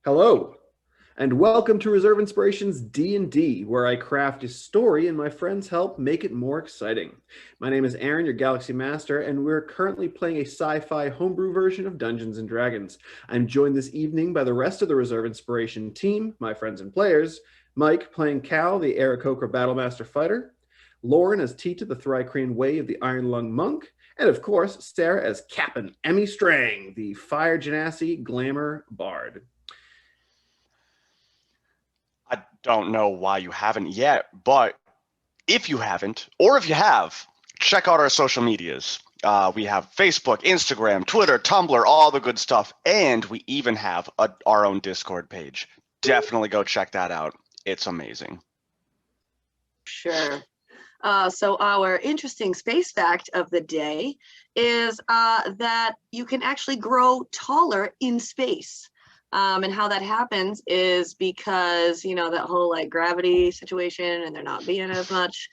Hello, and welcome to Reserve Inspiration's D&D, where I craft a story and my friends help make it more exciting. My name is Aaron, your Galaxy Master, and we're currently playing a sci-fi homebrew version of Dungeons & Dragons. I'm joined this evening by the rest of the Reserve Inspiration team, my friends and players, Mike playing Cal, the Aarakocra Battlemaster Fighter, Lauren as Ti-Tih, the Thri-Kreen Way of the Iron Lung Monk, and of course, Sarah as Captain Emmy Strang, the Fire Genasi Glamour Bard. I don't know why you haven't yet, but if you haven't, or if you have, check out our social medias. We have Facebook, Instagram, Twitter, Tumblr, all the good stuff, and we even have our own Discord page. Definitely go check that out. It's amazing. Sure. So our interesting space fact of the day is that you can actually grow taller in space. And how that happens is because, you know, that whole like gravity situation and there not being as much,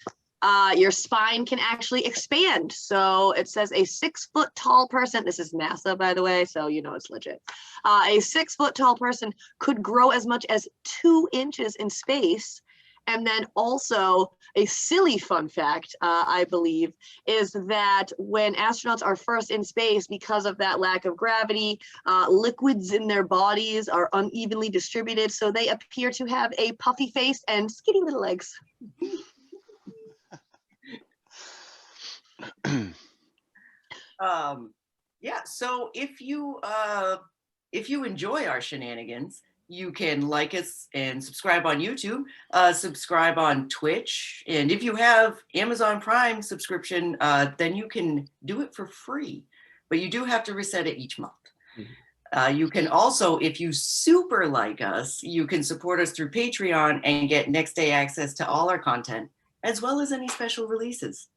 your spine can actually expand. So it says a 6 foot tall person, this is NASA, by the way, so you know it's legit. A 6 foot tall person could grow as much as 2 inches in space. And then also a silly fun fact, I believe, is that when astronauts are first in space, because of that lack of gravity, liquids in their bodies are unevenly distributed, so they appear to have a puffy face and skinny little legs. Yeah, so if you enjoy our shenanigans, you can like us and subscribe on YouTube, subscribe on Twitch, and if you have Amazon Prime subscription, then you can do it for free, but you do have to reset it each month. Mm-hmm. You can also, if you super like us, you can support us through Patreon and get next day access to all our content, as well as any special releases.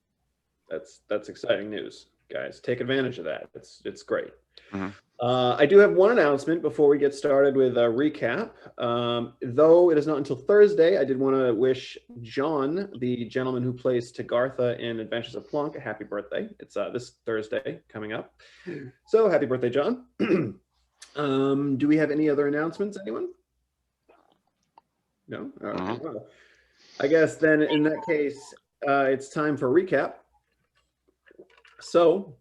That's exciting news, guys. Take advantage of that. It's great. Mm-hmm. I do have one announcement before we get started with a recap. Though it is not until Thursday, I did want to wish John, the gentleman who plays Tagartha in Adventures of Plunk, a happy birthday. It's this Thursday coming up. So happy birthday, John. Do we have any other announcements, anyone? No? Okay. Well, I guess then in that case, it's time for a recap. So,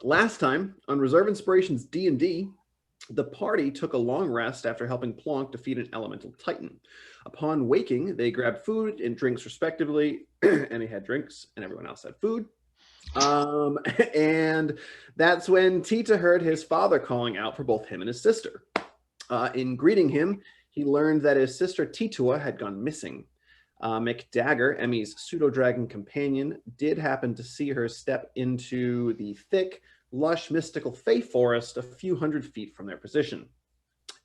last time on Reserve Inspiration's D&D, the party took a long rest after helping Plonk defeat an elemental titan. Upon waking, they grabbed food and drinks respectively, and they had drinks, and everyone else had food. And that's when Ti-Tih heard his father calling out for both him and his sister. In greeting him, he learned that his sister Ti-Tua had gone missing. McDagger, Emmy's pseudo-dragon companion, did happen to see her step into the thick, lush, mystical Fey forest a few hundred feet from their position.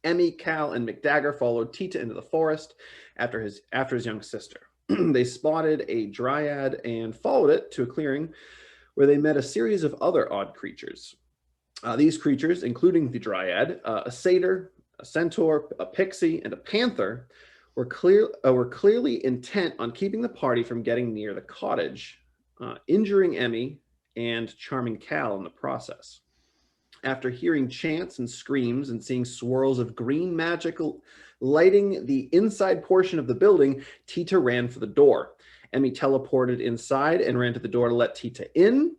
Emmy, Cal, and McDagger followed Ti-Tih into the forest after his young sister. They spotted a dryad and followed it to a clearing where they met a series of other odd creatures. These creatures, including the dryad, a satyr, a centaur, a pixie, and a panther, were clearly intent on keeping the party from getting near the cottage, injuring Emmy and charming Cal in the process. After hearing chants and screams and seeing swirls of green magical lighting the inside portion of the building, Ti-Tih ran for the door. Emmy teleported inside and ran to the door to let Ti-Tih in,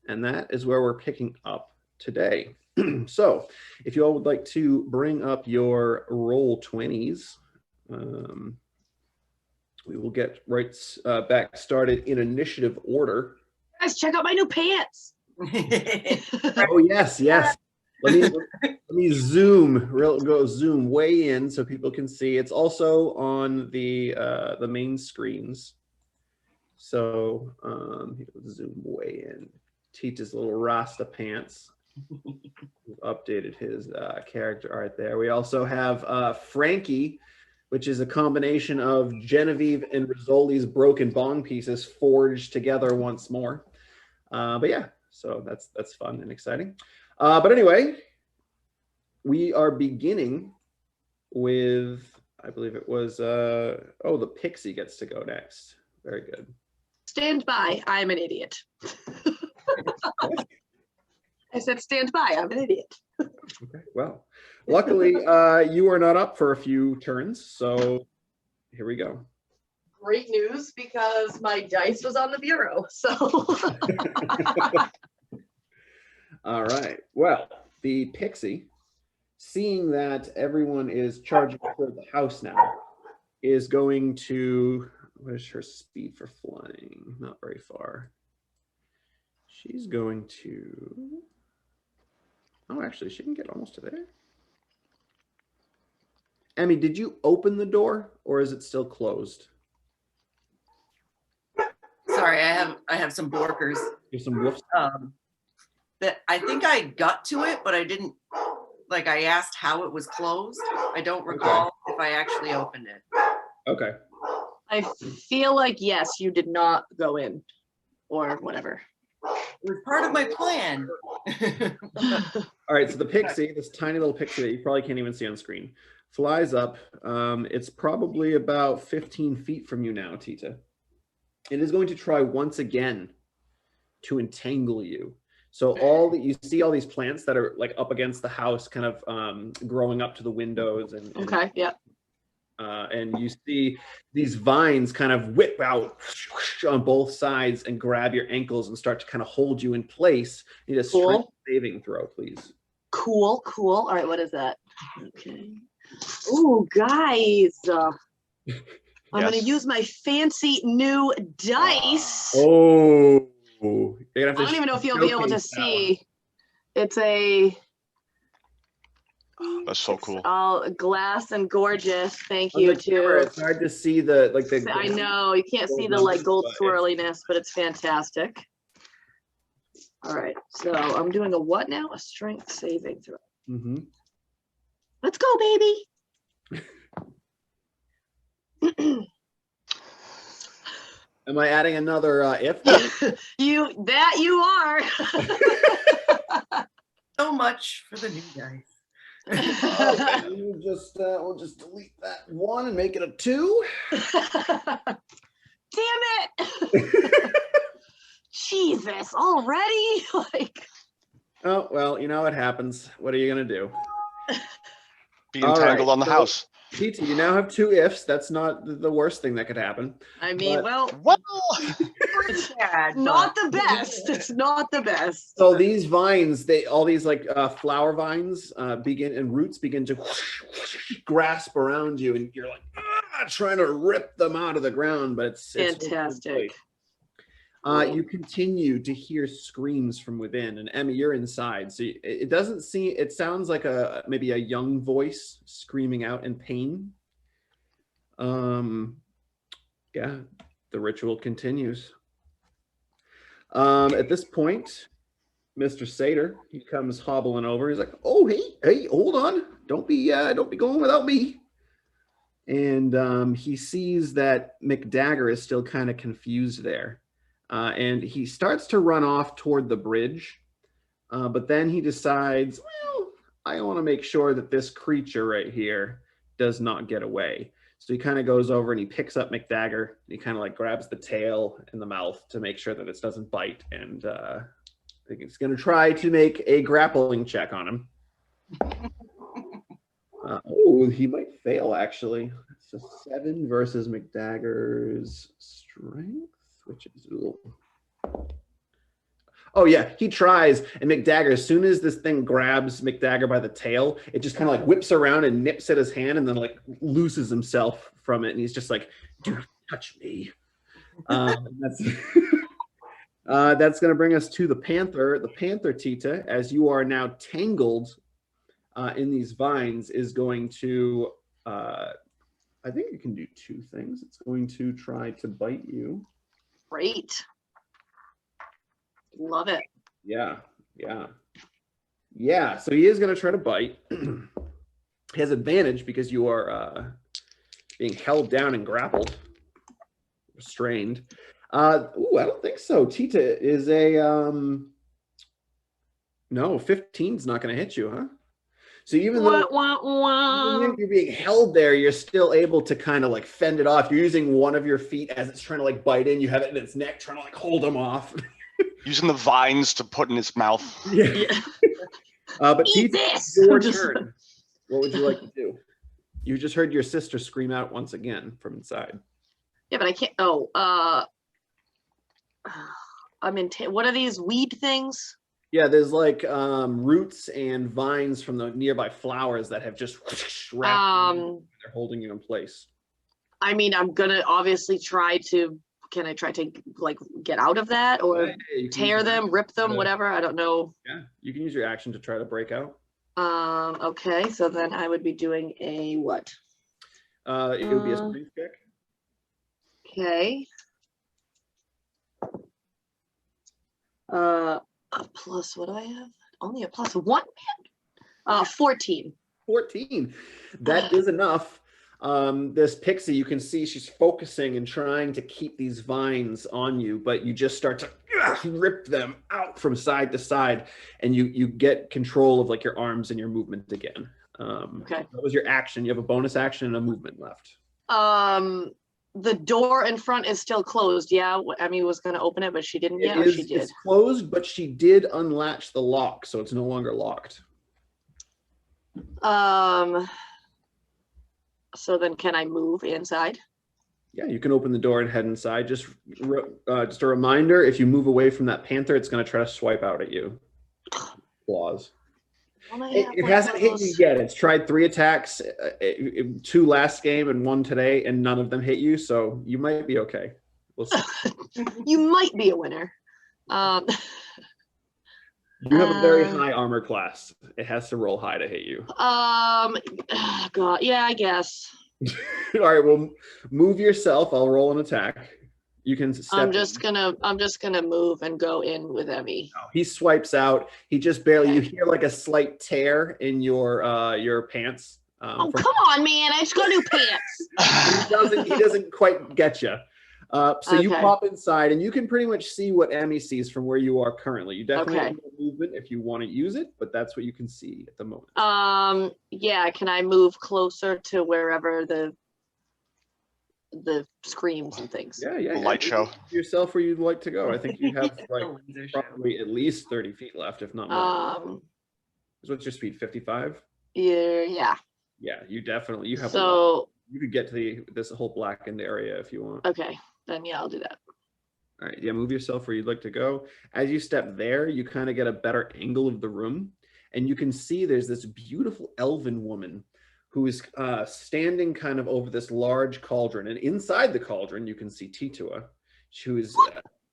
and that is where we're picking up today. So, if you all would like to bring up your roll 20s, we will get right back started in initiative order. Guys, check out my new pants. Oh yes. Let me zoom way in so people can see. It's also on the main screens. So zoom way in. Ti-Tih's little Rasta pants. We've updated his character art there. We also have Frankie, which is a combination of Genevieve and Rizzoli's broken bong pieces forged together once more. But yeah, so that's fun and exciting. But anyway, we are beginning with, I believe it was, the pixie gets to go next. Very good. Stand by, I'm an idiot. I said stand by, I'm an idiot. Okay, well, luckily you are not up for a few turns, so here we go. Great news, because my dice was on the bureau. So All right. Well, the pixie, seeing that everyone is charging toward the house now, is going to, what is her speed for flying? Not very far. She's going to, oh, actually, she can get almost to there. Emmy, did you open the door or is it still closed? Sorry, I have some borkers. There's some woofs. That I think I got to it, but I didn't. Like, I asked how it was closed. I don't recall if I actually opened it. Okay. I feel like, yes, you did not go in or whatever. It was part of my plan. All right, so the pixie, this tiny little pixie that you probably can't even see on screen, flies up. It's probably about 15 feet from you now, Ti-Tih. It is going to try once again to entangle you. So all that you see, all these plants that are like up against the house, kind of growing up to the windows, and Okay, yeah. And you see these vines kind of whip out on both sides and grab your ankles and start to kind of hold you in place. You need a strength saving throw, please. Cool. All right, what is that? Okay. Ooh, guys. I'm going to use my fancy new dice. Oh. You're gonna have to I don't even know if you'll be able to see. It's a... That's so cool. All glass and gorgeous. Thank you, too. It's hard to see the I know. You can't see the like gold swirliness, but it's fantastic. All right. So I'm doing a what now? A strength saving throw. Mm-hmm. Let's go, baby. Am I adding another if? You are. So much for the new dice. We'll just delete that one and make it a 2. Damn it. Jesus, already? Like. Oh, well, you know what happens. What are you gonna do? Be entangled on the house. Ti-Tih, you now have 2 ifs. That's not the worst thing that could happen. I mean, It's bad, not the best. It's not the best. So these vines, all these like flower vines begin, and roots begin to grasp around you, and you're like trying to rip them out of the ground, but it's fantastic. You continue to hear screams from within, and Emmy, you're inside. So it doesn't seem, it sounds like maybe a young voice screaming out in pain. Yeah, the ritual continues. At this point, Mr. Stator, he comes hobbling over. He's like, "Oh, hey, hold on. Don't be going without me." And he sees that McDagger is still kind of confused there. And he starts to run off toward the bridge, but then he decides, well, I want to make sure that this creature right here does not get away. So he kind of goes over and he picks up McDagger. And he kind of like grabs the tail and the mouth to make sure that it doesn't bite. And I think it's going to try to make a grappling check on him. Oh, he might fail, actually. It's a 7 versus McDagger's strength. Which is, oh yeah, he tries, and McDagger, as soon as this thing grabs McDagger by the tail, it just kind of like whips around and nips at his hand, and then like looses himself from it, and he's just like, "Do not touch me." That's going to bring us to the Panther. The Panther, Ti-Tih, as you are now tangled in these vines, is going to, I think it can do 2 things. It's going to try to bite you. Great. Love it. Yeah. So he is going to try to bite. He has advantage because you are being held down and grappled, restrained. I don't think so. Ti-Tih is a no. 15's not going to hit you, huh? So even though you're being held there, you're still able to kind of like fend it off. You're using one of your feet as it's trying to like bite in. You have it in its neck, trying to like hold him off. Using the vines to put in his mouth. Yeah. But Eat Ti-Tih, this! your Just- turn. What would you like to do? You just heard your sister scream out once again from inside. Yeah, but I can't. Oh, I'm in. What are these weed things? Yeah, there's like roots and vines from the nearby flowers that have just wrapped you. They're holding you in place. I mean, I'm gonna obviously try to. Can I try to like get out of that or Yeah, you can tear use your them, action rip to try them, to- whatever? I don't know. Yeah, you can use your action to try to break out. Okay, so then I would be doing a what? It would be a strength check. Okay. A plus, what do I have? Only a plus one? 14. 14. That is enough. This pixie, you can see she's focusing and trying to keep these vines on you, but you just start to rip them out from side to side, and you get control of like your arms and your movement again. Okay. That was your action. You have a bonus action and a movement left. The door in front is still closed. Yeah, Emmy was going to open it, but she didn't yet, or she did? It's closed, but she did unlatch the lock, so it's no longer locked. So then can I move inside? Yeah, you can open the door and head inside. Just a reminder, if you move away from that panther, it's going to try to swipe out at you. Claws. It hasn't hit you yet. It's tried 3 attacks, 2 last game and 1 today, and none of them hit you, so you might be okay. We'll see. You might be a winner. You have a very high armor class. It has to roll high to hit you. God, yeah, I guess. All right, well, move yourself. I'll roll an attack. You can step I'm just gonna move and go in with Emmy. He swipes out. He just barely. You hear like a slight tear in your pants. Oh, come on, man! I just got new pants. He doesn't quite get you. So you pop inside, and you can pretty much see what Emmy sees from where you are currently. You definitely have movement if you want to use it, but that's what you can see at the moment. Yeah. Can I move closer to wherever the screams and things? Yeah. Light show. Yourself where you'd like to go. I think you have like probably at least 30 feet left, if not more. What's your speed? 55? Yeah. Yeah, you definitely have. So you could get to this whole blackened area if you want. Okay, then yeah, I'll do that. All right, yeah, move yourself where you'd like to go. As you step there, you kind of get a better angle of the room, and you can see there's this beautiful elven woman who is standing kind of over this large cauldron, and inside the cauldron you can see Ti-Tua, who's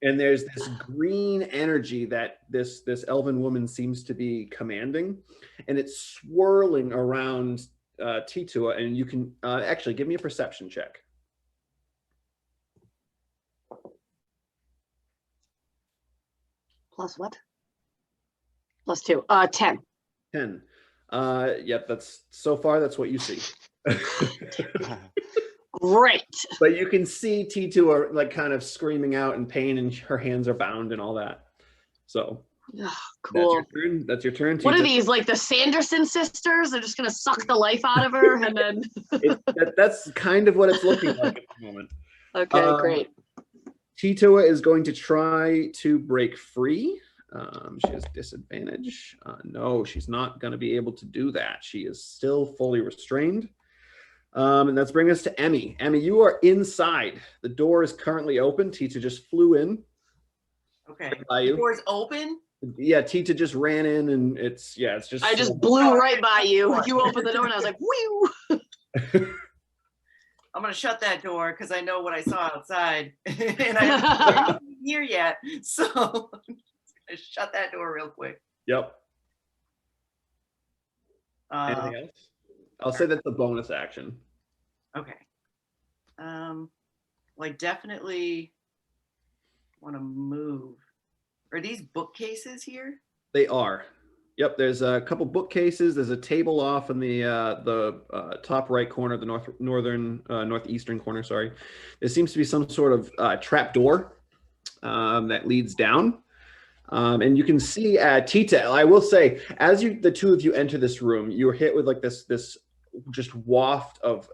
and there's this green energy that this elven woman seems to be commanding, and it's swirling around Ti-Tua, and you can actually give me a perception check. Plus what? Plus 2. 10. 10. Yep, that's so far that's what you see. Great. But you can see Ti-Tua like kind of screaming out in pain, and her hands are bound and all that. So cool. That's your turn. What are these, like the Sanderson sisters? They're just gonna suck the life out of her, and then that's kind of what it's looking like at the moment. Okay, great. Ti-Tua is going to try to break free. She has disadvantage. No, she's not going to be able to do that. She is still fully restrained. And that's bringing us to Emmy. Emmy, you are inside. The door is currently open. Ti-Tua just flew in. Okay. The door's open? Yeah, Ti-Tua just ran in, and it's just. I just blew right by you. You opened the door, and I was like, "Whew!" I'm gonna shut that door because I know what I saw outside, and I haven't been here yet. So I'm gonna shut that door real quick. Yep. Anything else? I'll say that's a bonus action. Okay. Well, I definitely want to move. Are these bookcases here? They are. Yep, there's a couple bookcases. There's a table off in the top right corner, the northeastern corner. Sorry, there seems to be some sort of trap door that leads down, and you can see Ti-Tih. I will say, as the two of you enter this room, you're hit with like this just waft of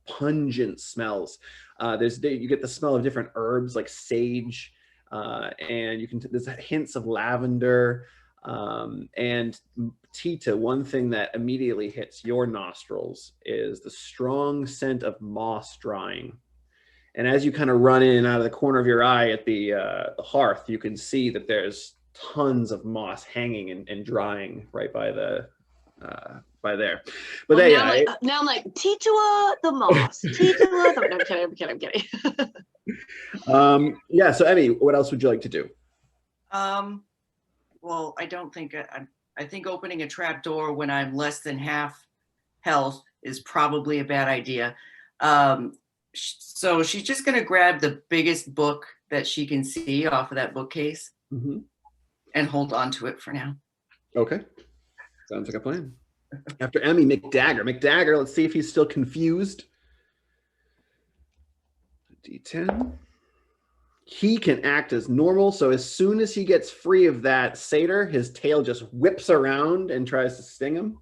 pungent smells. You get the smell of different herbs like sage, and there's hints of lavender. And Ti-Tih, one thing that immediately hits your nostrils is the strong scent of moss drying. And as you kind of run in out of the corner of your eye at the hearth, you can see that there's tons of moss hanging and drying right by the by there. But Well, hey, now I'm like Ti-Tua the moss. Ti-Tua the. No, I'm kidding. yeah. So Emmy, what else would you like to do? Well, I don't think I think opening a trap door when I'm less than half health is probably a bad idea. So she's just going to grab the biggest book that she can see off of that bookcase and hold on to it for now. Okay. Sounds like a plan. After Emmy, McDagger. McDagger, let's see if he's still confused. D10. He can act as normal, so as soon as he gets free of that satyr, his tail just whips around and tries to sting him.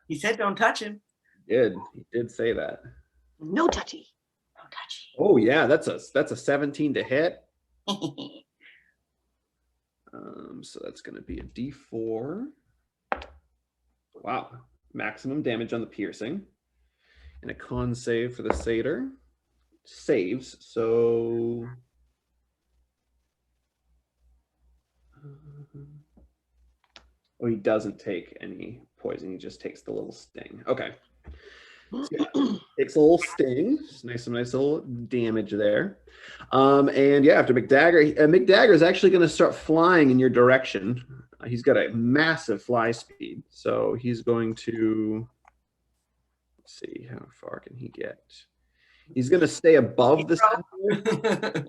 He said don't touch him. He did say that. No touchy. No touchy. Oh yeah, that's a 17 to hit. So that's going to be a D4. Wow, maximum damage on the piercing, and a con save for the satyr. Saves, so oh, he doesn't take any poison. He just takes the little sting. Okay. So, yeah, takes a little sting. Nice little damage there. And yeah, after McDagger, McDagger is actually going to start flying in your direction. He's got a massive fly speed, so he's going to, let's see, how far can he get? He's going to stay above the centaur.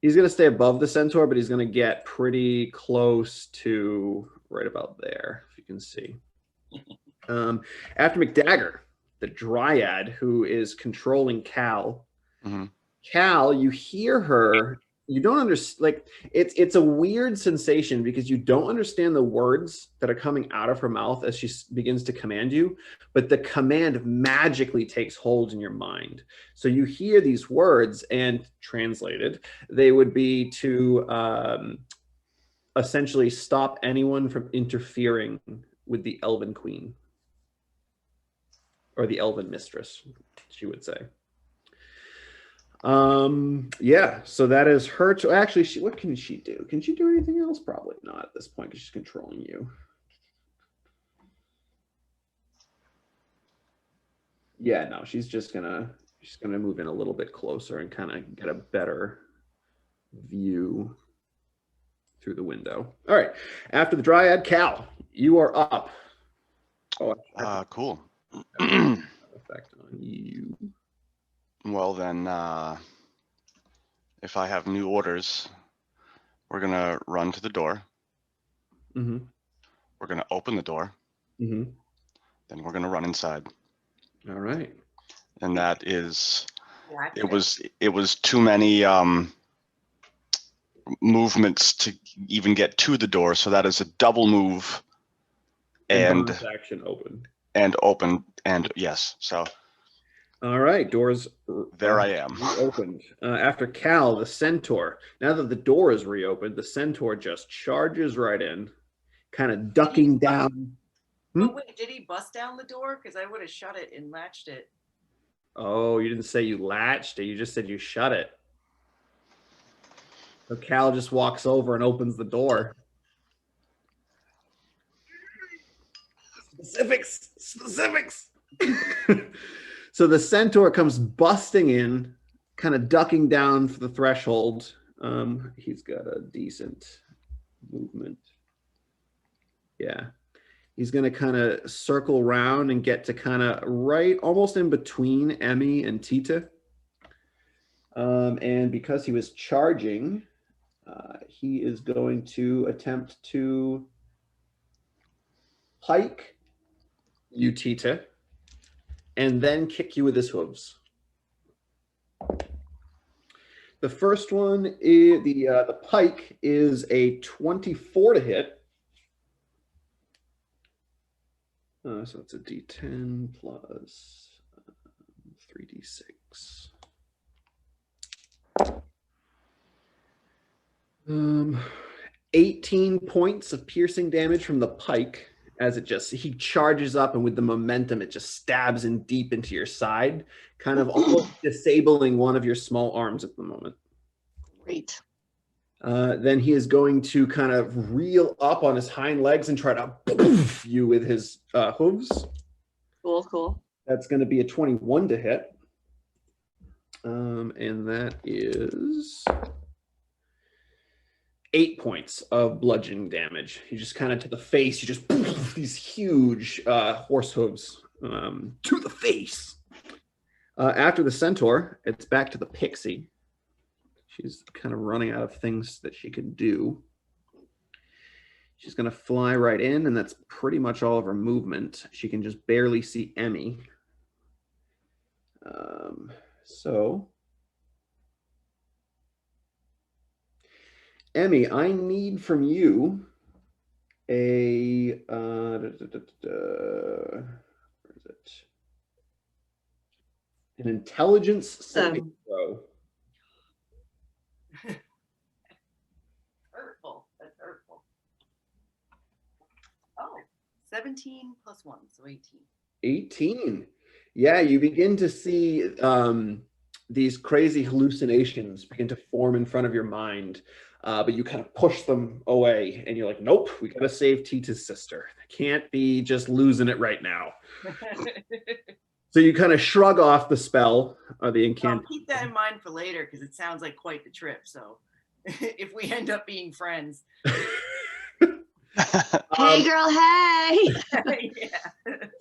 He's going to stay above the centaur, but he's going to get pretty close to right about there, if you can see. After McDagger, the dryad who is controlling Cal. Cal, you hear her. You don't understand. Like it's a weird sensation because you don't understand the words that are coming out of her mouth as she begins to command you, but the command magically takes hold in your mind. So you hear these words, and translated, they would be to essentially stop anyone from interfering with the Elven Queen. Or the Elven Mistress, she would say. Yeah, so that is her. Actually, what can she do? Can she do anything else? Probably not at this point because she's controlling you. Yeah, no, she's gonna move in a little bit closer and kind of get a better view through the window. All right, after the dryad, Cal, you are up. Oh, cool. Effect on you. Well then, if I have new orders, we're gonna run to the door. We're gonna open the door. Then we're gonna run inside. All right. And that is, it was too many movements to even get to the door, so that is a double move. And action open. And open, and yes, so. All right, doors. There I am. Reopened. After Cal, the centaur. Now that the door is reopened, the centaur just charges right in, kind of ducking down. But wait, did he bust down the door? Because I would have shut it and latched it. Oh, you didn't say you latched it. You just said you shut it. So Cal just walks over and opens the door. Specifics. So the centaur comes busting in, kind of ducking down for the threshold. He's got a decent movement. Yeah. He's going to kind of circle around and get to kind of right almost in between Emmy and Ti-Tih. And because he was charging, he is going to attempt to pike you, Ti-Tih, and then kick you with his hooves. The first one is the pike is a 24 to hit. So it's a D10 plus 3D6. 18 points of piercing damage from the pike as he charges up, and with the momentum, it just stabs in deep into your side, kind of almost disabling one of your small arms at the moment. Great. Then he is going to kind of reel up on his hind legs and try to poof you with his hooves. Cool. That's going to be a 21 to hit. And that is 8 points of bludgeoning damage. You just kind of to the face, you just poof, these huge horse hooves to the face. After the centaur, it's back to the pixie. She's kind of running out of things that she can do. She's going to fly right in, and that's pretty much all of her movement. She can just barely see Emmy. So, Emmy, I need from you a where is it? An intelligence saving throw. Hurtful. That's hurtful. Oh, 17 plus 1, so 18. 18. Yeah, you begin to see these crazy hallucinations begin to form in front of your mind, but you kind of push them away, and you're like, nope, we got to save Ti-Tuh's sister. I can't be just losing it right now. So you kind of shrug off the spell, or the incantation. Keep that in mind for later, because it sounds like quite the trip. So if we end up being friends. Hey, girl, hey! Yeah.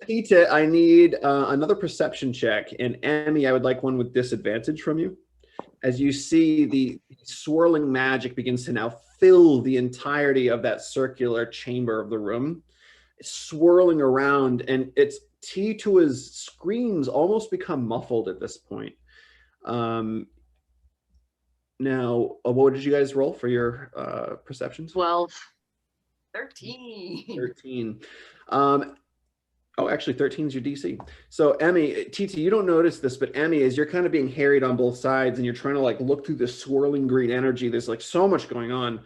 Ti-Tih, I need another perception check, and Emmy, I would like one with disadvantage from you. As you see, the swirling magic begins to now fill the entirety of that circular chamber of the room, swirling around, and it's Ti-Tua's screams almost become muffled at this point. Now, what did you guys roll for your perceptions? 12. 13. 13. Oh, actually, 13 is your DC. So, Emmy, Ti-Tih, you don't notice this, but Emmy, as you're kind of being harried on both sides and you're trying to like look through this swirling green energy, there's like so much going on.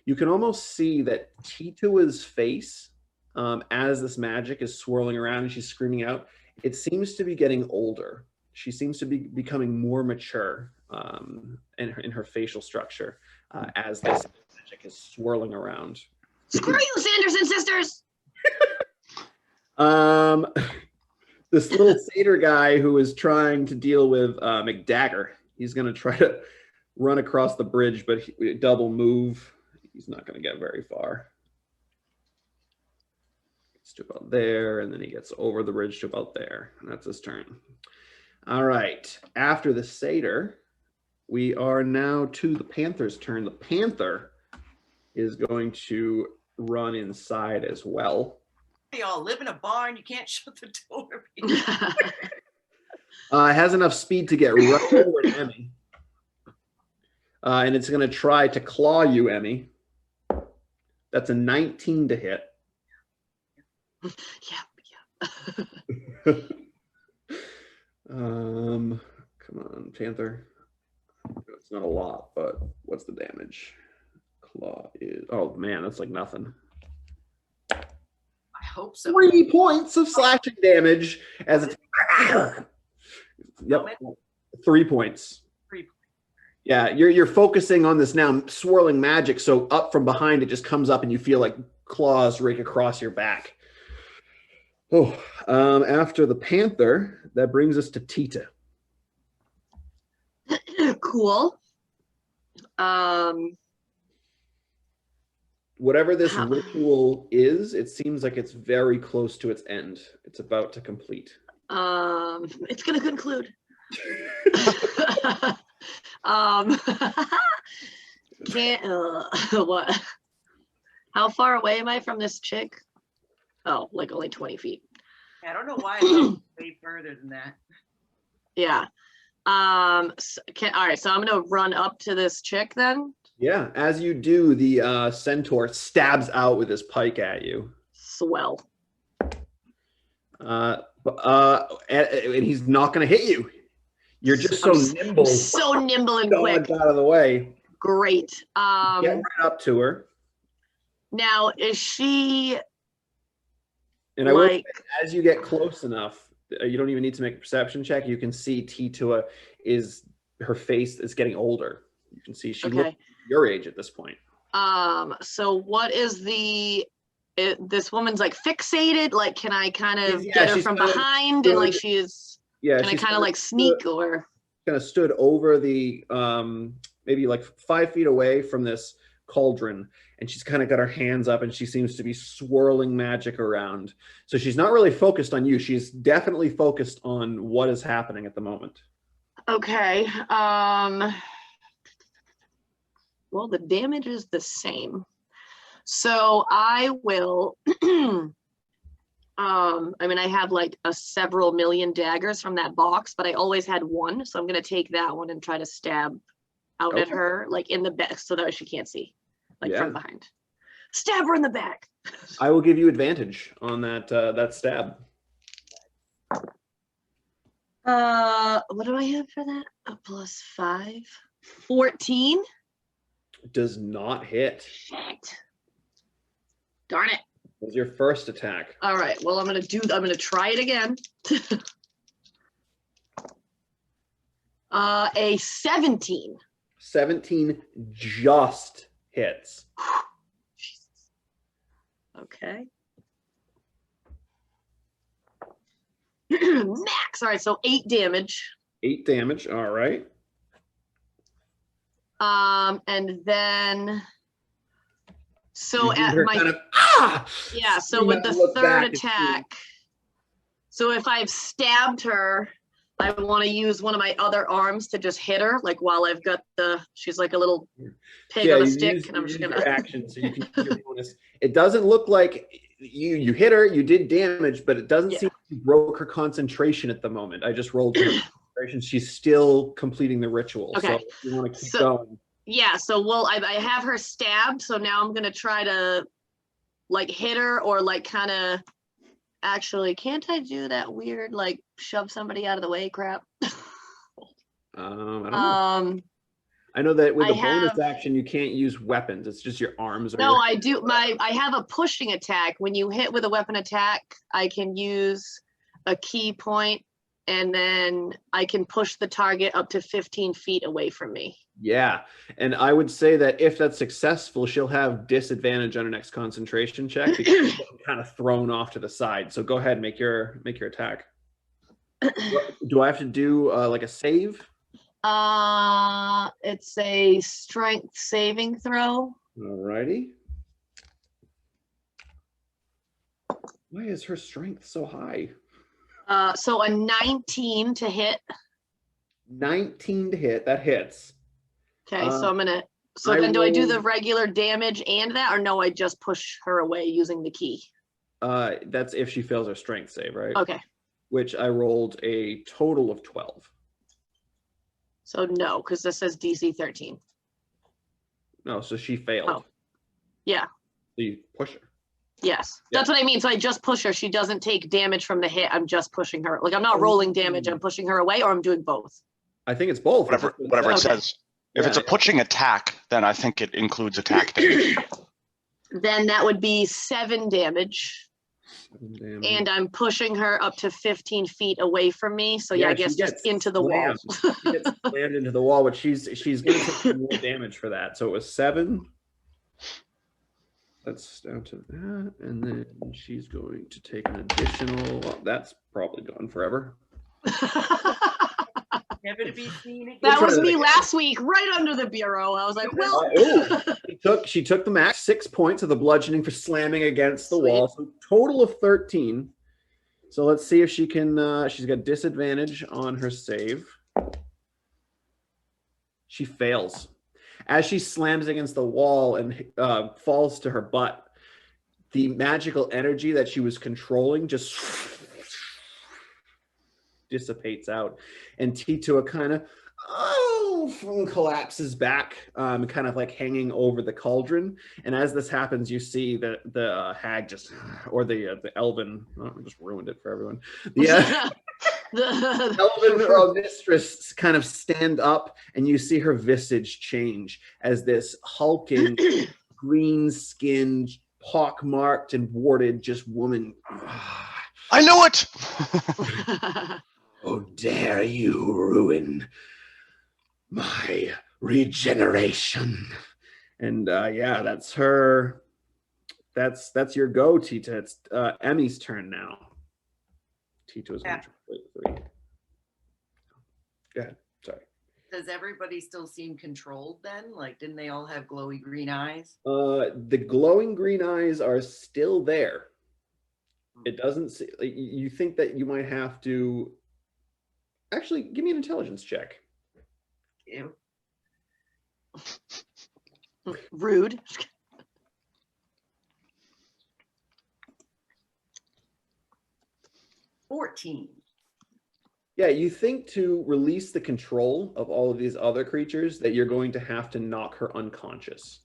You can almost see that Ti-Tua's face, as this magic is swirling around and she's screaming out, it seems to be getting older. She seems to be becoming more mature in her facial structure as this magic is swirling around. Screw you, Sanderson sisters! This little Stator guy who is trying to deal with McDagger, he's going to try to run across the bridge, but double move. He's not going to get very far. Gets to about there, and then he gets over the bridge to about there. And that's his turn. All right. After the Stator, we are now to the Panthers' turn. The Panther is going to run inside as well. Y'all live in a barn. You can't shut the door. It has enough speed to get right over to Emmy. And it's going to try to claw you, Emmy. That's a 19 to hit. Yeah. Come on, Panther. It's not a lot, but what's the damage? Claw is... Oh, man, that's like nothing. I hope so. 3 points of slashing damage as it's... Yep, 3 points. 3 points. Yeah, you're focusing on this now swirling magic, so up from behind it just comes up and you feel like claws rake across your back. Oh, after the Panther, that brings us to Ti-Tih. Cool. Whatever this ritual is, it seems like it's very close to its end. It's about to complete. It's gonna conclude. What? How far away am I from this chick? Oh, like only 20 feet. I don't know why I thought way further than that. Yeah. All right, so I'm gonna run up to this chick then. Yeah, as you do, the centaur stabs out with his pike at you. Swell. And he's not going to hit you. You're just so nimble. So nimble and quick. Out of the way. Great. Get right up to her. Now, is she And I will say, like, as you get close enough, you don't even need to make a perception check. You can see Ti-Tua her face is getting older. You can see she looks okay. your age at this point. So what is this woman's like fixated? Like, can I kind of Yeah, get her she's from kind of behind and like stood- can I she's kind of like sneak or? kind of stood over the maybe like 5 feet away from this cauldron, and she's kind of got her hands up and she seems to be swirling magic around. So she's not really focused on you. She's definitely focused on what is happening at the moment. Okay. Well, the damage is the same. So I will, I mean, I have like several million daggers from that box, but I always had one. So I'm going to take that one and try to stab out at Okay. her, like in the back so that she can't see, like Yeah. from behind. Stab her in the back. I will give you advantage on that stab. What do I have for that? A +5. 14. Does not hit. Shit. Darn it. That was your first attack. All right. Well, I'm gonna try it again. A 17. 17 just hits. Jesus. Okay. Max. All right. So 8 damage. 8 damage. All right. And then, so You at hear my, kind of, yeah, so You with have to the look back third and see. attack, so if I've stabbed her, I want to use one of my other arms to just hit her, like while I've got she's like a little pig on a you stick, use- and I'm you just use gonna. your action, so you can use your bonus. It doesn't look like you hit her, you did damage, but it doesn't Yeah. seem like you broke her concentration at the moment. I just rolled her concentration. She's still completing the ritual. Okay. So if you want to keep So- going. Yeah, so I have her stabbed, so now I'm gonna try to like hit her or like kind of. Actually, can't I do that weird like shove somebody out of the way crap? I don't know. I know that with I the bonus have- action, you can't use weapons. It's just your arms. Or No, your- I do. I have a pushing attack. When you hit with a weapon attack, I can use a key point, and then I can push the target up to 15 feet away from me. Yeah, and I would say that if that's successful, she'll have disadvantage on her next concentration check because she's kind of thrown off to the side. So go ahead and make your attack. Do I have to do like a save? It's a strength saving throw. Alrighty. Why is her strength so high? So a 19 to hit. 19 to hit. That hits. Okay, so I'm gonna. So I then, do I do will- the regular damage and that, or no? I just push her away using the key. That's if she fails her strength save, right? Okay, Which I rolled a total of 12. so no, because this says DC 13. No, so she failed. Oh. Yeah. So you push her. Yes, Yeah. that's what I mean. So I just push her. She doesn't take damage from the hit. I'm just pushing her. Like I'm not rolling damage. I'm pushing her away, or I'm doing both. I think it's both. Whatever it Okay. says. If it's a Yeah. pushing attack, then I think it includes attack damage. Then that would be 7 damage, Damn. and I'm pushing her up to 15 feet away from me. So yeah, I she guess just gets into the wall. slammed. She gets slammed into the wall, but she's going to take more damage for that. So it was 7. That's down to that, and then she's going to take an additional. Well, that's probably gone forever. Never to be seen again. That try was that me again. last week, right under the bureau. I was like, well, She took the max 6 points of the bludgeoning for slamming against the Sweet. wall. So total of 13. So let's see if she can. She's got disadvantage on her save. She fails. As she slams against the wall and falls to her butt, the magical energy that she was controlling just dissipates out, and Ti-Tua kind of collapses back, kind of like hanging over the cauldron. And as this happens, you see the hag just, or the elven, I just ruined it for everyone. The elven mistress kind of stand up, and you see her visage change as this hulking, green-skinned, pock-marked, and warded just woman. I knew it! Oh, dare you ruin my regeneration. And yeah, that's her. That's your go, Ti-Tih. It's Emmy's turn now. Ti-Tuh's going to try 3. Go ahead. Sorry. Does everybody still seem controlled then? Like, didn't they all have glowy green eyes? The glowing green eyes are still there. It doesn't see, like, you think that you might have to actually give me an intelligence check. Ew. Rude. 14. Yeah, you think to release the control of all of these other creatures that you're going to have to knock her unconscious.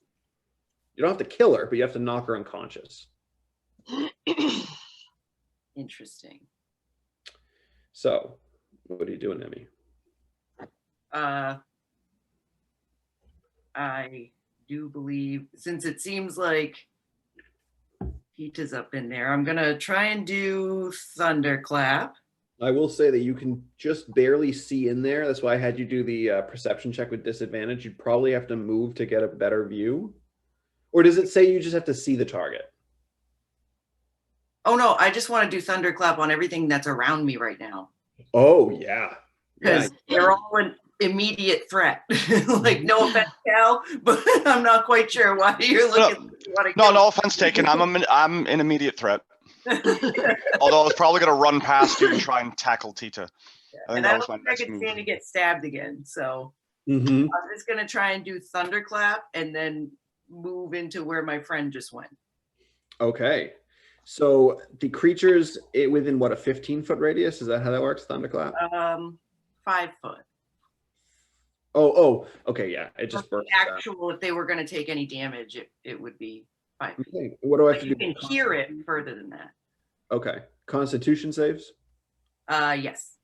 You don't have to kill her, but you have to knock her unconscious. Interesting. So, what are you doing, Emmy? I do believe, since it seems like Ti-Tih's up in there, I'm gonna try and do thunderclap. I will say that you can just barely see in there. That's why I had you do the perception check with disadvantage. You'd probably have to move to get a better view. Or does it say you just have to see the target? Oh no, I just want to do thunderclap on everything that's around me right now. Oh, yeah. Because they're all an immediate threat. Like, no offense, Cal, but I'm not quite sure why you're looking. No offense taken. I'm an immediate threat. Although I was probably going to run past you and try and tackle Ti-Tih. I think that was my next move. To get stabbed again, so Mm-hmm. I'm just going to try and do thunderclap and then move into where my friend just went. Okay. So the creatures within what, a 15-foot radius? Is that how that works? Thunderclap? 5 foot. Oh, okay, yeah. It just bursts. Actual, if they were going to take any damage, it would be 5 feet. Okay. What do I have to do? You can hear it further than that. Okay. Constitution saves? Yes.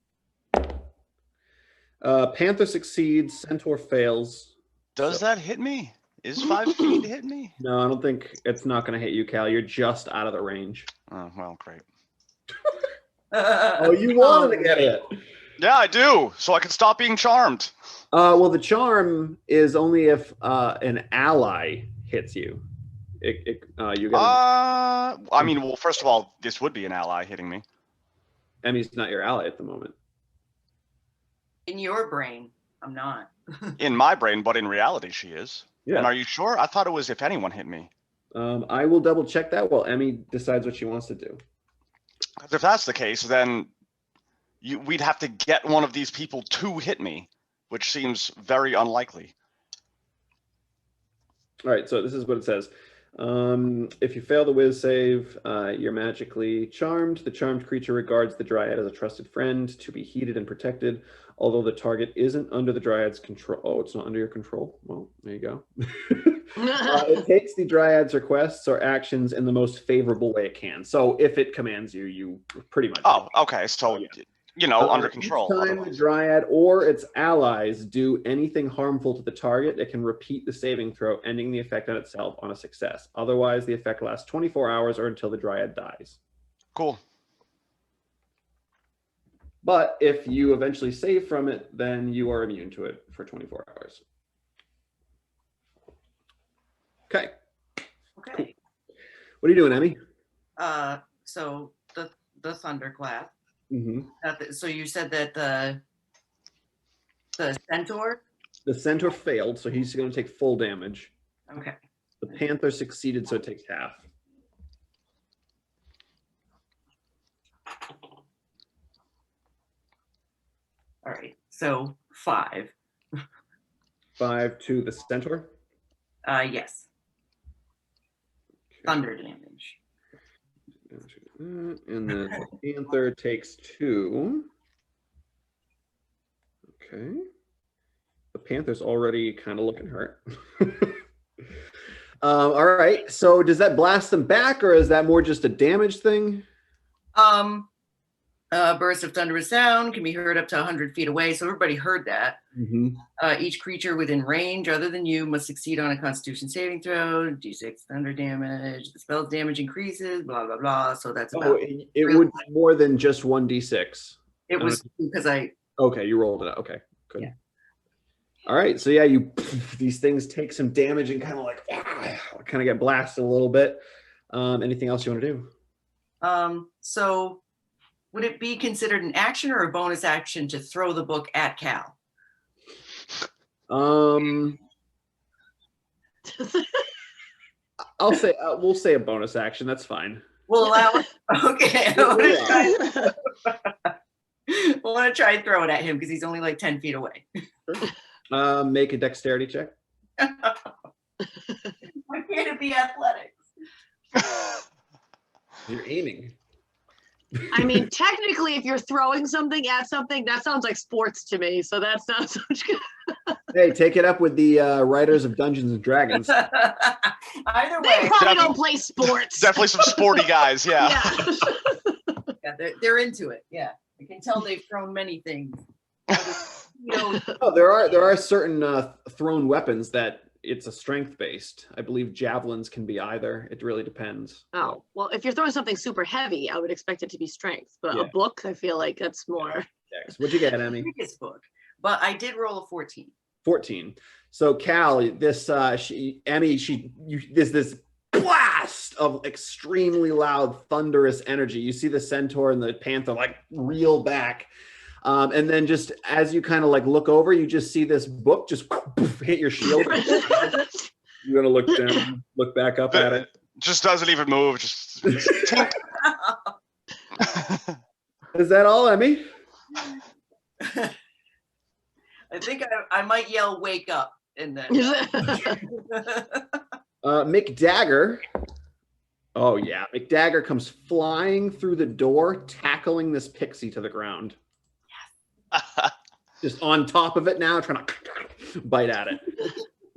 Panther succeeds, Centaur fails. Does that hit me? Is 5 feet hit me? No, I don't think it's not going to hit you, Cal. You're just out of the range. Oh, well, great. Oh, you wanted to get it. Yeah, I do. So I can stop being charmed. Well, the charm is only if an ally hits you. You get. I mean, well, first of all, this would be an ally hitting me. Emmy's not your ally at the moment. In your brain, I'm not. In my brain, but in reality, she is. Yeah. And are you sure? I thought it was if anyone hit me. I will double check that while Emmy decides what she wants to do. Because if that's the case, then we'd have to get one of these people to hit me, which seems very unlikely. All right, so this is what it says. If you fail the whiz save, you're magically charmed. The charmed creature regards the dryad as a trusted friend to be heeded and protected, although the target isn't under the dryad's control. Oh, it's not under your control? Well, there you go. It takes the dryad's requests or actions in the most favorable way it can. So if it commands you, you pretty much... Oh, okay. So, you know, under control. Each time the dryad or its allies do anything harmful to the target, it can repeat the saving throw, ending the effect on itself on a success. Otherwise, the effect lasts 24 hours or until the dryad dies. Cool. But if you eventually save from it, then you are immune to it for 24 hours. Okay. Okay. Cool. What are you doing, Emmy? So the thunderclap. Mm-hmm. So you said that the centaur? The centaur failed, so he's going to take full damage. Okay. The panther succeeded, so it takes half. All right. So 5. 5 to the centaur? Yes. Okay. Thunder damage. And then the panther takes 2. Okay. The panther's already kind of looking hurt. All right. So does that blast them back, or is that more just a damage thing? A burst of thunderous sound can be heard up to 100 feet away. So everybody heard that. Mm-hmm. Each creature within range other than you must succeed on a Constitution saving throw. D6 thunder damage. The spell's damage increases. Blah blah blah. So that's about. Oh, it would be more than just 1d6. It was because I. Okay, you rolled it out. Okay, good. Yeah. All right, so yeah, these things take some damage and kind of like kind of get blasted a little bit. Anything else you want to do? So would it be considered an action or a bonus action to throw the book at Cal? I'll say we'll say a bonus action. That's fine. We'll allow it. Okay. I want to try and throw it at him because he's only like 10 feet away. Make a dexterity check. Why can't it be athletics? You're aiming. I mean, technically, if you're throwing something at something, that sounds like sports to me. So that's not so good. Hey, take it up with the writers of Dungeons and Dragons. Either They way, probably don't play sports. Definitely some sporty guys, yeah. Yeah. yeah, they're into it. Yeah, I can tell they've thrown many things. Oh, there are certain thrown weapons that it's a strength based. I believe javelins can be either. It really depends. Oh, well, if you're throwing something super heavy, I would expect it to be strength. But Yeah. a book, I feel like that's more. Dex. What'd you get, Emmy? Biggest book, but I did roll a 14. 14. So Cal, this this blast of extremely loud, thunderous energy. You see the centaur and the panther like reel back. And then just as you kind of like look over, you just see this book just hit your shield. You're gonna look down, look back up at it. Just doesn't even move. Just Is that all, Emmy? I think I might yell "Wake up!" and then. McDagger. Oh yeah, McDagger comes flying through the door, tackling this pixie to the ground. Just on top of it now, trying to bite at it.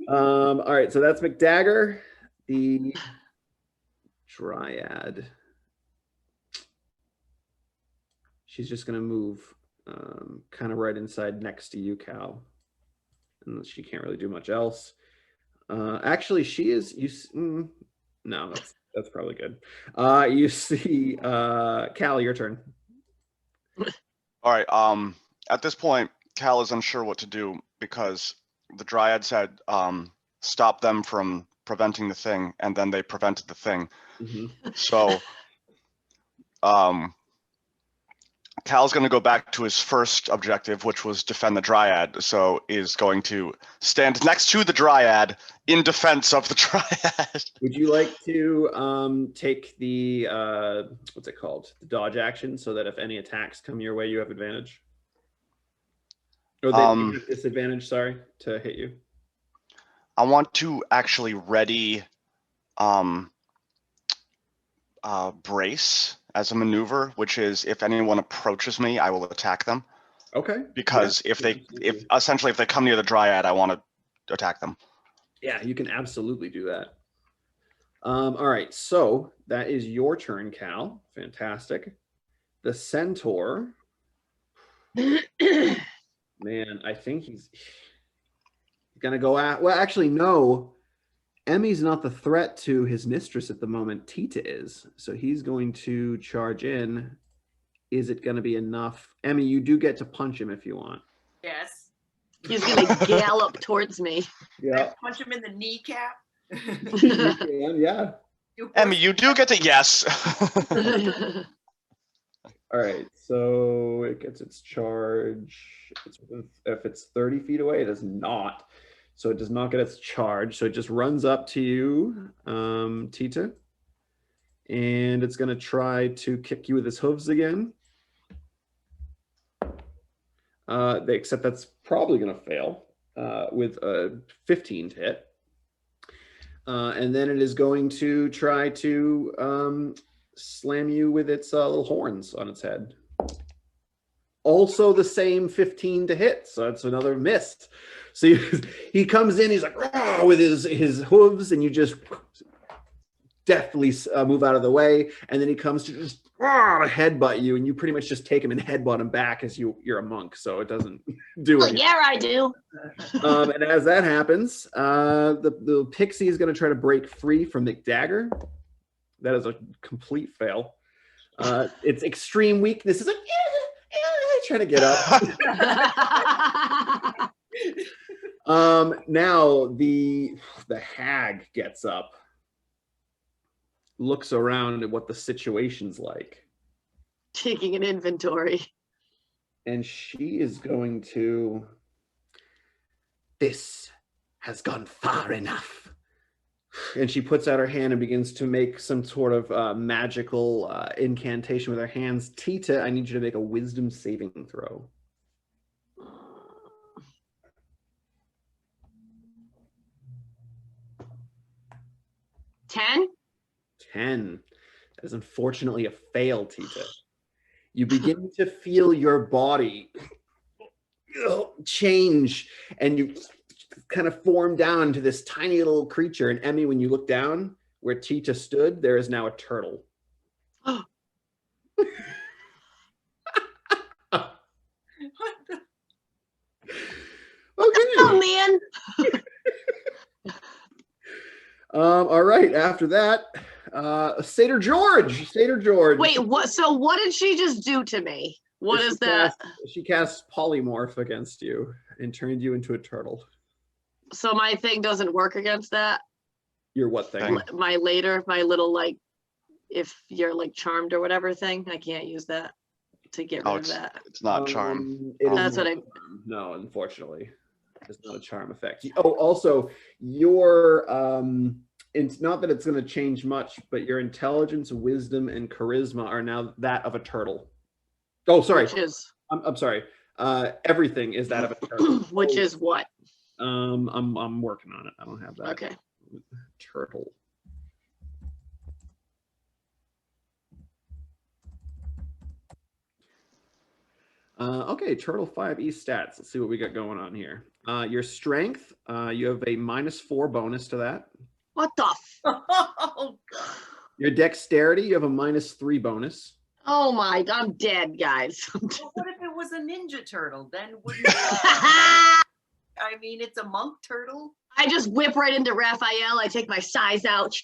All right, so that's McDagger. The Dryad. She's just going to move kind of right inside next to you, Cal. And she can't really do much else. Actually, she is... no, that's probably good. You see... Cal, your turn. All right. At this point, Cal is unsure what to do because the Dryad said, stop them from preventing the thing, and then they prevented the thing. Mm-hmm. So Cal's going to go back to his first objective, which was defend the Dryad. So is going to stand next to the Dryad in defense of the Dryad. Would you like to take the, what's it called? The dodge action so that if any attacks come your way, you have advantage? Or they have disadvantage, sorry, to hit you? I want to actually ready brace as a maneuver, which is if anyone approaches me, I will attack them. Okay. Because yeah, if essentially if they come near the Dryad, I want to attack them. Yeah, you can absolutely do that. All right, so that is your turn, Cal. Fantastic. The centaur. Man, I think he's gonna go at. Well, actually, no. Emmy's not the threat to his mistress at the moment. Ti-Tih is, so he's going to charge in. Is it going to be enough? Emmy, you do get to punch him if you want. Yes. He's gonna gallop towards me. Yeah. Punch him in the kneecap. You can, yeah. Emmy, you do get to yes. All right, so it gets its charge. If it's 30 feet away, it does not. So it does not get its charge. So it just runs up to you, Ti-Tih. And it's going to try to kick you with its hooves again. Except that's probably going to fail with a 15 to hit. And then it is going to try to slam you with its little horns on its head. Also the same 15 to hit, so that's another miss. So he comes in, he's like with his hooves, and you just deftly move out of the way, and then he comes to just headbutt you, and you pretty much just take him and headbutt him back as you're a monk, so it doesn't do anything. Yeah, I do. And as that happens, the pixie is going to try to break free from the dagger. That is a complete fail. Its extreme weakness is like trying to get up. Now the hag gets up, looks around at what the situation's like, Taking an inventory. and she is going to. This has gone far enough. And she puts out her hand and begins to make some sort of magical incantation with her hands. Ti-Tih, I need you to make a wisdom saving throw. 10? 10. That is unfortunately a fail, Ti-Tih. You begin to feel your body change, and you kind of form down to this tiny little creature. And Emmy, when you look down where Ti-Tih stood, there is now a turtle. What the? Okay. Oh, man. All right. After that, Stator George. Wait, what? So what did she just do to me? What is that? She casts polymorph against you and turned you into a turtle. So my thing doesn't work against that? Your what thing? My little, like, if you're like charmed or whatever thing, I can't use that to get rid of that. It's not charm. That's what I. No, unfortunately, it's not a charm effect. Oh, also, your it's not that it's going to change much, but your intelligence, wisdom, and charisma are now that of a turtle. Oh, sorry. Which is. I'm sorry. Everything is that of a turtle. Which is what? I'm working on it. I don't have that. Okay. Turtle. Okay, Turtle 5E stats. Let's see what we got going on here. Your strength, you have a -4 bonus to that. What the? Oh, God. Your dexterity, you have a -3 bonus. Oh my! I'm dead, guys. Well, what if it was a ninja turtle? Then wouldn't I mean, it's a monk turtle. I just whip right into Raphael. I take my size out.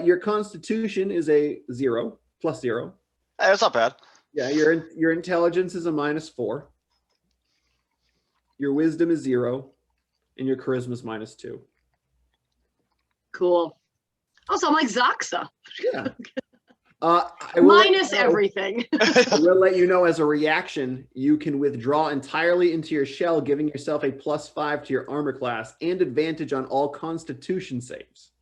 Your constitution is a 0, +0. Hey, that's not bad. Yeah, your intelligence is a -4. Your wisdom is 0, and your charisma is -2. Cool. Also, I'm like Zoxa. Yeah. I will Minus everything. I will let you know, as a reaction, you can withdraw entirely into your shell, giving yourself a +5 to your armor class and advantage on all Constitution saves.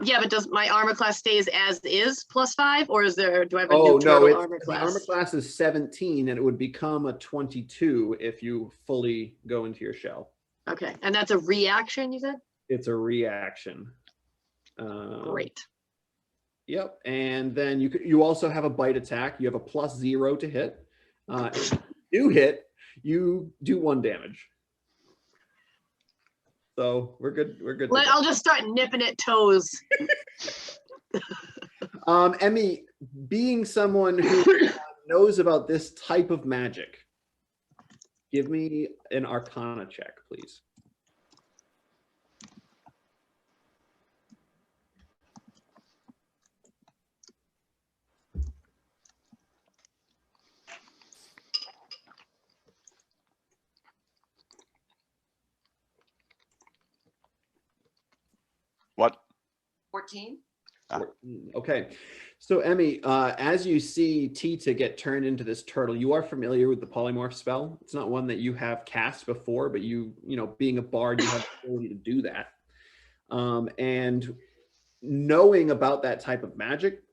Yeah, but does my armor class stays as is +5, or is there? Do I have a Oh new no, turtle armor the class? armor class is 17, and it would become a 22 if you fully go into your shell. Okay, and that's a reaction, you said? It's a reaction. Great. Yep, and then you also have a bite attack. You have a +0 to hit. If you hit, you do 1 damage. So we're good. We're good. I'll just start nipping at toes. Emmy, being someone who knows about this type of magic, give me an Arcana check, please. What? 14. Okay. So Emmy, as you see Ti-Tih get turned into this turtle, you are familiar with the polymorph spell. It's not one that you have cast before, but you know, being a bard, you have the ability to do that. And knowing about that type of magic,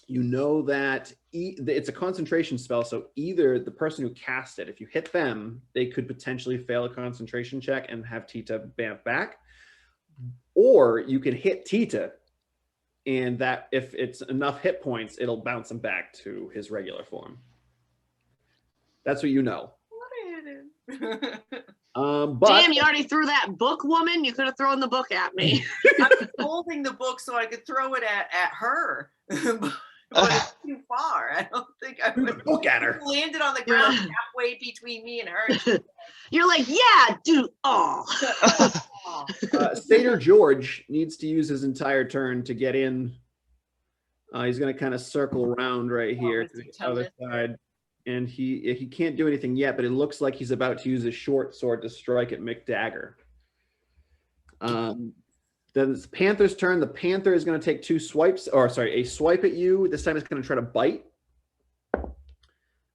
you know that it's a concentration spell. So either the person who cast it, if you hit them, they could potentially fail a concentration check and have Ti-Tih bamf back. Or you can hit Ti-Tih, and that if it's enough hit points, it'll bounce him back to his regular form. That's what you know. What are you doing? But Damn, you already threw that book, woman. You could have thrown the book at me. I was holding the book so I could throw it at her. But it's too far. I don't think I would. Book at her. Landed on the ground halfway between me and her. You're like, yeah, dude. Oh. Stator George needs to use his entire turn to get in. He's going to kind of circle around right here to the other side. And he can't do anything yet, but it looks like he's about to use his short sword to strike at Mick Dagger. Then it's Panther's turn. The Panther is going to take a swipe at you. This time it's going to try to bite,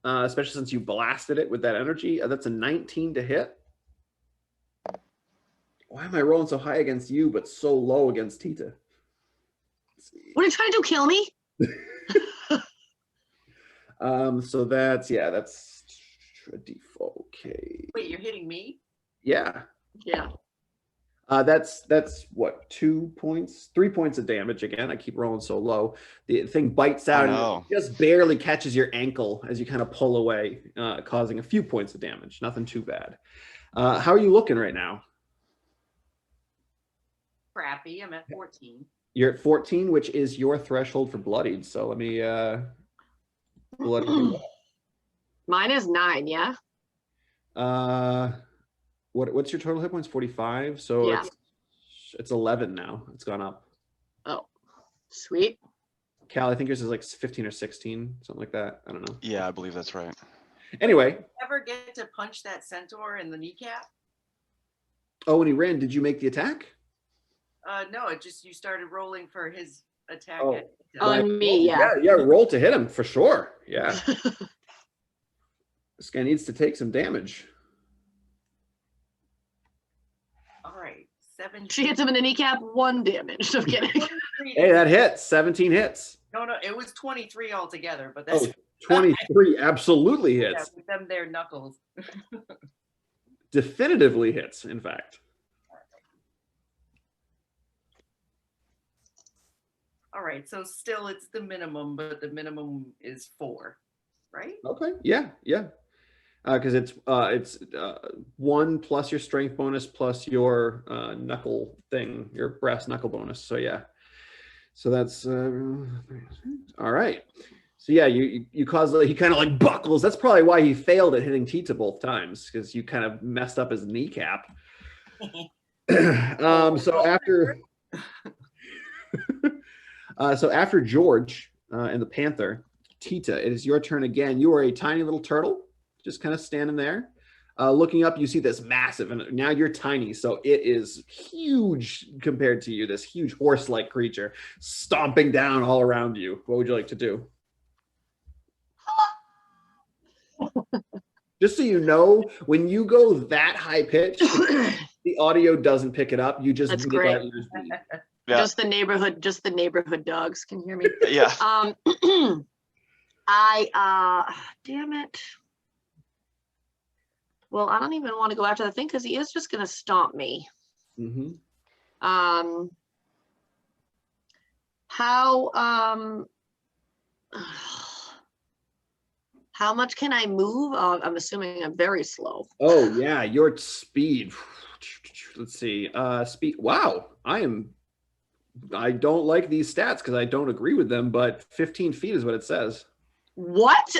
especially since you blasted it with that energy. That's a 19 to hit. Why am I rolling so high against you, but so low against Ti-Tih? What are you trying to do? Kill me? So that's a default. Okay. Wait, you're hitting me? Yeah. Yeah. That's what, 3 points of damage again. I keep rolling so low. The thing bites out and just barely catches your ankle as you kind of pull away, causing a few points of damage. Nothing too bad. How are you looking right now? Crappy. I'm at 14. You're at 14, which is your threshold for bloodied. So let me bloody. Mine is 9, yeah? What's your total hit points? 45. So yeah. It's 11 now. It's gone up. Oh, sweet. Cal, I think yours is like 15 or 16, something like that. I don't know. Yeah, I believe that's right. Anyway. Did you ever get to punch that centaur in the kneecap? Oh, when he ran, did you make the attack? No, you started rolling for his attack. Oh. On me, yeah. Yeah, roll to hit him for sure. Yeah. This guy needs to take some damage. All right, 17. She hits him in the kneecap, 1 damage. I'm kidding. Hey, that hits. 17 hits. No, it was 23 altogether, but that's 23 absolutely hits. Yeah, with them their knuckles. Definitively hits, in fact. All right, so still it's the minimum, but the minimum is 4, right? Okay, yeah. Because it's 1 plus your strength bonus plus your knuckle thing, your brass knuckle bonus. So yeah, so that's all right. So yeah, you cause he kind of like buckles. That's probably why he failed at hitting Ti-Tih both times, because you kind of messed up his kneecap. So after George and the Panther, Ti-Tih, it is your turn again. You are a tiny little turtle, just kind of standing there. Looking up, you see this massive, and now you're tiny, so it is huge compared to you, this huge horse-like creature stomping down all around you. What would you like to do? Just so you know, when you go that high pitch, the audio doesn't pick it up. You just That's great. Yeah. Just the neighborhood dogs can hear me. Yeah. Damn it. Well, I don't even want to go after that thing because he is just going to stomp me. Mm-hmm. How much can I move? I'm assuming I'm very slow. Oh yeah, your speed. Let's see. Speed. Wow, I don't like these stats because I don't agree with them, but 15 feet is what it says. What?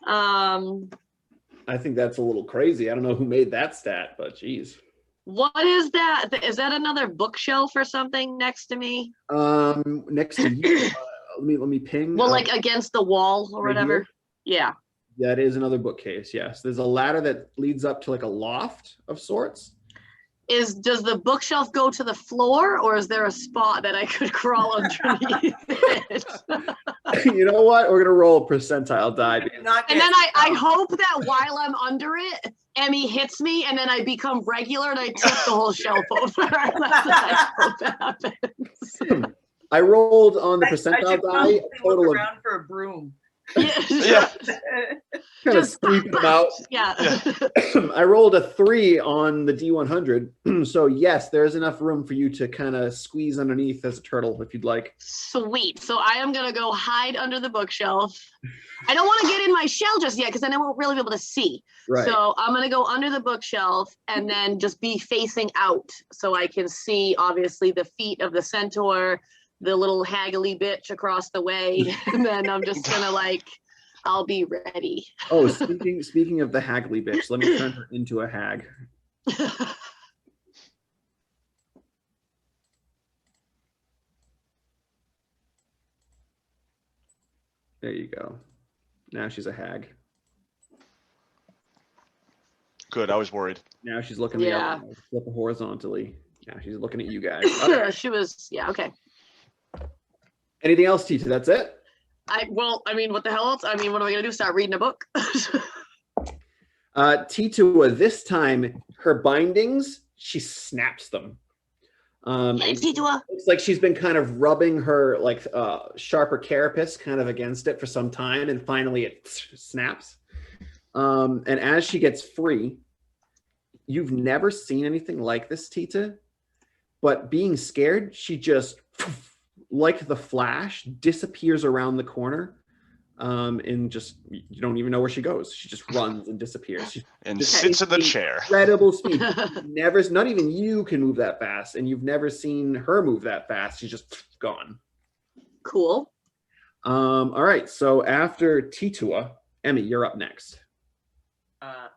I think that's a little crazy. I don't know who made that stat, but geez. What is that? Is that another bookshelf or something next to me? Next to you. Let me ping. Well, like against the wall or right whatever. Here? Yeah. That is another bookcase. Yes, there's a ladder that leads up to like a loft of sorts. Does the bookshelf go to the floor, or is there a spot that I could crawl underneath it? You know what? We're gonna roll a percentile die. And then I hope that while I'm under it, Emmy hits me, and then I become regular, and I tip the whole shelf over. I hope that happens. I rolled on the percentile die a total of around for a broom. Yeah. kind of Just sweeping them out. Yeah. I rolled a 3 on the D100. So yes, there's enough room for you to kind of squeeze underneath as a turtle if you'd like. Sweet. So I am gonna go hide under the bookshelf. I don't want to get in my shell just yet because then I won't really be able to see. Right. So I'm gonna go under the bookshelf and then just be facing out so I can see obviously the feet of the centaur, the little haggly bitch across the way, and then I'm just gonna I'll be ready. Oh, speaking of the haggly bitch, let me turn her into a hag. There you go. Now she's a hag. Good, I was worried. Now she's looking Yeah. the other way, flip it horizontally. Now she's looking at you guys. Okay. She was, yeah, okay. Anything else, Ti-Tih? That's it? What the hell else? What am I gonna do? Start reading a book? Ti-Tua, this time her bindings, she snaps them. Ti-Tua. Looks like she's been kind of rubbing her sharper carapace kind of against it for some time, and finally it snaps. And as she gets free, you've never seen anything like this, Ti-Tih, but being scared, she just, like the Flash, disappears around the corner. And just, you don't even know where she goes. She just runs and disappears. And sits in the chair. Incredible speed. Not even you can move that fast, and you've never seen her move that fast. She's just gone. Cool. All right. So after Ti-Tua, Emmy, you're up next.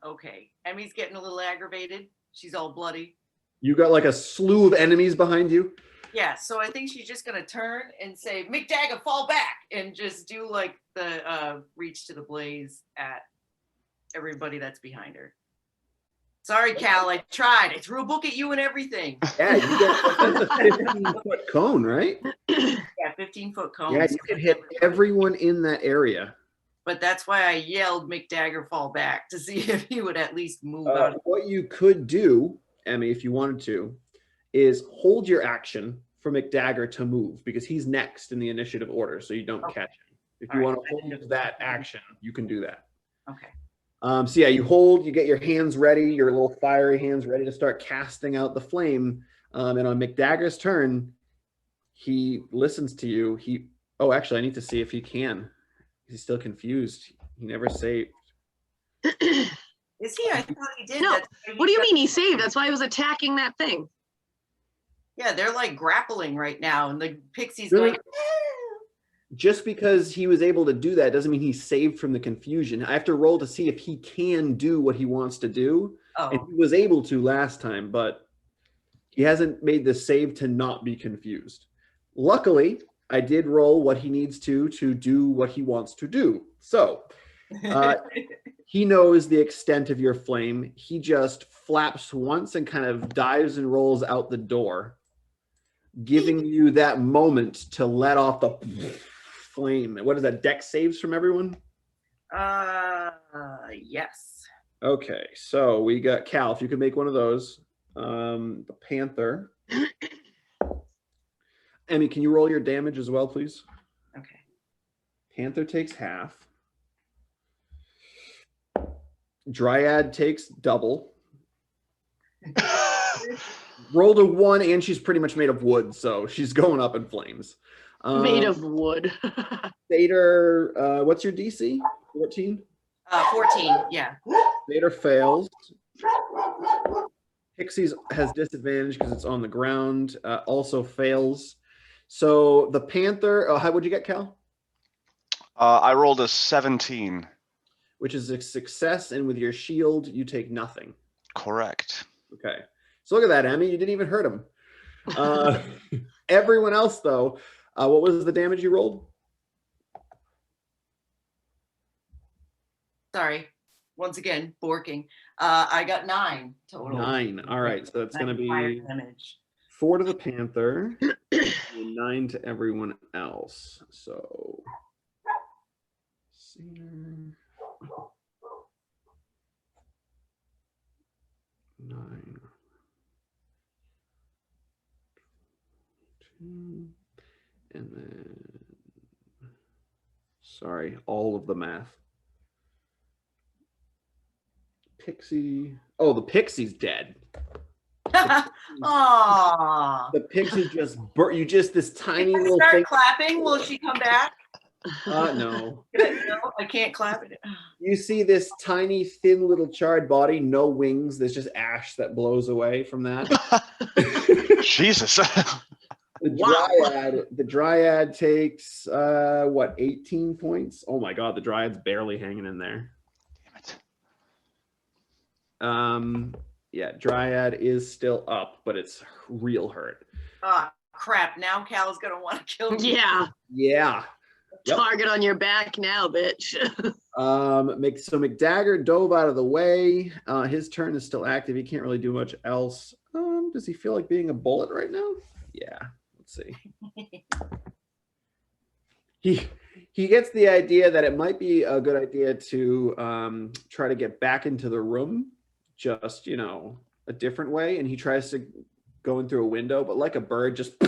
Okay. Emmy's getting a little aggravated. She's all bloody. You got like a slew of enemies behind you. Yeah, so I think she's just gonna turn and say, "McDagger, fall back," and just do like the reach to the blaze at everybody that's behind her. Sorry, Cal, I tried. I threw a book at you and everything. Yeah, you get that's a 15-foot cone, right? Yeah, 15-foot cone. Yeah, you can hit everyone in that area. But that's why I yelled, "McDagger, fall back," to see if he would at least move out. What you could do, Emmy, if you wanted to, is hold your action for McDagger to move, because he's next in the initiative order, so you don't catch him. If you want to hold that action, you can do that. Okay. So yeah, you hold, you get your hands ready, your little fiery hands ready to start casting out the flame. And on McDagger's turn, he listens to you. Actually, I need to see if he can. He's still confused. He never saved. Is he? I thought he did. No. What do you mean he saved? That's why he was attacking that thing. Yeah, they're like grappling right now, and the pixie's Really? going. Just because he was able to do that doesn't mean he's saved from the confusion. I have to roll to see if he can do what he wants to do. Oh. And he was able to last time, but he hasn't made the save to not be confused. Luckily, I did roll what he needs to do what he wants to do. So he knows the extent of your flame. He just flaps once and kind of dives and rolls out the door, giving you that moment to let off the flame. What is that? Dex saves from everyone? Yes. Okay, so we got Cal, if you could make one of those. The Panther. Emmy, can you roll your damage as well, please? Okay. Panther takes half. Dryad takes double. Rolled a 1, and she's pretty much made of wood, so she's going up in flames. Made of wood. Stator, what's your DC? 14? 14, yeah. Stator fails. Pixies has disadvantage because it's on the ground. Also fails. So the Panther, how would you get, Cal? I rolled a 17. Which is a success, and with your shield, you take nothing. Correct. Okay. So look at that, Emmy. You didn't even hurt him. Everyone else, though, what was the damage you rolled? Sorry. Once again, borking. I got 9 total. 9. All right. So that's going to be fire damage. 4 to the Panther and 9 to everyone else. So, Cedar. 9. 2. And then, sorry, all of the math. pixie. Oh, the pixie's dead. Aww. The pixie just you just this tiny Can I little start thing. clapping? Will she come back? No. No, I can't clap it. You see this tiny, thin little charred body, no wings. There's just ash that blows away from that. Jesus. The dryad takes what, 18 points? Oh my god, the dryad's barely hanging in there. Damn it. Yeah, dryad is still up, but it's real hurt. Crap. Now Cal's gonna want to kill me. Yeah. Yeah. Yep. Target on your back now, bitch. So McDagger dove out of the way. His turn is still active. He can't really do much else. Does he feel like being a bullet right now? Yeah. Let's see. He gets the idea that it might be a good idea to try to get back into the room, just, you know, a different way. And he tries to go in through a window, but like a bird, just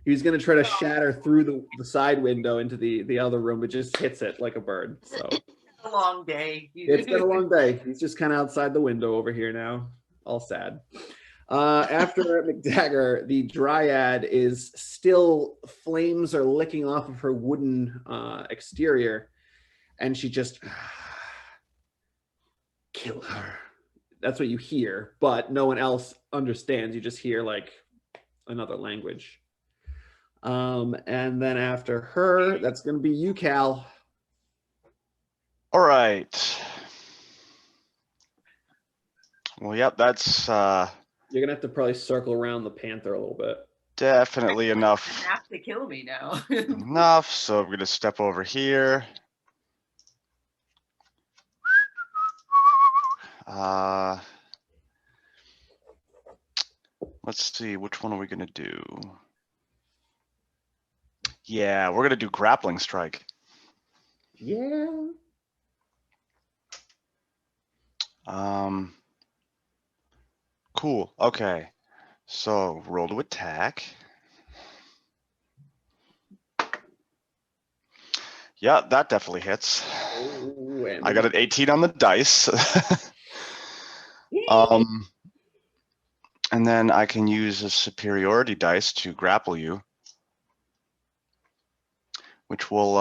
he's going to try to shatter through the side window into the other room, but just hits it like a bird. So It's a long day. it's been a long day. He's just kind of outside the window over here now, all sad. After McDagger, the dryad is still, flames are licking off of her wooden exterior, and she just kill her. That's what you hear, but no one else understands. You just hear like another language. And then after her, that's going to be you, Cal. All right. Well, yep, that's You're going to have to probably circle around the panther a little bit. definitely enough. You have to kill me now. Enough. So I'm going to step over here. Let's see, which one are we going to do? Yeah, we're going to do grappling strike. Yeah. Cool. Okay. So roll to attack. Yeah, that definitely hits. Ooh, I got an 18 on the dice. And then I can use a superiority dice to grapple you, which will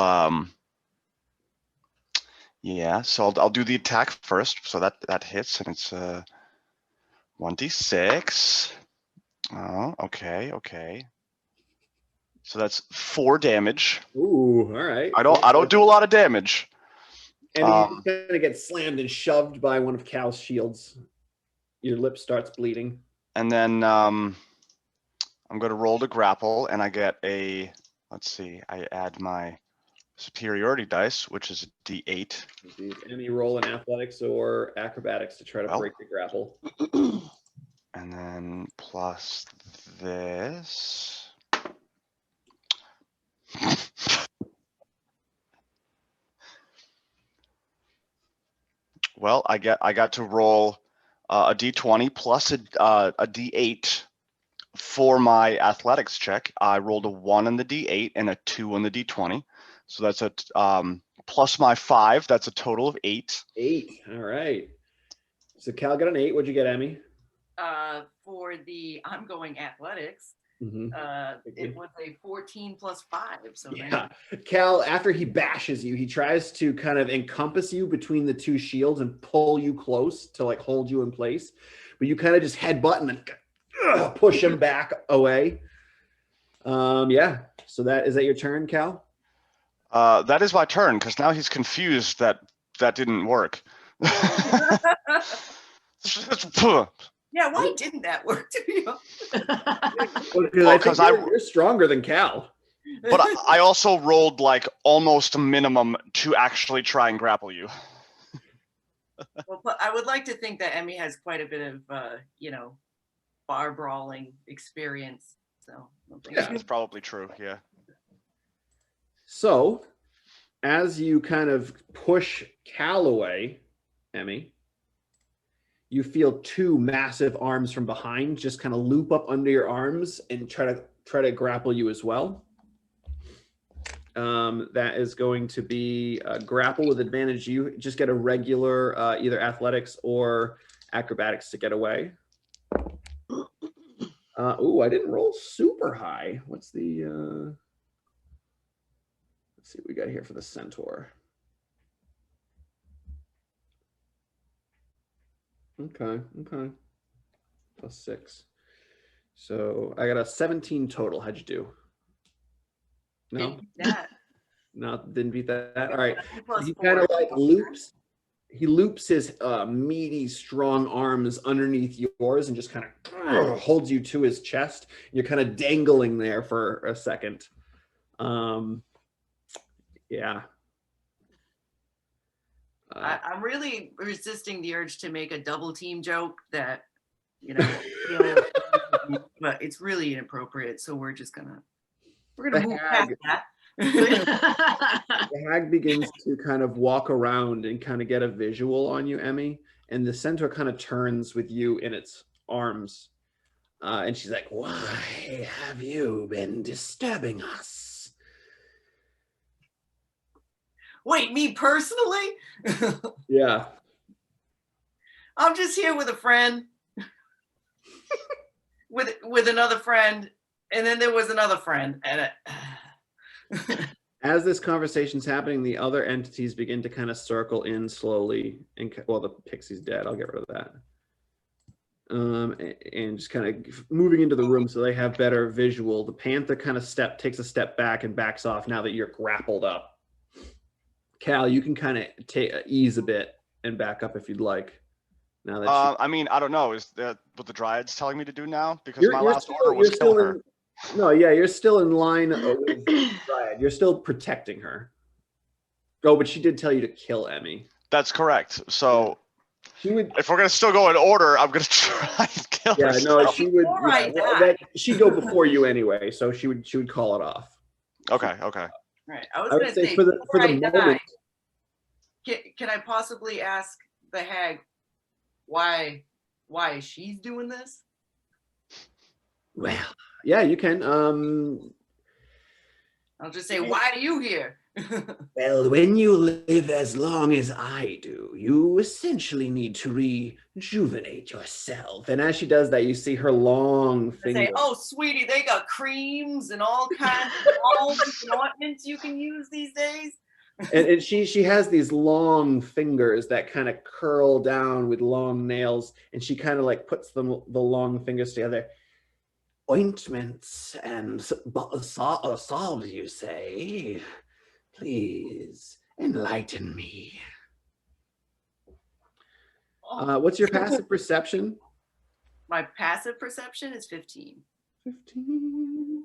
yeah, so I'll do the attack first. So that hits, and it's 1d6. Oh, okay. So that's 4 damage. Ooh, all right. I don't do a lot of damage. And you kind of get slammed and shoved by one of Cal's shields. Your lip starts bleeding. And then I'm going to roll to grapple, and I get a, let's see, I add my superiority dice, which is a d8. Emmy, roll in athletics or acrobatics to try to break the grapple. And then plus this. Well, I got to roll a d20 plus a d8 for my athletics check. I rolled a 1 on the d8 and a 2 on the d20. So that's a plus my 5. That's a total of 8. 8. All right. So Cal got an 8. What'd you get, Emmy? For the ongoing athletics, Mm-hmm. it was a 14 plus 5. So Yeah. Cal, after he bashes you, he tries to kind of encompass you between the two shields and pull you close to like hold you in place. But you kind of just headbutt and push him back away. Yeah. So is that your turn, Cal? That is my turn, because now he's confused that didn't work. Yeah, why didn't that work to you? Because you're stronger than Cal. But I also rolled like almost a minimum to actually try and grapple you. Well, I would like to think that Emmy has quite a bit of, bar brawling experience. So Yeah, that's probably true. Yeah. So, as you kind of push Cal away, Emmy, you feel 2 massive arms from behind just kind of loop up under your arms and try to grapple you as well. That is going to be grapple with advantage. You just get a regular either athletics or acrobatics to get away. Ooh, I didn't roll super high. What's the... let's see what we got here for the centaur. Okay. +6. So I got a 17 total. How'd you do? No? Didn't beat that. No, didn't beat that. All right. Plus He 4. kind of like loops. He loops his meaty, strong arms underneath yours and just kind of holds you to his chest. You're kind of dangling there for a second. Yeah. I'm really resisting the urge to make a double team joke that, but it's really inappropriate. So we're gonna move past that. The hag begins to kind of walk around and kind of get a visual on you, Emmy. And the centaur kind of turns with you in its arms. And she's like, "Why have you been disturbing us?" Wait, me personally? Yeah. I'm just here with a friend, with another friend, and then there was another friend, and as this conversation's happening, the other entities begin to kind of circle in slowly. And well, the pixie's dead. I'll get rid of that. And just kind of moving into the room so they have better visual. The panther kind of takes a step back and backs off now that you're grappled up. Cal, you can kind of ease a bit and back up if you'd like. Now that I mean, I don't know. Is that what the Dryad's telling me to do now? Because you're my last order was kill her. No, yeah, you're still in line with Dryad. You're still protecting her. Oh, but she did tell you to kill Emmy. That's correct. So she would. If we're gonna still go in order, I'm gonna try and kill her. Yeah, no, she would. She'd go before you anyway, so she would call it off. Okay. Right. I was gonna say for the moment. Can I possibly ask the hag why she's doing this? Well, yeah, you can. I'll just say, why are you here? Well, when you live as long as I do, you essentially need to rejuvenate yourself. And as she does that, you see her long finger. Say, oh, sweetie, they got creams and all kinds of balms and ointments you can use these days. And she has these long fingers that kind of curl down with long nails, and she kind of like puts the long fingers together. Ointments and salves, you say? Please enlighten me. What's your passive perception? My passive perception is 15. 15.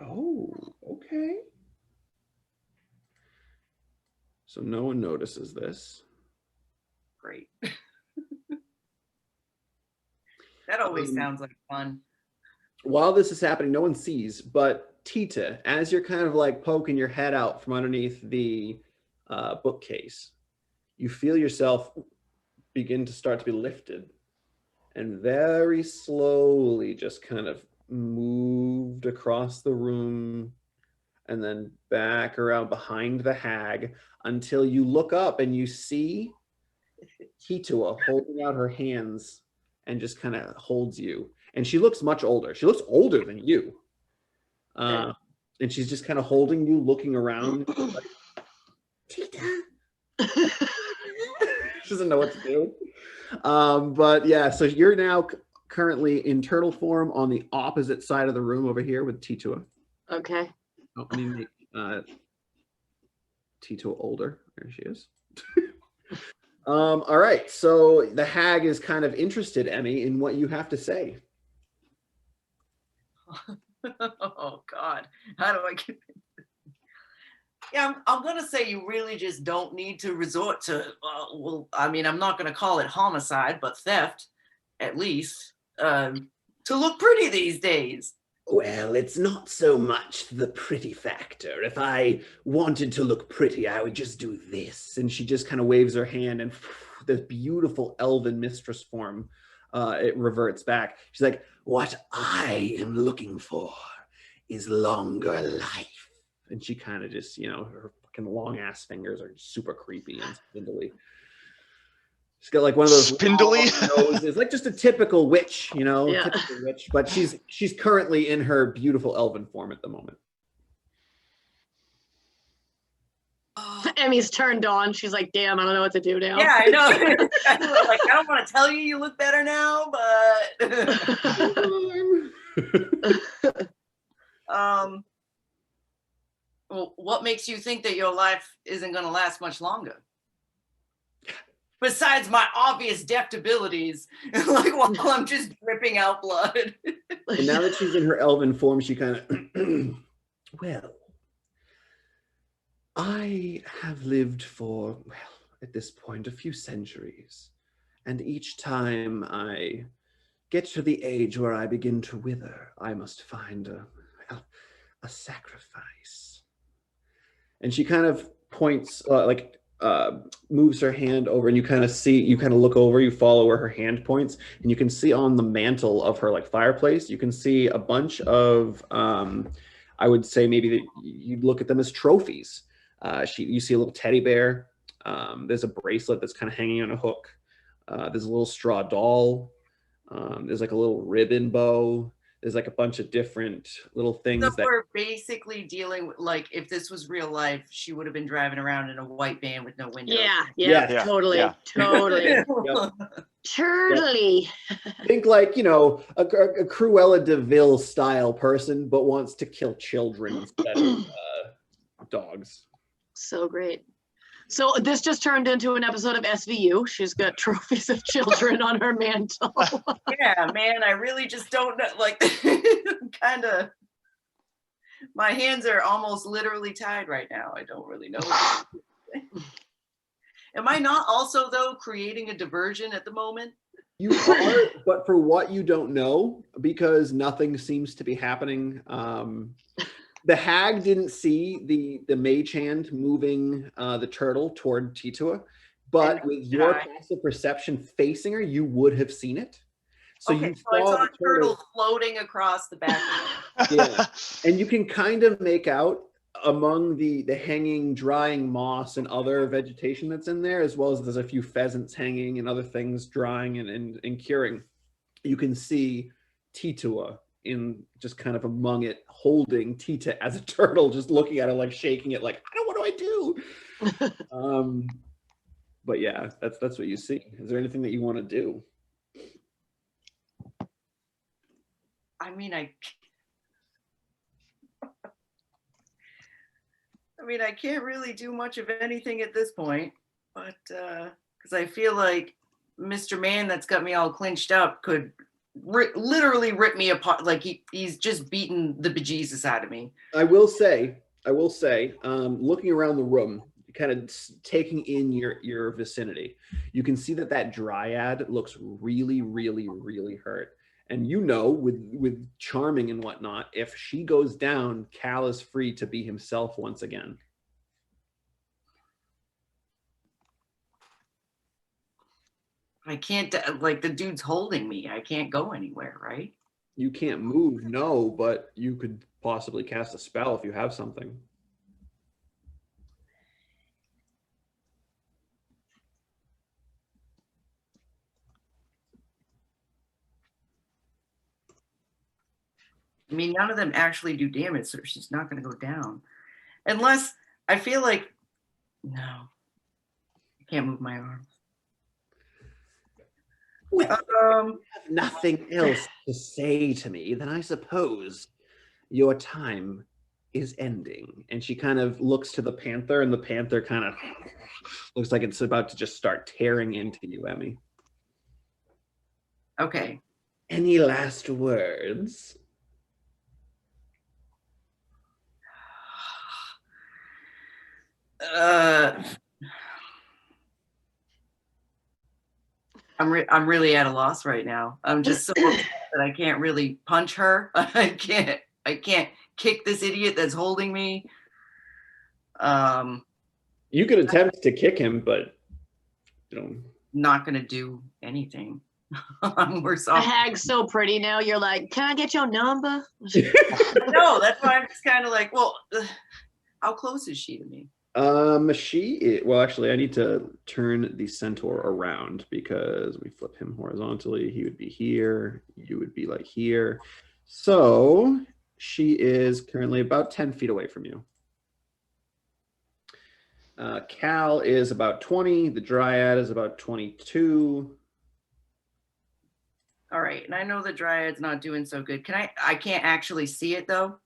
Oh, okay. So no one notices this. Great. That always sounds like fun. While this is happening, no one sees, but Ti-Tih, as you're kind of like poking your head out from underneath the bookcase, you feel yourself begin to start to be lifted and very slowly just kind of moved across the room and then back around behind the hag until you look up and you see Ti-Tua holding out her hands and just kind of holds you. And she looks much older. She looks older than you. And she's just kind of holding you, looking around. Like, Ti-Tih. She doesn't know what to do. But yeah, so you're now currently in turtle form on the opposite side of the room over here with Ti-Tua. Okay. Oh, let me make Ti-Tua older. There she is. All right, so the hag is kind of interested, Emmy, in what you have to say. Oh God, how do I get? Yeah, I'm gonna say you really just don't need to resort to. Well, I mean, I'm not gonna call it homicide, but theft, at least, to look pretty these days. Well, it's not so much the pretty factor. If I wanted to look pretty, I would just do this. And she just kind of waves her hand, and this beautiful elven mistress form, it reverts back. She's like, what I am looking for is longer life. And she kind of just, you know, her fucking long ass fingers are super creepy and spindly. She's got like one of those Spindly noses, like just a typical witch, you know, Yeah. typical witch. But she's currently in her beautiful elven form at the moment. Emmy's turned on. She's like, damn, I don't know what to do now. Yeah, I know. Like, I don't want to tell you you look better now, but well, what makes you think that your life isn't going to last much longer? Besides my obvious deft abilities, like while I'm just dripping out blood. And now that she's in her elven form, she kind of, well, I have lived for, well, at this point, a few centuries. And each time I get to the age where I begin to wither, I must find a sacrifice. And she kind of points, moves her hand over, and you kind of look over, you follow where her hand points, and you can see on the mantle of her like fireplace, you can see a bunch of, I would say maybe that you'd look at them as trophies. You see a little teddy bear. There's a bracelet that's kind of hanging on a hook. There's a little straw doll. There's like a little ribbon bow. There's like a bunch of different little things. So we're basically dealing with, like, if this was real life, she would have been driving around in a white van with no windows. Yeah, totally. Totally. Think like, you know, a Cruella de Vil style person, but wants to kill children instead of dogs. So great. So this just turned into an episode of SVU. She's got trophies of children on her mantle. Yeah, man, I really just don't know. Like, kind of, my hands are almost literally tied right now. I don't really know. Am I not also, though, creating a diversion at the moment? You are, but for what you don't know, because nothing seems to be happening. The hag didn't see the mage hand moving the turtle toward Ti-Tua, but with your passive perception facing her, you would have seen it. So okay, you so I saw saw a turtle floating across the back. Yeah, and you can kind of make out among the hanging, drying moss and other vegetation that's in there, as well as there's a few pheasants hanging and other things drying and curing. You can see Ti-Tua in just kind of among it, holding Ti-Tua as a turtle, just looking at it, like shaking it, like, I don't, what do I do? But yeah, that's what you see. Is there anything that you want to do? I mean, I can't really do much of anything at this point, but because I feel like Mr. Man that's got me all clinched up could literally rip me apart. Like he's just beaten the bejesus out of me. I will say, looking around the room, kind of taking in your vicinity, you can see that dryad looks really, really, really hurt. And you know, with charming and whatnot, if she goes down, Cal is free to be himself once again. I can't, like, the dude's holding me. I can't go anywhere, right? You can't move, no, but you could possibly cast a spell if you have something. I mean, none of them actually do damage, so she's not going to go down. Unless, I feel like, no. I can't move my arms. Well, if you have nothing else to say to me, then I suppose your time is ending. And she kind of looks to the panther, and the panther kind of looks like it's about to just start tearing into you, Emmy. Okay. Any last words? I'm really at a loss right now. I'm just so upset that I can't really punch her. I can't kick this idiot that's holding me. You could attempt to kick him, but you know, not gonna do anything. I'm worse The off. hag's so pretty now. You're like, can I get your number? No, that's why I'm just kind of like, well, how close is she to me? Well, actually, I need to turn the centaur around because we flip him horizontally. He would be here. You would be like here. So she is currently about 10 feet away from you. Cal is about 20. The dryad is about 22. All right, and I know the dryad's not doing so good. I can't actually see it though.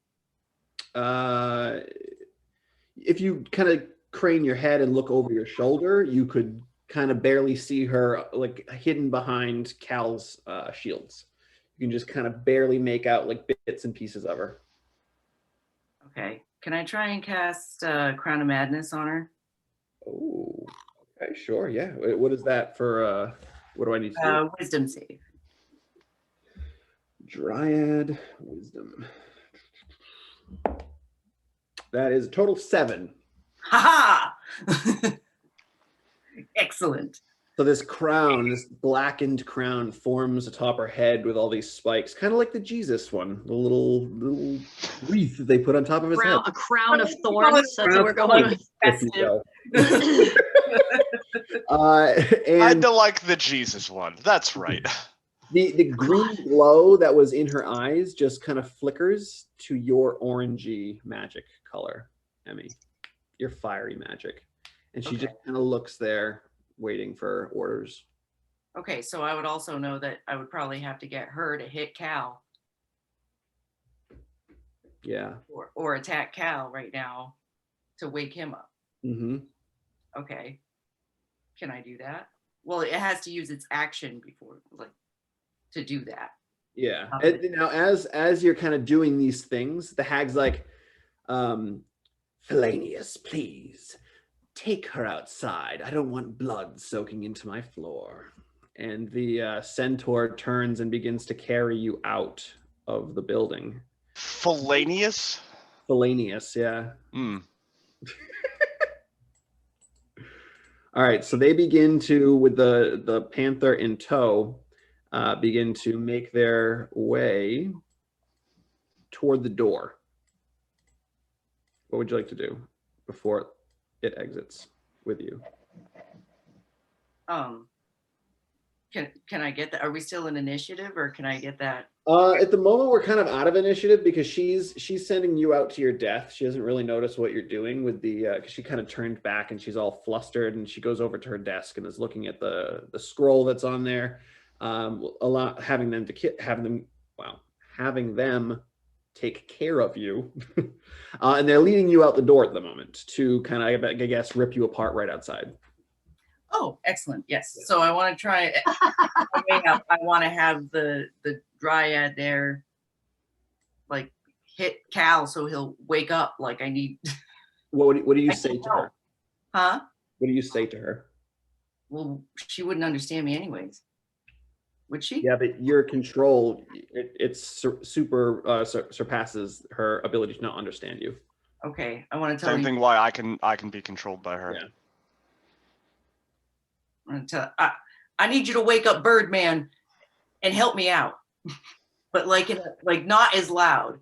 If you kind of crane your head and look over your shoulder, you could kind of barely see her, like hidden behind Cal's shields. You can just kind of barely make out like bits and pieces of her. Okay, can I try and cast Crown of Madness on her? Oh, okay, sure, yeah. What is that for? What do I need to do? Wisdom save. Dryad wisdom. That is a total 7. Ha ha! Excellent. So this crown, this blackened crown, forms atop her head with all these spikes, kind of like the Jesus one, the little wreath that they put on top of his head. A crown of thorns. That's what we're going with. If you will. I And do like the Jesus one. That's right. the green glow that was in her eyes just kind of flickers to your orangey magic color, Emmy. Your fiery magic. And she just kind of looks there waiting for orders. Okay, so I would also know that I would probably have to get her to hit Cal. Yeah. Or attack Cal right now to wake him up. Mm-hmm. Okay. Can I do that? Well, it has to use its action before, like, to do that. Yeah. And now, as you're kind of doing these things, the hag's like, Felanius, please take her outside. I don't want blood soaking into my floor. And the centaur turns and begins to carry you out of the building. Felanius? Felanius, yeah. Hmm. All right, so they begin to, with the panther in tow, begin to make their way toward the door. What would you like to do before it exits with you? Can I get that? Are we still in initiative, or can I get that? At the moment, we're kind of out of initiative because she's sending you out to your death. She doesn't really notice what you're doing with the because she kind of turned back and she's all flustered, and she goes over to her desk and is looking at the scroll that's on there. Having them take care of you, and they're leading you out the door at the moment to kind of, I guess, rip you apart right outside. Oh, excellent. Yes. So I want to try. I want to have the dryad there, like hit Cal so he'll wake up. Like I need. What do you say to her? Huh? What do you say to her? Well, she wouldn't understand me anyways. Would she? Yeah, but your control, it surpasses her ability to not understand you. Okay, I want to tell Same you. thing why I can be controlled by her. Yeah. I'm gonna tell. I need you to wake up, Birdman, and help me out. But like not as loud.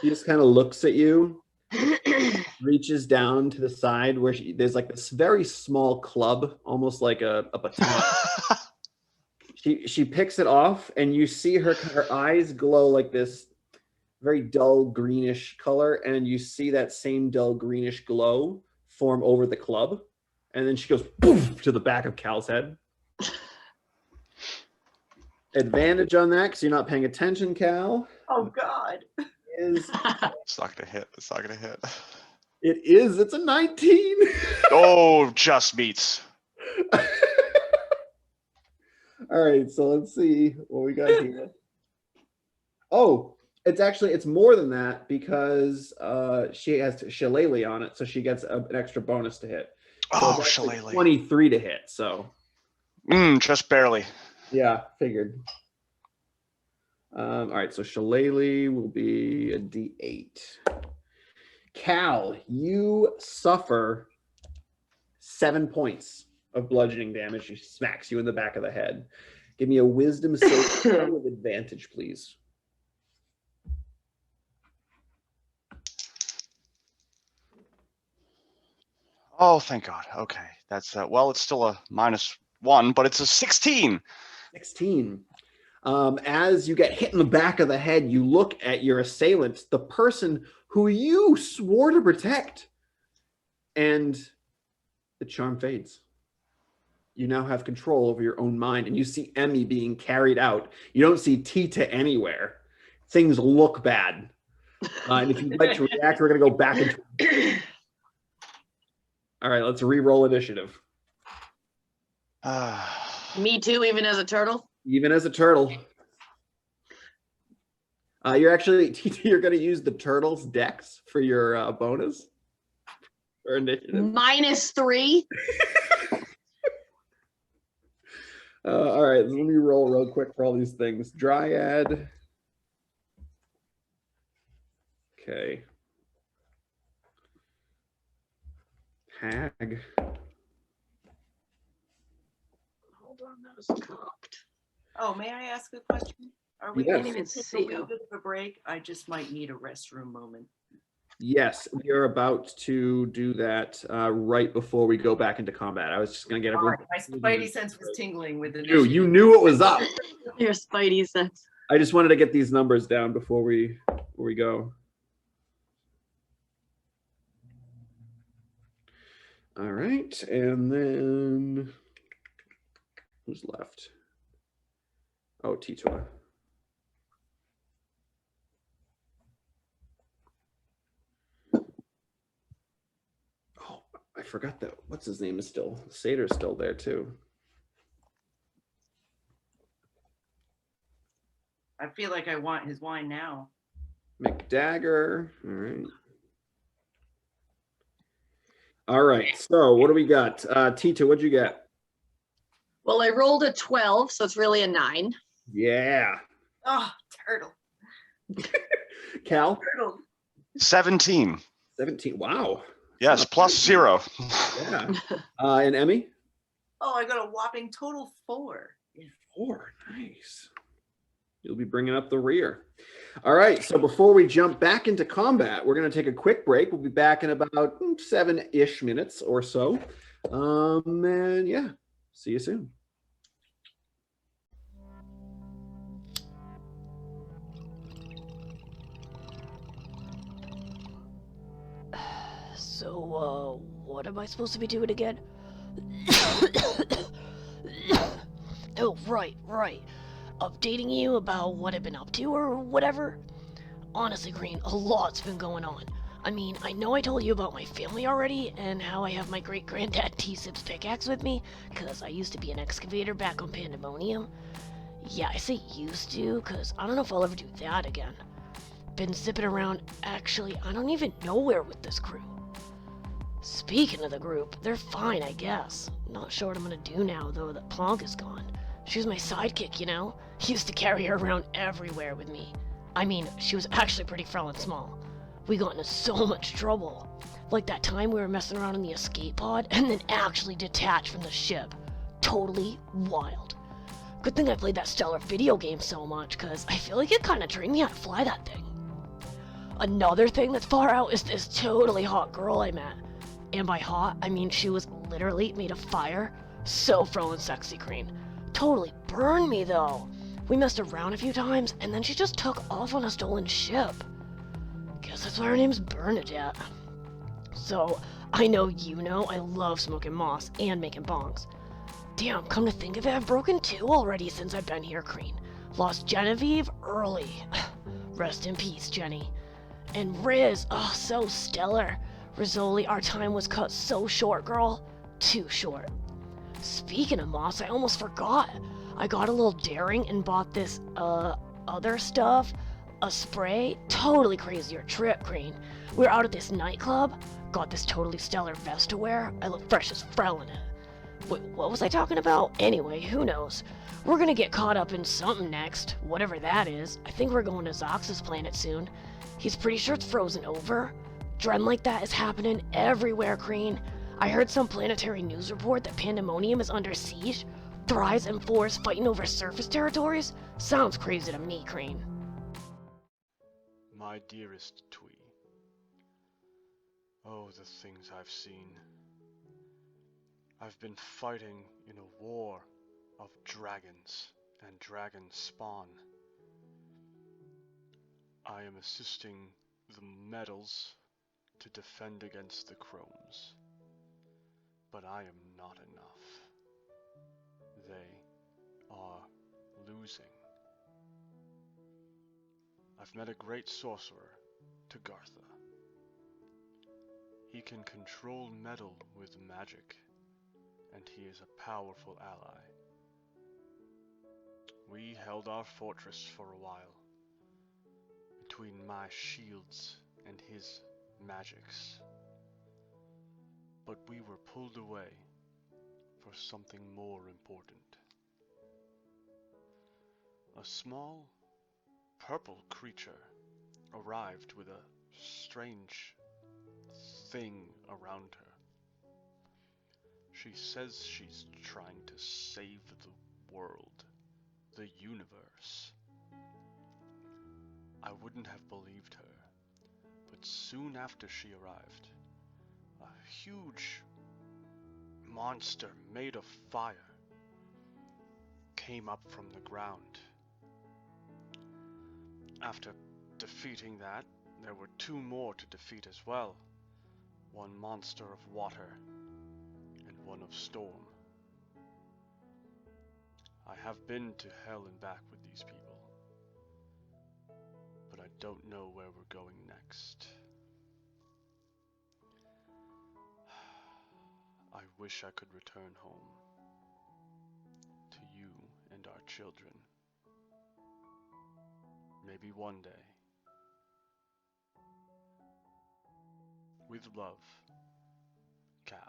She just kind of looks at you, reaches down to the side where there's like this very small club, almost like a baton. She picks it off, and you see her eyes glow like this very dull greenish color, and you see that same dull greenish glow form over the club, and then she goes poof to the back of Cal's head. Advantage on that because you're not paying attention, Cal. Oh God! Is It's not gonna hit. It's not gonna hit. it is? It's a 19. Oh, just meets. All right, so let's see what we got here. Oh, it's more than that because she has Shillelagh on it, so she gets an extra bonus to hit. So Oh, it's actually Shillelagh. 23 to hit. So Just barely. yeah, figured. All right, so Shillelagh will be a D8. Cal, you suffer 7 points of bludgeoning damage. She smacks you in the back of the head. Give me a wisdom save with advantage, please. Oh, thank God. Okay. That's, well, it's still a -1, but it's a 16. 16. As you get hit in the back of the head, you look at your assailant, the person who you swore to protect, and the charm fades. You now have control over your own mind, and you see Emmy being carried out. You don't see Ti-Tih anywhere. Things look bad. And if you'd like to react, we're going to go back into... All right, let's re-roll initiative. Me too, even as a turtle? Even as a turtle. You're actually, Ti-Tih, you're going to use the turtle's dex for your bonus for initiative. -3? All right, let me roll real quick for all these things. Dryad. Okay. Hag. Hold on, that was cocked. Oh, may I ask a question? Are we Yes. going Even to take see a you. little bit of a break? I just might need a restroom moment. Yes, we are about to do that right before we go back into combat. I was just going to get All everyone. right, my spidey sense was tingling with the You knew it was up. Your spidey sense. I just wanted to get these numbers down before we go. All right, and then who's left? Oh, Ti-Tua. Oh, I forgot that. What's his name is still? Stator's still there too. I feel like I want his wine now. McDagger. All right. All right. So what do we got? Ti-Tua, what'd you get? Well, I rolled a 12, so it's really a 9. Yeah. Oh, turtle. Cal? Turtle. 17. 17. Wow. Yes, +0. Yeah. And Emmy? Oh, I got a whopping total 4. 4. Nice. You'll be bringing up the rear. All right. So before we jump back into combat, we're going to take a quick break. We'll be back in about 7-ish minutes or so. And yeah, see you soon. So, what am I supposed to be doing again? Oh, right. Updating you about what I've been up to or whatever? Honestly, Green, a lot's been going on. I mean, I know I told you about my family already, and how I have my great-granddad T-Sip's pickaxe with me, because I used to be an excavator back on Pandemonium. Yeah, I say used to, because I don't know if I'll ever do that again. Been zipping around, actually, I don't even know where with this crew. Speaking of the group, they're fine, I guess. Not sure what I'm gonna do now, though, that Plonk is gone. She was my sidekick, you know? Used to carry her around everywhere with me. I mean, she was actually pretty frail and small. We got into so much trouble. Like that time we were messing around in the escape pod and then actually detached from the ship. Totally wild. Good thing I played that stellar video game so much, cause I feel like it kinda trained me how to fly that thing. Another thing that's far out is this totally hot girl I met. And by hot, I mean she was literally made of fire. So frail and sexy, Green. Totally burned me though. We messed around a few times, and then she just took off on a stolen ship. Guess that's why her name's Bernadette. So, I know you know I love smoking moss and making bongs. Damn, come to think of it, I've broken 2 already since I've been here, Green. Lost Genevieve early. Rest in peace, Jenny. And Riz, oh, so stellar. Rizzoli, our time was cut so short, girl. Too short. Speaking of moss, I almost forgot. I got a little daring and bought this, other stuff. A spray. Totally crazier trip, Green. We were out at this nightclub. Got this totally stellar vest to wear. I look fresh as Frel in it. Wait, what was I talking about? Anyway, who knows? We're gonna get caught up in something next. Whatever that is. I think we're going to Zox's planet soon. He's pretty sure it's frozen over. Dread like that is happening everywhere, Green. I heard some planetary news report that Pandemonium is under siege. thrives in forests fighting over surface territories? Sounds crazy to me, Crane. My dearest Twee. Oh, the things I've seen. I've been fighting in a war of dragons and dragon spawn. I am assisting the metals to defend against the chromes. But I am not enough. They are losing. I've met a great sorcerer, Tagartha. He can control metal with magic, and he is a powerful ally. We held our fortress for a while, between my shields and his magics. But we were pulled away for something more important. A small, purple creature arrived with a strange thing around her. She says she's trying to save the world, the universe. I wouldn't have believed her, but soon after she arrived, a huge monster made of fire came up from the ground. After defeating that, there were two more to defeat as well. One monster of water and one of storm. I have been to hell and back with these people, but I don't know where we're going next. I wish I could return home to you and our children. Maybe one day. With love, Cal.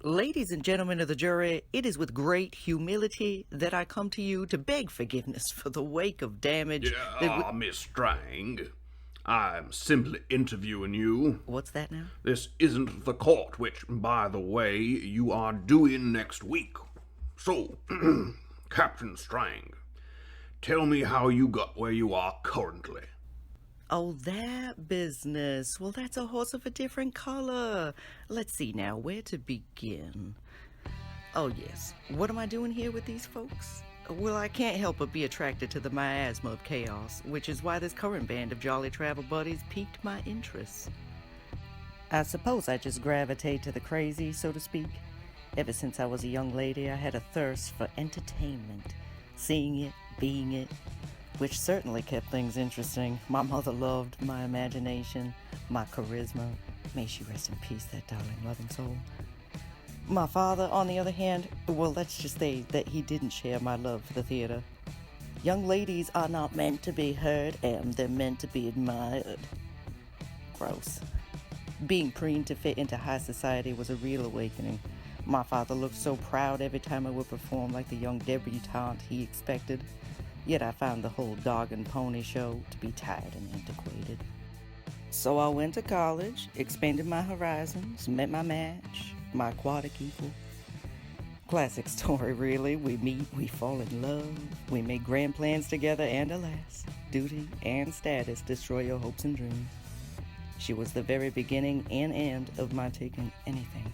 Ladies and gentlemen of the jury, it is with great humility that I come to you to beg forgiveness for the wake of damage that Miss Strang, I'm simply interviewing you. What's that now? This isn't the court, which, by the way, you are doing next week. So, Captain Strang, tell me how you got where you are currently. Oh, that business. Well, that's a horse of a different color. Let's see now, where to begin? Oh, yes. What am I doing here with these folks? Well, I can't help but be attracted to the miasma of chaos, which is why this current band of jolly travel buddies piqued my interest. I suppose I just gravitate to the crazy, so to speak. Ever since I was a young lady, I had a thirst for entertainment, seeing it, being it, which certainly kept things interesting. My mother loved my imagination, my charisma. May she rest in peace, that darling, loving soul. My father, on the other hand, well, let's just say that he didn't share my love for the theater. Young ladies are not meant to be heard, and they're meant to be admired. Gross. Being preened to fit into high society was a real awakening. My father looked so proud every time I would perform like the young debutante he expected. Yet I found the whole dog and pony show to be tired and antiquated. So I went to college, expanded my horizons, met my match, my aquatic equal. Classic story, really. We meet, we fall in love, we make grand plans together, and alas, duty and status destroy your hopes and dreams. She was the very beginning and end of my taking anything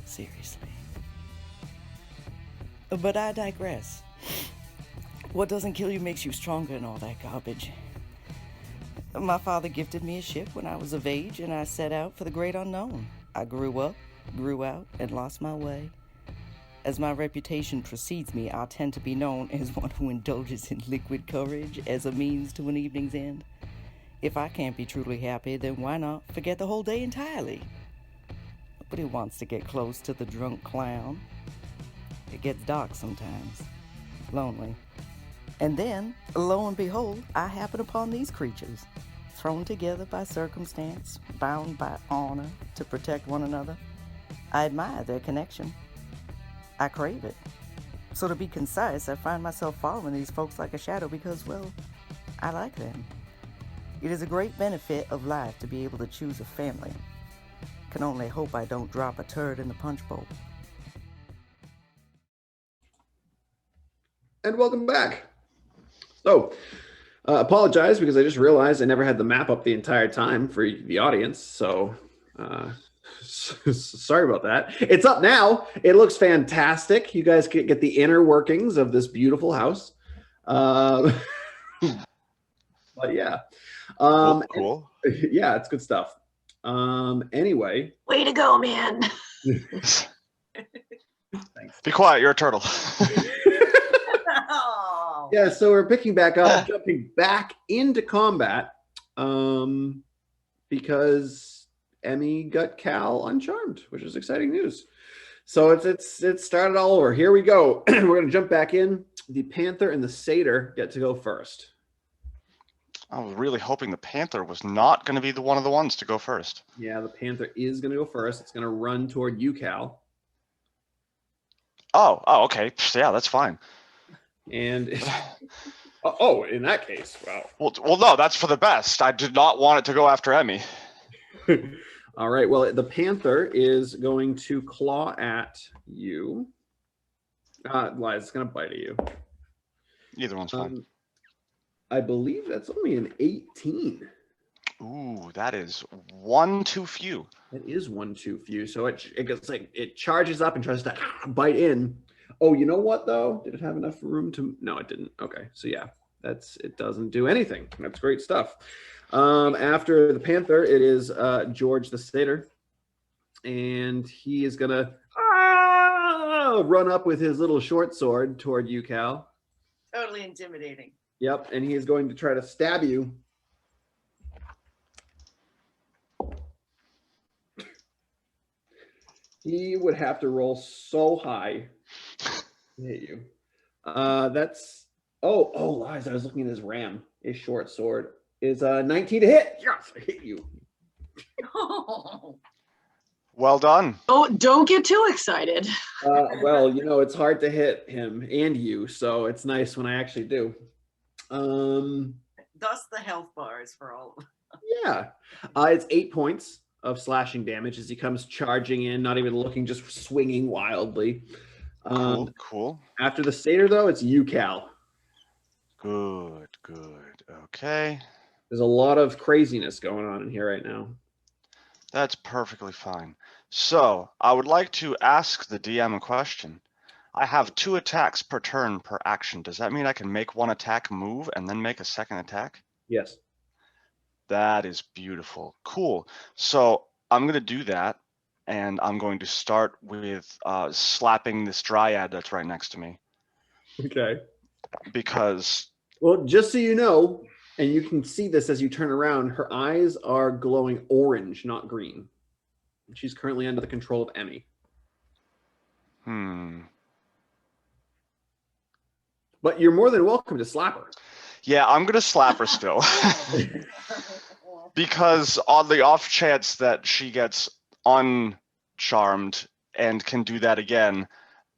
seriously. But I digress. What doesn't kill you makes you stronger and all that garbage. My father gifted me a ship when I was of age, and I set out for the great unknown. I grew up, grew out, and lost my way. As my reputation precedes me, I'll tend to be known as one who indulges in liquid courage as a means to an evening's end. If I can't be truly happy, then why not forget the whole day entirely? Nobody wants to get close to the drunk clown. It gets dark sometimes. Lonely. And then, lo and behold, I happen upon these creatures, thrown together by circumstance, bound by honor to protect one another. I admire their connection. I crave it. So to be concise, I find myself following these folks like a shadow because, well, I like them. It is a great benefit of life to be able to choose a family, Can only hope I don't drop a turd in the punch bowl. And welcome back. So, apologize because I just realized I never had the map up the entire time for the audience. So, sorry about that. It's up now. It looks fantastic. You guys can get the inner workings of this beautiful house. But yeah. Cool. Yeah, it's good stuff. Anyway. Way to go, man. Thanks. Be quiet, you're a turtle. Oh. Yeah, so we're picking back up, jumping back into combat, because Emmy got Cal uncharmed, which is exciting news. So it's started all over. Here we go. We're going to jump back in. The Panther and the Stator get to go first. I was really hoping the Panther was not going to be one of the ones to go first. Yeah, the Panther is going to go first. It's going to run toward you, Cal. Oh, okay. Yeah, that's fine. And in that case, wow. Well, no, that's for the best. I did not want it to go after Emmy. All right. Well, the Panther is going to claw at you. Lies, it's going to bite at you. Either one's fine. I believe that's only an 18. Ooh, that is one too few. It is one too few. So it gets like it charges up and tries to bite in. Oh, you know what though? Did it have enough room to? No, it didn't. Okay, so yeah, it doesn't do anything. That's great stuff. After the Panther, it is George the Stator, and he is gonna run up with his little short sword toward you, Cal. Totally intimidating. Yep, and he is going to try to stab you. He would have to roll so high to hit you. That's lies. I was looking at his ram. His short sword is 19 to hit. Yes, I hit you. Well done. Oh, don't get too excited. Well, it's hard to hit him and you, so it's nice when I actually do. Thus the health bars for all of them. Yeah. It's 8 points of slashing damage as he comes charging in, not even looking, just swinging wildly. Cool. After the Stator, though, it's you, Cal. Good. Okay. There's a lot of craziness going on in here right now. That's perfectly fine. So, I would like to ask the DM a question. I have 2 attacks per turn per action. Does that mean I can make one attack move and then make a second attack? Yes. That is beautiful. Cool. So I'm going to do that, and I'm going to start with slapping this dryad that's right next to me. Okay. Because... Well, just so you know, and you can see this as you turn around, her eyes are glowing orange, not green. She's currently under the control of Emmy. But you're more than welcome to slap her. Yeah, I'm going to slap her still. Because on the off chance that she gets uncharmed and can do that again,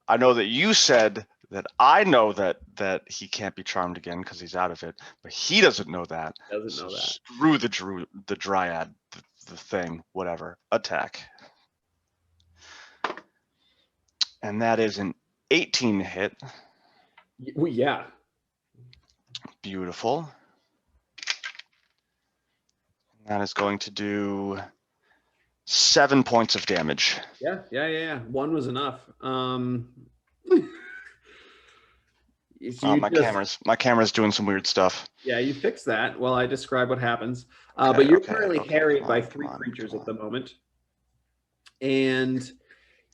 I know that you said that I know that he can't be charmed again because he's out of it, but he doesn't know that. Doesn't know that. Screw the dryad, the thing, whatever. Attack. And that is an 18 hit. Well, yeah. Beautiful. That is going to do 7 points of damage. Yeah. One was enough. My camera's doing some weird stuff. Yeah, you fix that while I describe what happens. But you're currently harried by 3 creatures at the moment. And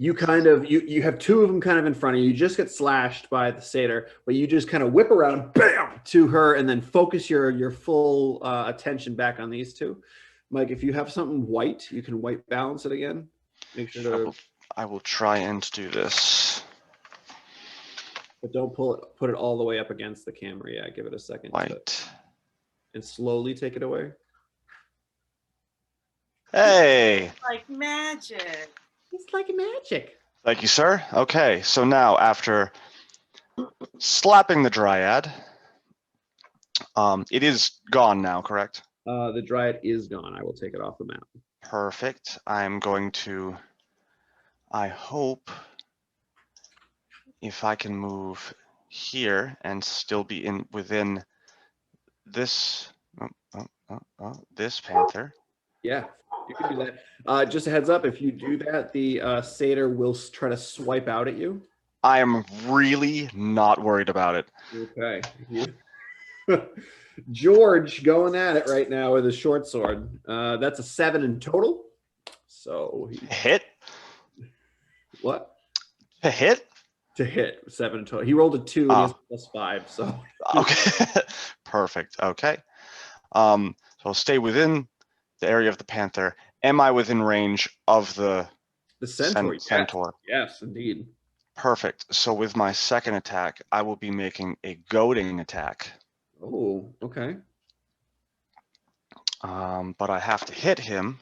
you you have 2 of them kind of in front of you. You just get slashed by the Stator, but you just kind of whip around, bam, to her, and then focus your full attention back on these 2. Mike, if you have something white, you can white balance it again. Make sure to... I will try and do this. But don't put it all the way up against the camera. Yeah, give it a second. White. And slowly take it away. Hey! Like magic. It's like magic. Thank you, sir. Okay, so now after slapping the dryad, it is gone now, correct? The dryad is gone. I will take it off the map. Perfect. I'm going to, I hope, if I can move here and still be within this this panther. Yeah, you can do that. Just a heads up, if you do that, the satyr will try to swipe out at you. I am really not worried about it. Okay. George going at it right now with his short sword. That's a 7 in total. So Hit? what? A hit? To hit 7 in total. He rolled a 2 and he has +5. So okay. Perfect. Okay. So I'll stay within the area of the panther. Am I within range of the centaur? Centaur? Yes, indeed. Perfect. So with my second attack, I will be making a goading attack. Oh, okay. But I have to hit him.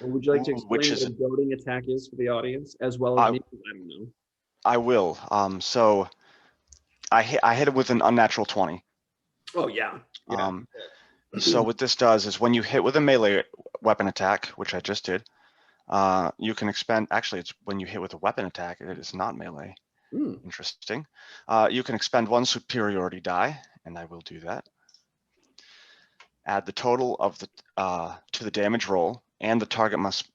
Well, would you like to explain what a goading attack is for the audience, as well as me? I don't know. I will. So I hit him with an unnatural 20. Oh yeah. So what this does is when you hit with a melee weapon attack, which I just did, you can expend. Actually, it's when you hit with a weapon attack, it is not melee. Interesting. You can expend 1 superiority die, and I will do that. Add the total of the to the damage roll, and the target must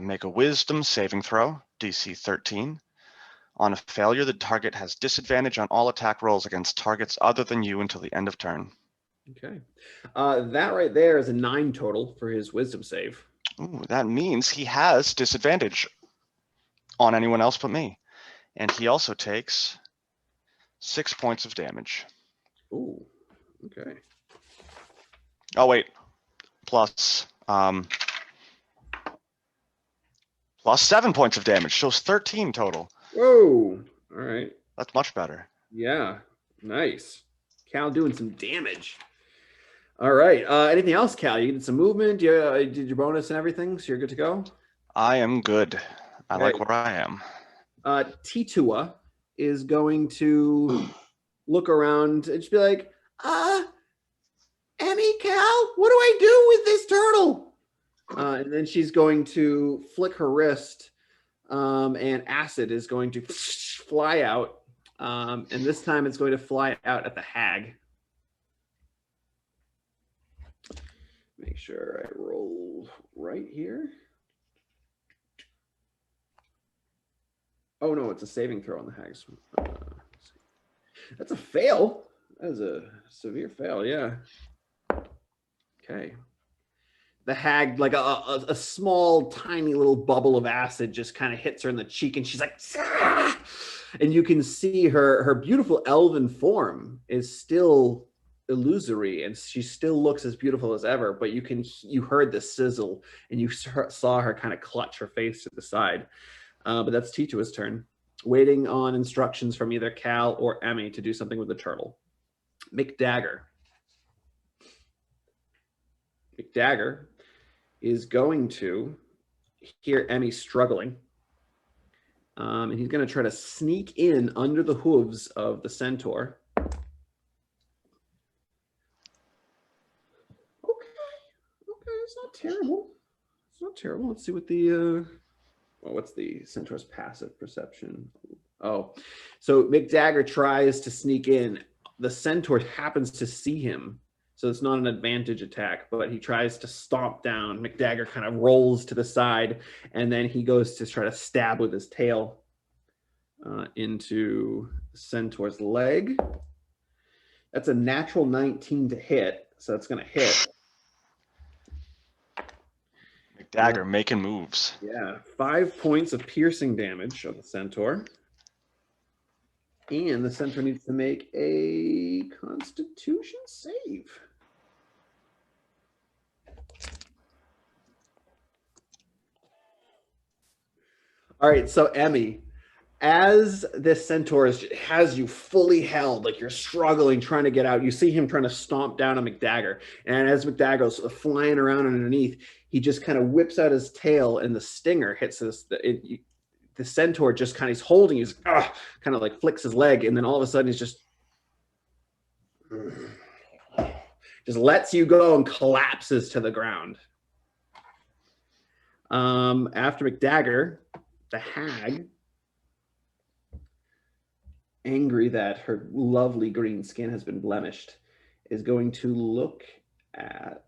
make a Wisdom saving throw, DC 13. On a failure, the target has disadvantage on all attack rolls against targets other than you until the end of turn. Okay. That right there is a 9 total for his Wisdom save. Ooh, that means he has disadvantage on anyone else but me. And he also takes 6 points of damage. Ooh, okay. Oh, wait. Plus 7 points of damage. So it's 13 total. Whoa. All right. That's much better. Yeah. Nice. Cal doing some damage. All right. Anything else, Cal? You did some movement. You did your bonus and everything, so you're good to go? I am good. I Okay. like where I am. Ti-Tua is going to look around and just be like, Emmy, Cal, what do I do with this turtle? And then she's going to flick her wrist, and acid is going to fly out. And this time it's going to fly out at the hag. Make sure I roll right here. Oh, no, it's a saving throw on the hags. That's a fail. That is a severe fail, yeah. Okay. The hag, like a small, tiny little bubble of acid just kind of hits her in the cheek, and she's like, ah! And you can see her beautiful elven form is still illusory, and she still looks as beautiful as ever, but you heard the sizzle, and you saw her kind of clutch her face to the side. But that's Ti-Tua's turn, waiting on instructions from either Cal or Emmy to do something with the turtle. McDagger is going to hear Emmy struggling, and he's going to try to sneak in under the hooves of the centaur. Okay, it's not terrible. Let's see what the what's the centaur's passive perception? Oh, so McDagger tries to sneak in. The centaur happens to see him, so it's not an advantage attack, but he tries to stomp down. McDagger kind of rolls to the side, and then he goes to try to stab with his tail into the centaur's leg. That's a natural 19 to hit, so it's going to hit. McDagger making moves. Yeah, 5 points of piercing damage on the centaur. And the centaur needs to make a Constitution save. All right, so Emmy, as this centaur has you fully held, like you're struggling, trying to get out, you see him trying to stomp down a McDagger. And as McDagger's flying around underneath, he just kind of whips out his tail, and the stinger hits the centaur just kind of, he's holding, he's kind of like flicks his leg, and then all of a sudden he's just lets you go and collapses to the ground. After McDagger, the hag, angry that her lovely green skin has been blemished, is going to look at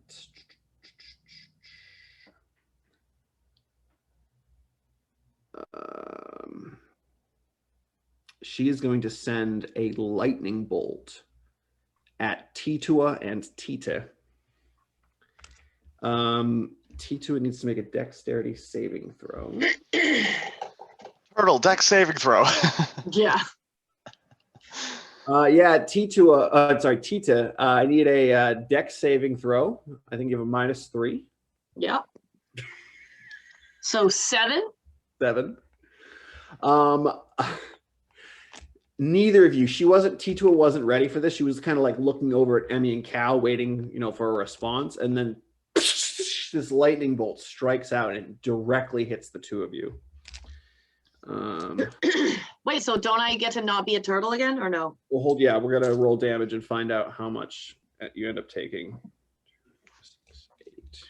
she is going to send a lightning bolt at Ti-Tua and Ti-Tih. Ti-Tua needs to make a dexterity saving throw. Turtle, dex saving throw. Yeah. Ti-Tua, Ti-Tih, I need a dex saving throw. I think you have a -3. Yep. So 7. 7. Neither of you, Ti-Tua wasn't ready for this. She was kind of like looking over at Emmy and Cal, waiting, for a response. And then this lightning bolt strikes out and it directly hits the two of you. Wait, so don't I get to not be a turtle again, or no? We're going to roll damage and find out how much you end up taking. 6, 8.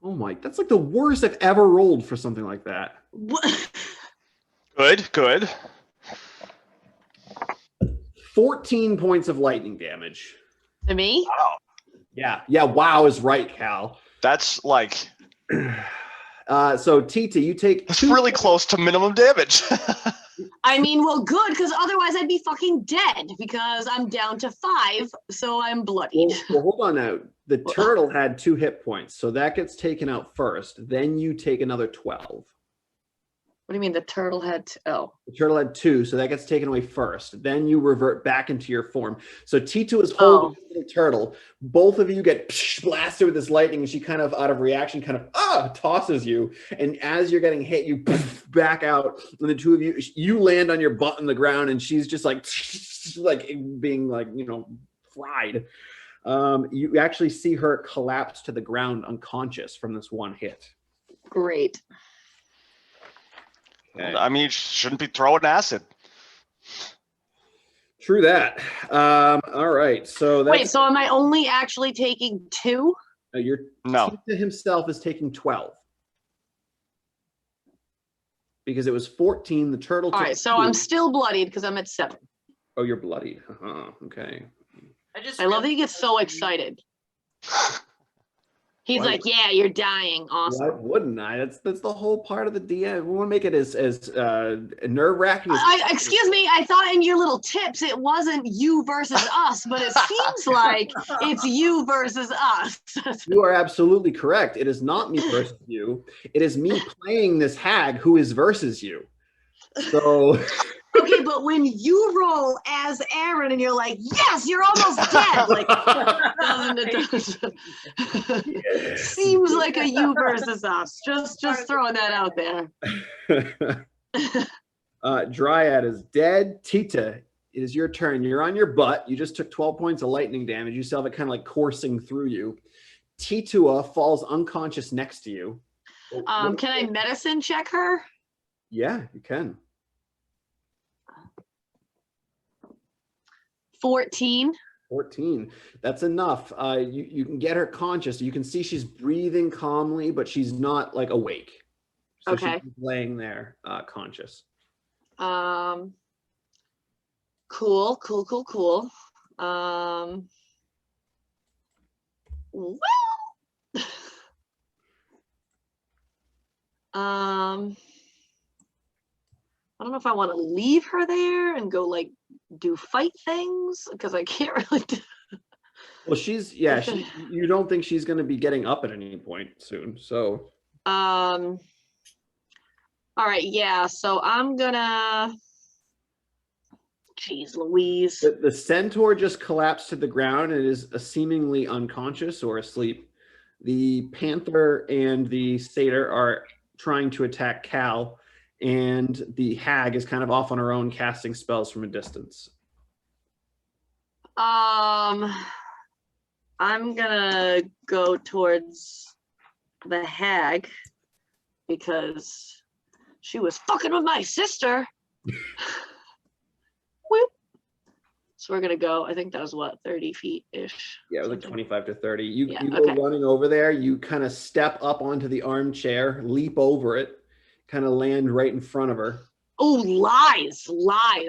Oh my, that's like the worst I've ever rolled for something like that. What? Good. 14 points of lightning damage. To me? Wow. Yeah, wow is right, Cal. That's like... So Ti-Tih, you take It's really close to minimum damage. I mean, well, good, because otherwise I'd be fucking dead, because I'm down to 5, so I'm bloodied. Well, hold on now. The turtle had 2 hit points, so that gets taken out first. Then you take another 12. What do you mean the turtle had? Oh. The turtle had 2, so that gets taken away first. Then you revert back into your form. So Ti-Tua is holding the little turtle. Both of you get blasted with this lightning, and she kind of, out of reaction, tosses you. And as you're getting hit, you back out. And the two of you land on your butt on the ground, and she's just like being fried. You actually see her collapse to the ground unconscious from this one hit. Great. Okay. I mean, you shouldn't be throwing acid. True that. All right. So that's, wait. So am I only actually taking 2? No. Ti-Tih himself is taking 12 because it was 14. The turtle. All right. So 2. I'm still bloodied because I'm at 7. Oh, you're bloodied. Okay. I love that he gets so excited. He's like, "Yeah, you're dying. Awesome." Why wouldn't I? That's the whole part of the DM. We want to make it as nerve-wracking. Excuse me. I thought in your little tips it wasn't you versus us, but it seems like it's you versus us. You are absolutely correct. It is not me versus you. It is me playing this hag who is versus you. So. Okay, but when you roll as Aaron and you're like, yes, you're almost dead. Like, seems like a you versus us. Just throwing that out there. Dryad is dead. Ti-Tih, it is your turn. You're on your butt. You just took 12 points of lightning damage. You still have it kind of like coursing through you. Ti-Tua falls unconscious next to you. Can I medicine check her? Yeah, you can. 14. 14. That's enough. You can get her conscious. You can see she's breathing calmly, but she's not like awake. So okay. She's laying there conscious. Cool. Well. I don't know if I want to leave her there and go like do fight things because I can't really do. Well, you don't think she's going to be getting up at any point soon, so. All right, yeah. So I'm gonna. Jeez, Louise. The centaur just collapsed to the ground and is seemingly unconscious or asleep. The panther and the satyr are trying to attack Cal. And the hag is kind of off on her own, casting spells from a distance. I'm gonna go towards the hag because she was fucking with my sister. Whoop. So we're gonna go, I think that was what, 30 feet-ish? Yeah, it was like 25 to 30. You Yeah, go okay. running over there, you kind of step up onto the armchair, leap over it, kind of land right in front of her. Oh, lies.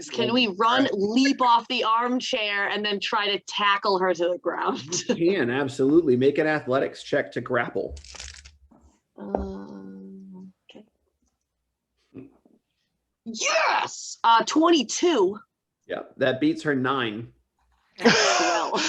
Can Yeah. we run, leap off the armchair, and then try to tackle her to the ground? You can, absolutely. Make an athletics check to grapple. Okay. Yes! 22. Yeah, that beats her 9. Swell.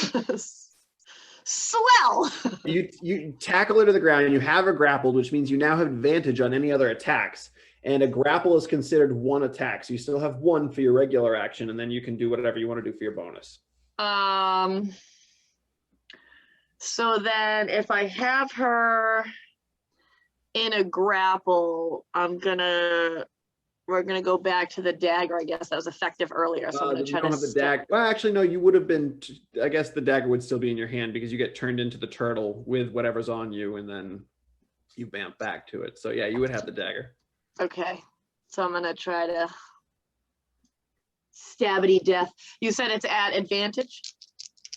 Swell! You tackle her to the ground, and you have her grappled, which means you now have advantage on any other attacks. And a grapple is considered 1 attack. So you still have 1 for your regular action, and then you can do whatever you want to do for your bonus. So then if I have her in a grapple, we're gonna go back to the dagger. I guess that was effective earlier. So I'm gonna try to have the dagger. Well, actually, no, you would have been, I guess the dagger would still be in your hand because you get turned into the turtle with whatever's on you, and then you vamp back to it. So yeah, you would have the dagger. Okay, so I'm gonna try to stabbity death. You said it's at advantage?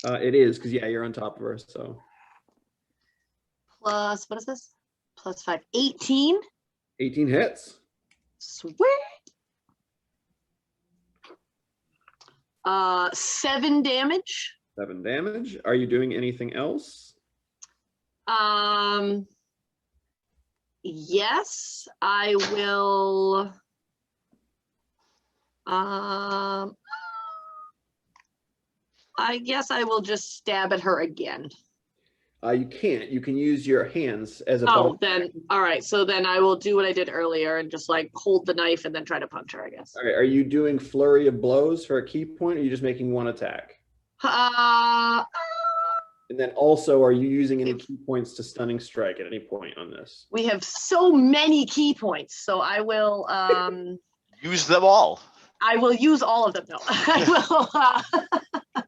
It is, because yeah, you're on top of her, so. Plus, what is this? Plus 5, 18. 18 hits. Sweet. 7 damage. 7 damage. Are you doing anything else? Yes, I will. I guess I will just stab at her again. You can't. You can use your hands as a Oh, bonus then, action. all right. So then I will do what I did earlier and just like hold the knife and then try to punch her, I guess. All right. Are you doing flurry of blows for a key point, or are you just making 1 attack? And then also, are you using any key points to stunning strike at any point on this? We have so many key points, so I will Use them all. I will use all of them. No, I will.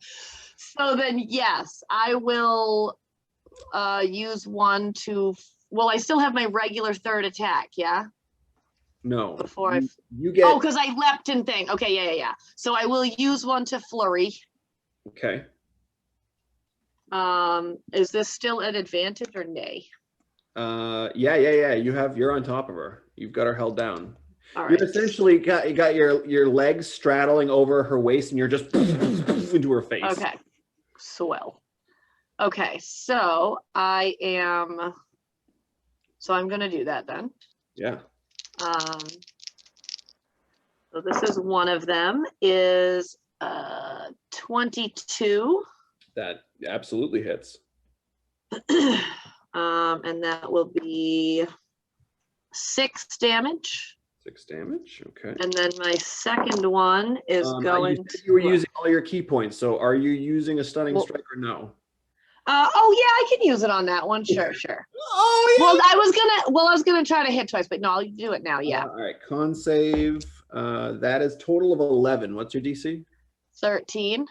So then, yes, I will use 1 to. Well, I still have my regular 3rd attack. Yeah. No. Before you get. Oh, because I leapt and thing. Okay, yeah. So I will use 1 to flurry. Okay. Is this still an advantage or nay? Yeah. You're on top of her. You've got her held down. All right. You're essentially you got your legs straddling over her waist, and you're just into her face. Okay. Swell. Okay, so I'm gonna do that then. Yeah. So this is one of them is 22. That absolutely hits. And that will be 6 damage. 6 damage. Okay. And then my second one is going you said you were using all your key points. So are you using a stunning strike or no? Oh yeah, I can use it on that one. Sure. Oh yeah. Well, I was gonna try to hit twice, but no, I'll do it now. Yeah. All right. Con save. That is total of 11. What's your DC? 13.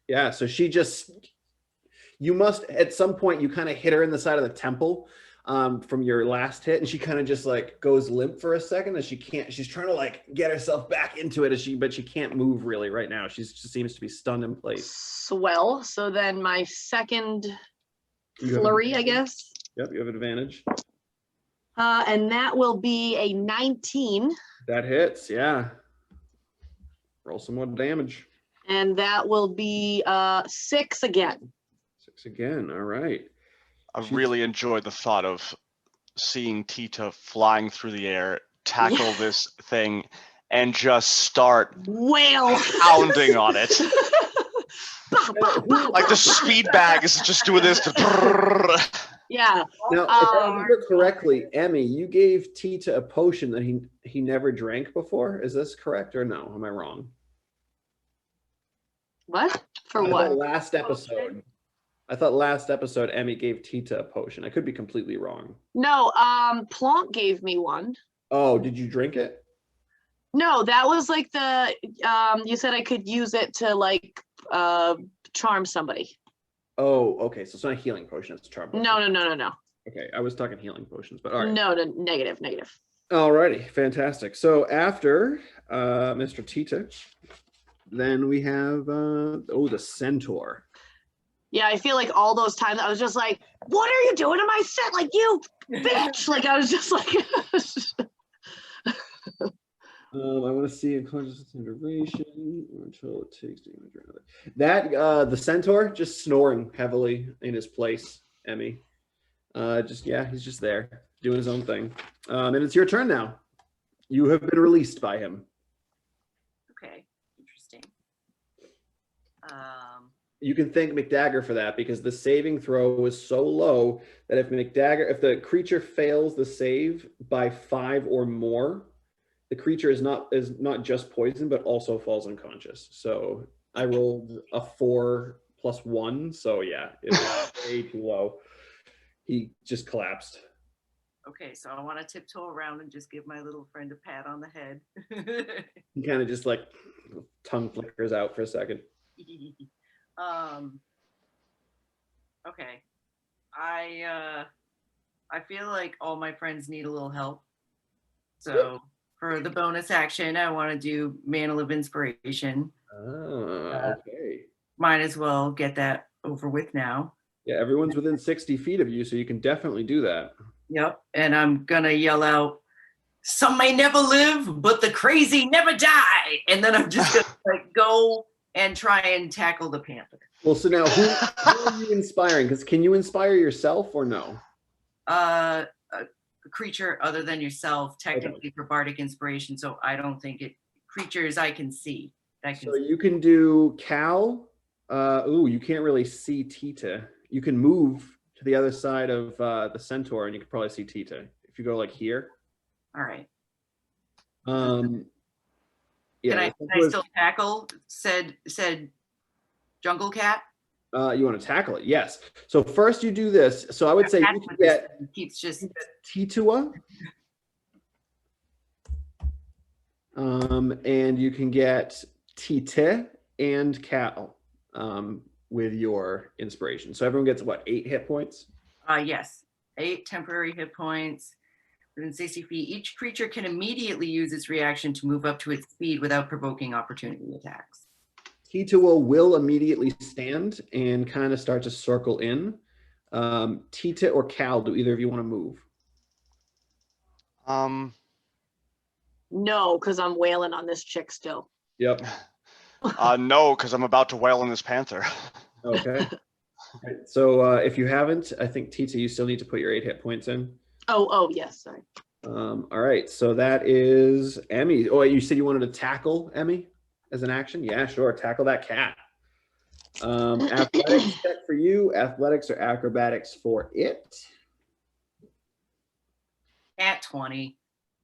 Yeah. So you must at some point you kind of hit her in the side of the temple from your last hit, and she kind of just like goes limp for a second, and she's trying to like get herself back into it but she can't move really right now. She just seems to be stunned in place. Swell. So then my second flurry, I guess. Yep, you have advantage. And that will be a 19. That hits, yeah. Roll some more damage. And that will be 6 again. 6 again, all right. I really enjoyed the thought of seeing Ti-Tua flying through the air, tackle this thing, and just start wail pounding on it. Like the speed bag is just doing this. Yeah. Now, if I remember correctly, Emmy, you gave Ti-Tua a potion that he never drank before. Is this correct or no? Am I wrong? What? For what? I thought last episode Emmy gave Ti-Tua a potion. I could be completely wrong. No, Plonk gave me one. Oh, did you drink it? No, that was like the you said I could use it to like charm somebody. Oh, okay. So it's not a healing potion, it's a charm potion. No. Okay, I was talking healing potions, but all right. No, negative. Alrighty, fantastic. So after Mr. Ti-Tua, Then we have the centaur. Yeah, I feel like all those times I was just like, what are you doing to my set? Like, you bitch. Like, I was just like, I want to see unconscious duration until it takes damage. That the centaur just snoring heavily in his place, Emmy. He's just there doing his own thing. And it's your turn now. You have been released by him. Okay, interesting. You can thank McDagger for that because the saving throw was so low that if the creature fails the save by 5 or more, the creature is not just poisoned but also falls unconscious. So I rolled a 4 + 1, so yeah, it was way too low. He just collapsed. Okay, so I want to tiptoe around and just give my little friend a pat on the head. He kind of just like tongue flickers out for a second. Okay. I feel like all my friends need a little help. So for the bonus action, I want to do Mantle of Inspiration. Okay. Might as well get that over with now. Yeah, everyone's within 60 feet of you, so you can definitely do that. Yep. And I'm gonna yell out, "Some may never live, but the crazy never die." And then I'm just gonna like go and try and tackle the panther. Well, so now who are you inspiring? Because can you inspire yourself or no? A creature other than yourself, technically for bardic inspiration. So I don't think creatures I can see. So you can do Cal. You can't really see Ti-Tih. You can move to the other side of the centaur, and you can probably see Ti-Tih if you go like here. All right. Yeah. Can I still tackle said jungle cat? You want to tackle it? Yes. So first you do this. So I would say you can get Ti-Tua. And you can get Ti-Tih and Cal with your inspiration. So everyone gets what, 8 hit points? Yes, 8 temporary hit points within 60 feet. Each creature can immediately use its reaction to move up to its speed without provoking opportunity attacks. Ti-Tua will immediately stand and kind of start to circle in. Ti-Tih or Cal, do either of you want to move? no, because I'm wailing on this chick still. Yep. No, because I'm about to wail on this panther. Okay. So if you haven't, I think Ti-Tih, you still need to put your 8 hit points in. Oh, yes, sorry. All right, so that is Emmy. Oh, you said you wanted to tackle Emmy as an action? Yeah, sure. Tackle that cat. Athletics check for you. Athletics or acrobatics for it. At 20.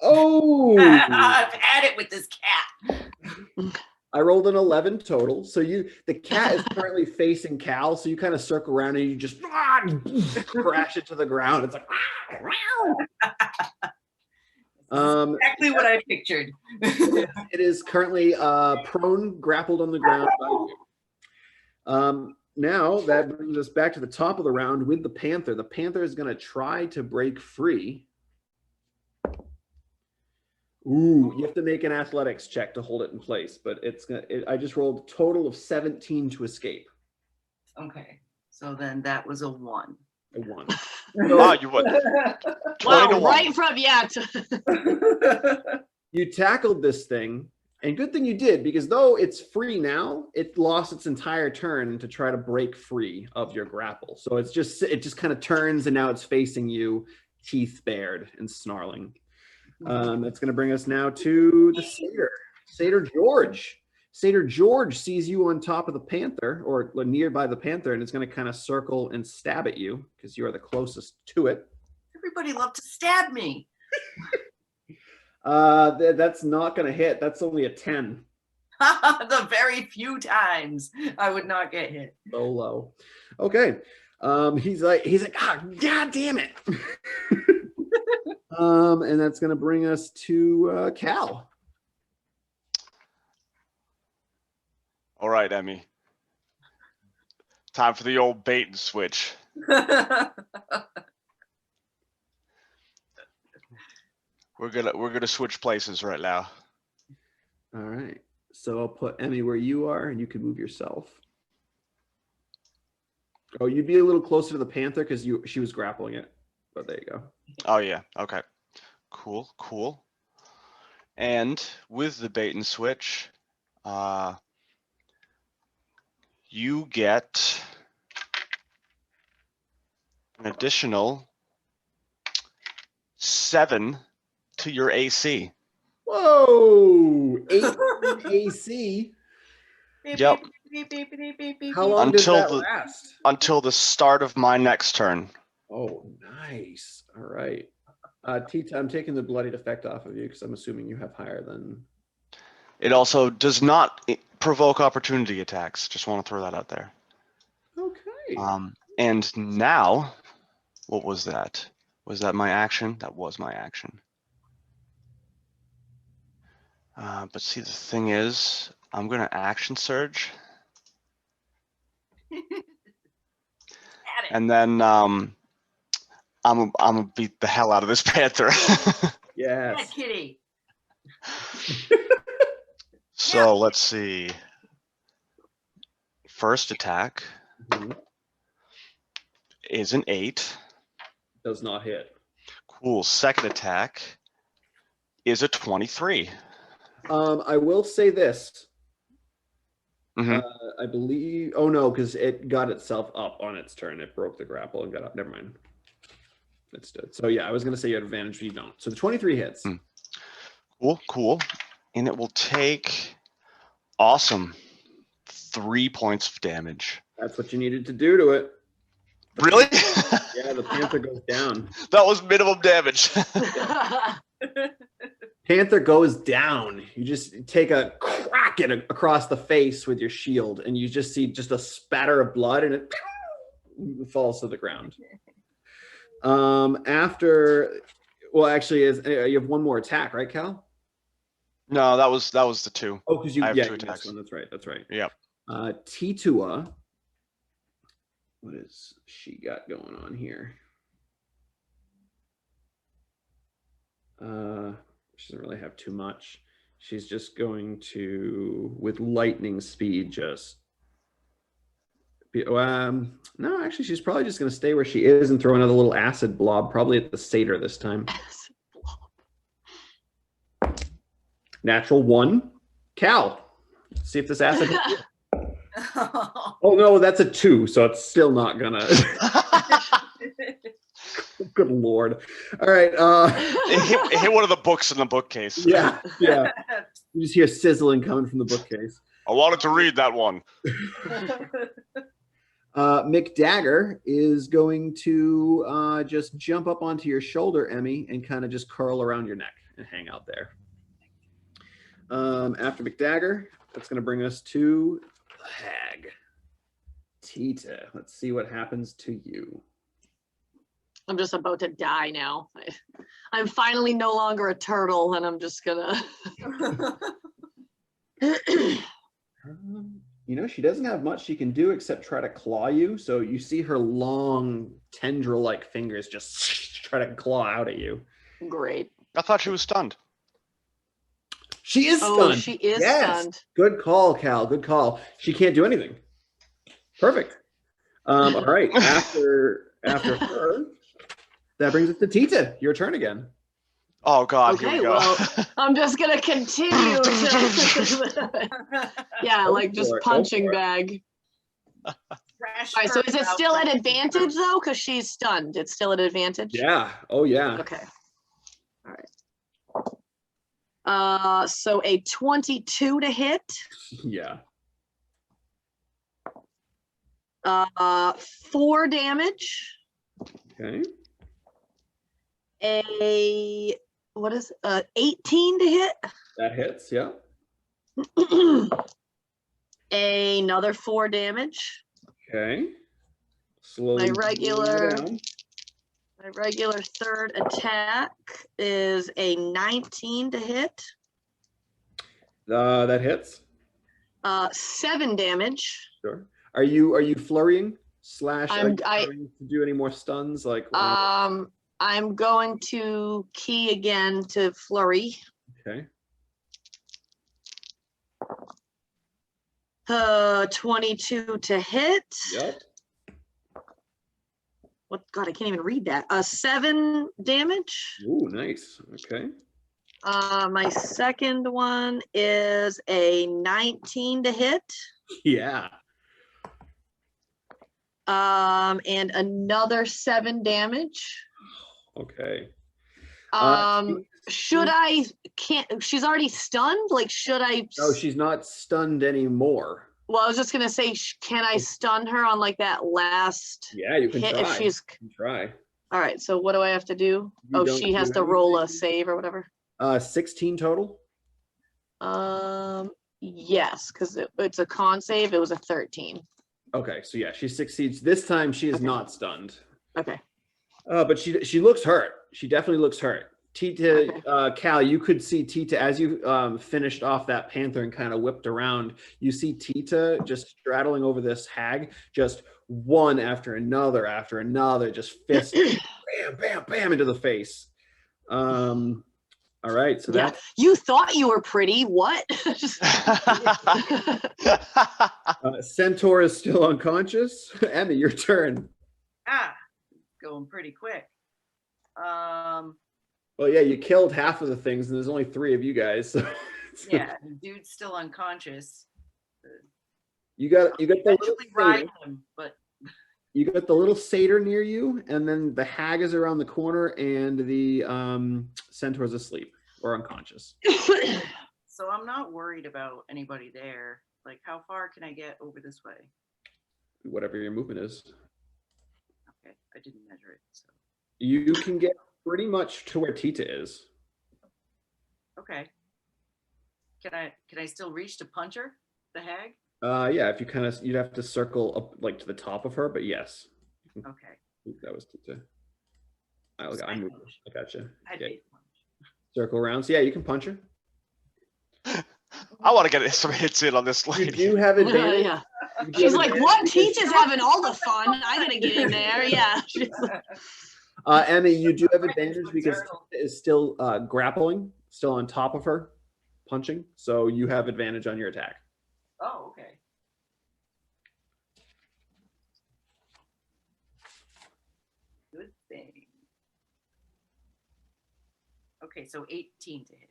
Oh! I've had it with this cat. I rolled an 11 total. So the cat is currently facing Cal, so you kind of circle around and you just crash it to the ground. It's like exactly what I pictured. It is currently prone, grappled on the ground by you. Now that brings us back to the top of the round with the panther. The panther is going to try to break free. Ooh, you have to make an athletics check to hold it in place, but I just rolled a total of 17 to escape. Okay, so then that was a 1. A 1. You would. Wow, right from You tackled this thing, and good thing you did, because though it's free now, it lost its entire turn to try to break free of your grapple. So it just kind of turns, and now it's facing you, teeth bared and snarling. That's going to bring us now to the Stator. Stator George. Stator George sees you on top of the panther, or nearby the panther, and it's going to kind of circle and stab at you because you are the closest to it. Everybody loved to stab me. That's not going to hit. That's only a 10. The very few times I would not get hit. So low. Okay. He's like, God damn it. And that's going to bring us to Cal. All right, Emmy. Time for the old bait and switch. We're gonna switch places right now. All right. So I'll put Emmy where you are, and you can move yourself. Oh, you'd be a little closer to the panther because she was grappling it. But there you go. Oh yeah. Okay. Cool. Cool. And with the bait and switch, you get an additional 7 to your AC. Whoa! 8 AC. Yep. How long does that Until last? Until the start of my next turn. Oh, nice. All right. Ti-Tih, I'm taking the bloodied effect off of you because I'm assuming you have higher than. It also does not provoke opportunity attacks. Just want to throw that out there. Okay. And now, what was that? Was that my action? That was my action. But see, the thing is, I'm gonna action surge, and then I'm gonna beat the hell out of this panther. Yeah, Yes. kitty. So let's see. First attack Mhm. is an 8. Does not hit. Cool. Second attack is a 23. I will say this. Mhm. I believe. Oh no, because it got itself up on its turn. It broke the grapple and got up. Never mind. It stood. So yeah, I was gonna say you had advantage, but you don't. So the 23 hits. Cool, cool. And it will take awesome 3 points of damage. That's what you needed to do to it. Really? Yeah, the panther goes down. That was minimum damage. Panther goes down. You just take a crack it across the face with your shield, and you just see just a spatter of blood, and it falls to the ground. Well, actually, you have one more attack, right, Cal? No, that was the 2. Oh, because you I have yeah, 2 you missed attacks. one. That's right. That's right. Yep. Ti-Tua. What has she got going on here? She doesn't really have too much. She's just going to, with lightning speed, just. No, actually, she's probably just going to stay where she is and throw another little acid blob, probably at the Stator this time. Natural 1. Cal, see if this acid hits you. Oh no, that's a 2, so it's still not gonna. Good lord! All right. It hit one of the books in the bookcase. Yeah. You just hear sizzling coming from the bookcase. I wanted to read that one. McDagger is going to just jump up onto your shoulder, Emmy, and kind of just curl around your neck and hang out there. After McDagger, that's going to bring us to the hag. Ti-Tih, let's see what happens to you. I'm just about to die now. I'm finally no longer a turtle, and I'm just gonna. She doesn't have much she can do except try to claw you. So you see her long tendril-like fingers just try to claw out at you. Great. I thought she was stunned. She is stunned. Oh, she is stunned. Good call, Cal. Good call. She can't do anything. Perfect. All right. After her, that brings us to Ti-Tih. Your turn again. Oh God. Okay, here we go. well, I'm just gonna continue to. Yeah, like just punching bag. All right, so is it still at advantage though? Because she's stunned. It's still at advantage. Yeah. Oh yeah. Okay. All right. So a 22 to hit. Yeah. 4 damage. Okay. A 18 to hit. That hits. Yeah. Another 4 damage. Okay. Slowly. My regular third attack is a 19 to hit. That hits. 7 damage. Sure. Are you flurrying / are you I- trying to do any more stuns? Like. I'm going to key again to flurry. Okay. 22 to hit. Yep. What? God, I can't even read that. 7 damage. Ooh, nice. Okay. My second one is a 19 to hit. Yeah. And another 7 damage. Okay. Should I she's already stunned? Like, should I? No, she's not stunned anymore. Well, I was just gonna say, can I stun her on like that last Yeah, you can hit try. if she's? You can try. All right. So what do I have to do? You don't She has do to roll a anything. save or whatever. 16 total. Yes, because it's a con save. It was a 13. Okay, so yeah, she succeeds. This time she is not stunned. Okay. But she looks hurt. She definitely looks hurt. Ti-Tih, Cal, you could see Ti-Tih as you finished off that panther and kind of whipped around. You see Ti-Tih just straddling over this hag, just one after another, just fist, bam, bam, bam into the face. All right, so Yeah, you thought you were pretty. What? Centaur is still unconscious. Emmy, your turn. Going pretty quick. Well, yeah, you killed half of the things, and there's only 3 of you guys. So Yeah, the dude's still unconscious. you got the little Eventually ride satyr. him, but You got the little satyr near you, and then the hag is around the corner, and the centaur's asleep or unconscious. so I'm not worried about anybody there. Like, how far can I get over this way? Whatever your movement is, Okay, I didn't measure it. So you can get pretty much to where Ti-Tih is. okay. Can I still reach to punch her, the hag? Yeah, if you you'd have to circle up like to the top of her, but yes. Okay. That was Ti-Tih. I gotcha. I Yeah. did punch. Circle around. So yeah, you can punch her. I want to get some hits in on this You lady. do have advantage. Yeah. You do She's have like, advantage what? because- Teach is having all the fun. I gotta get in there. Yeah. Emmy, you do have advantage Right, because turtle. Ti-Tih is still grappling, still on top of her, punching. So you have advantage on your attack. Oh, okay. Good thing. Okay, so 18 to hit.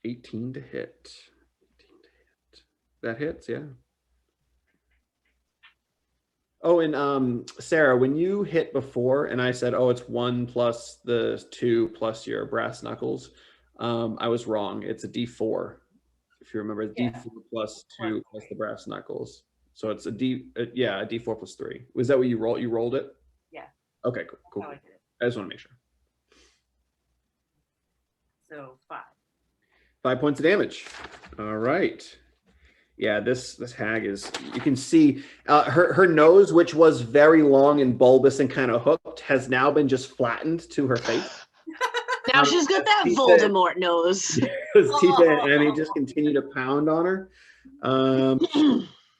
18 to hit. 18 to hit. That hits, yeah. Oh, and Sarah, when you hit before, and I said, "Oh, it's 1 plus the 2 plus your brass knuckles," I was wrong. It's a D4. If you remember, it's Yeah. D4 plus 2 plus the brass knuckles. So it's a D4 plus 3. Was that what you rolled? You rolled it? Yeah. Okay, cool. How I did it. I just want to make sure. So 5. 5 points of damage. All right. Yeah, this hag is, you can see her nose, which was very long and bulbous and kind of hooked, has now been just flattened to her face. Now she's got that Ti-Tih- Voldemort nose. Because Ti-Tih and Emmy just continue to pound on her.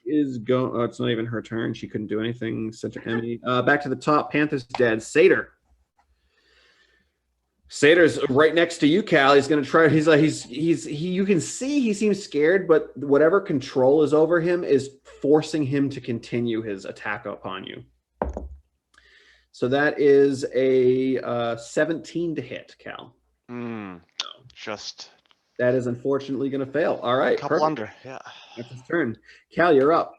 Is going. Oh, it's not even her turn. She couldn't do anything. Center Emmy. Back to the top. Panthers dead. Stator. Stator's right next to you, Cal. He's gonna try. He's like you can see he seems scared, but whatever control is over him is forcing him to continue his attack upon you. So that is a 17 to hit, Cal. Just That is unfortunately going to fail. All right, a couple perfect. under. Yeah. That's his turn. Cal, you're up.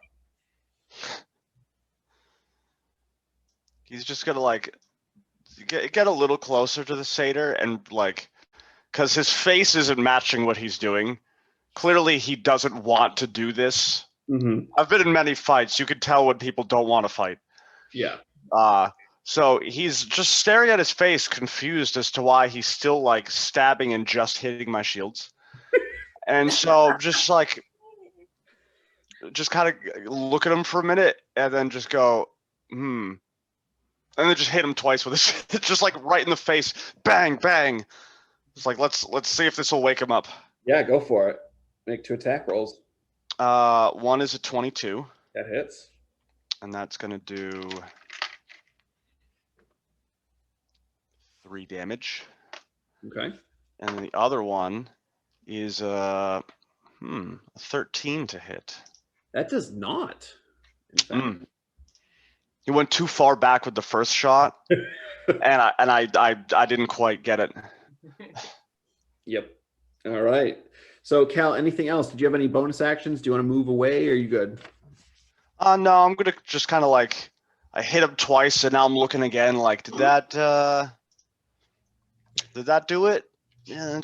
He's just gonna like get a little closer to the satyr and like, because his face isn't matching what he's doing. Clearly, he doesn't want to do this. Mm-hmm. I've been in many fights. You can tell when people don't want to fight. Yeah. So he's just staring at his face, confused as to why he's still like stabbing and just hitting my shields. And so just kind of look at him for a minute and then just go, And then just hit him twice with his, just like right in the face, bang, bang. It's like, let's see if this will wake him up. Yeah, go for it. Make 2 attack rolls. One is a 22, That hits. and that's gonna do 3 damage. Okay. And the other one is a 13 to hit. That does not. In fact. He went too far back with the first shot, and I didn't quite get it. Yep. All right. So Cal, anything else? Did you have any bonus actions? Do you want to move away, or are you good? No, I'm gonna just kind of like I hit him twice, and now I'm looking again. Like, did that do it? Yeah.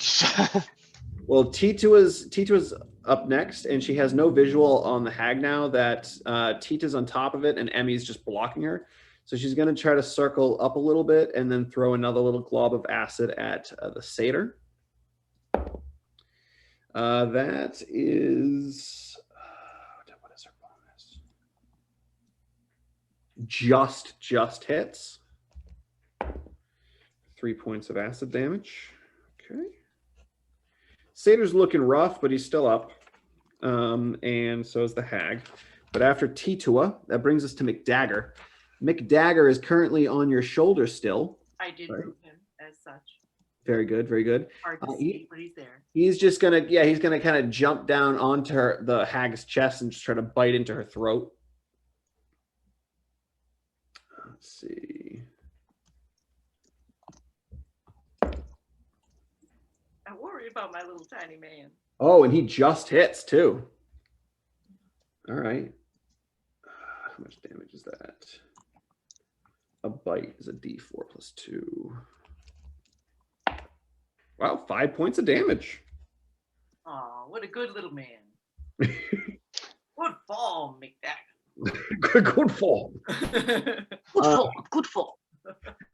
Well, Ti-Tua's up next, and she has no visual on the hag now that Ti-Tua's on top of it, and Emmy's just blocking her. So she's going to try to circle up a little bit and then throw another little glob of acid at the satyr. That is... what is her bonus? Just hits. 3 points of acid damage. Okay. Satyr's looking rough, but he's still up. And so is the hag. But after Ti-Tua, that brings us to McDagger. McDagger is currently on your shoulder still. I did move him as such. Very good, very good. Hard to see, but he's there. He's just gonna, he's gonna kind of jump down onto the hag's chest and just try to bite into her throat. Let's see. I worry about my little tiny man. Oh, and he just hits too. All right. How much damage is that? A bite is a D4 plus 2. Wow, 5 points of damage. Oh, what a good little man. Good fall, McDagger. Good fall. Good fall.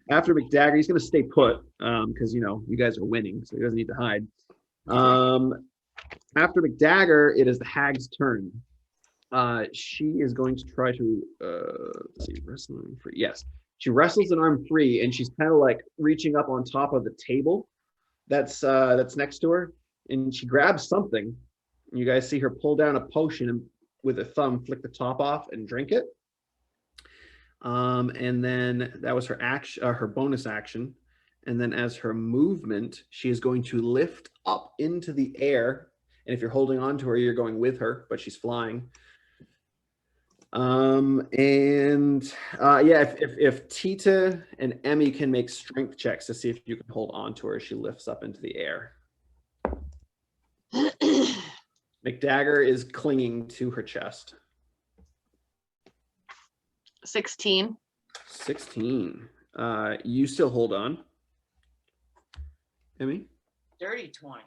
After McDagger, he's going to stay put because, you guys are winning, so he doesn't need to hide. After McDagger, it is the hag's turn. She is going to try to, let's see, wrestle arm free. Yes, she wrestles an arm free, and she's kind of like reaching up on top of the table that's next to her, and she grabs something. You guys see her pull down a potion and with her thumb flick the top off and drink it. And then that was her action, her bonus action. And then as her movement, she is going to lift up into the air. And if you're holding on to her, you're going with her, but she's flying. If Ti-Tih and Emmy can make strength checks to see if you can hold on to her as she lifts up into the air. McDagger is clinging to her chest. 16. 16. You still hold on. Emmy? Dirty 20.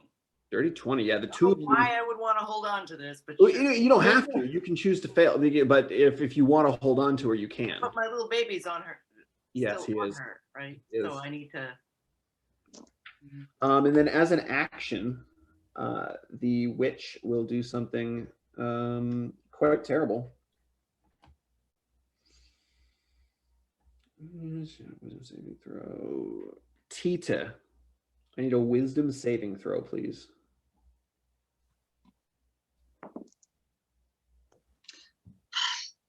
Dirty 20. Yeah, the I two don't of know you. why I would want to hold on to this, but You don't have to. You can choose to fail. But if you want to hold on to her, you can. But my little baby's on her. Yes, he on is. her, right? He So is. I need to. And then as an action, the witch will do something quite terrible. Wisdom saving throw. Ti-Tih, I need a wisdom saving throw, please.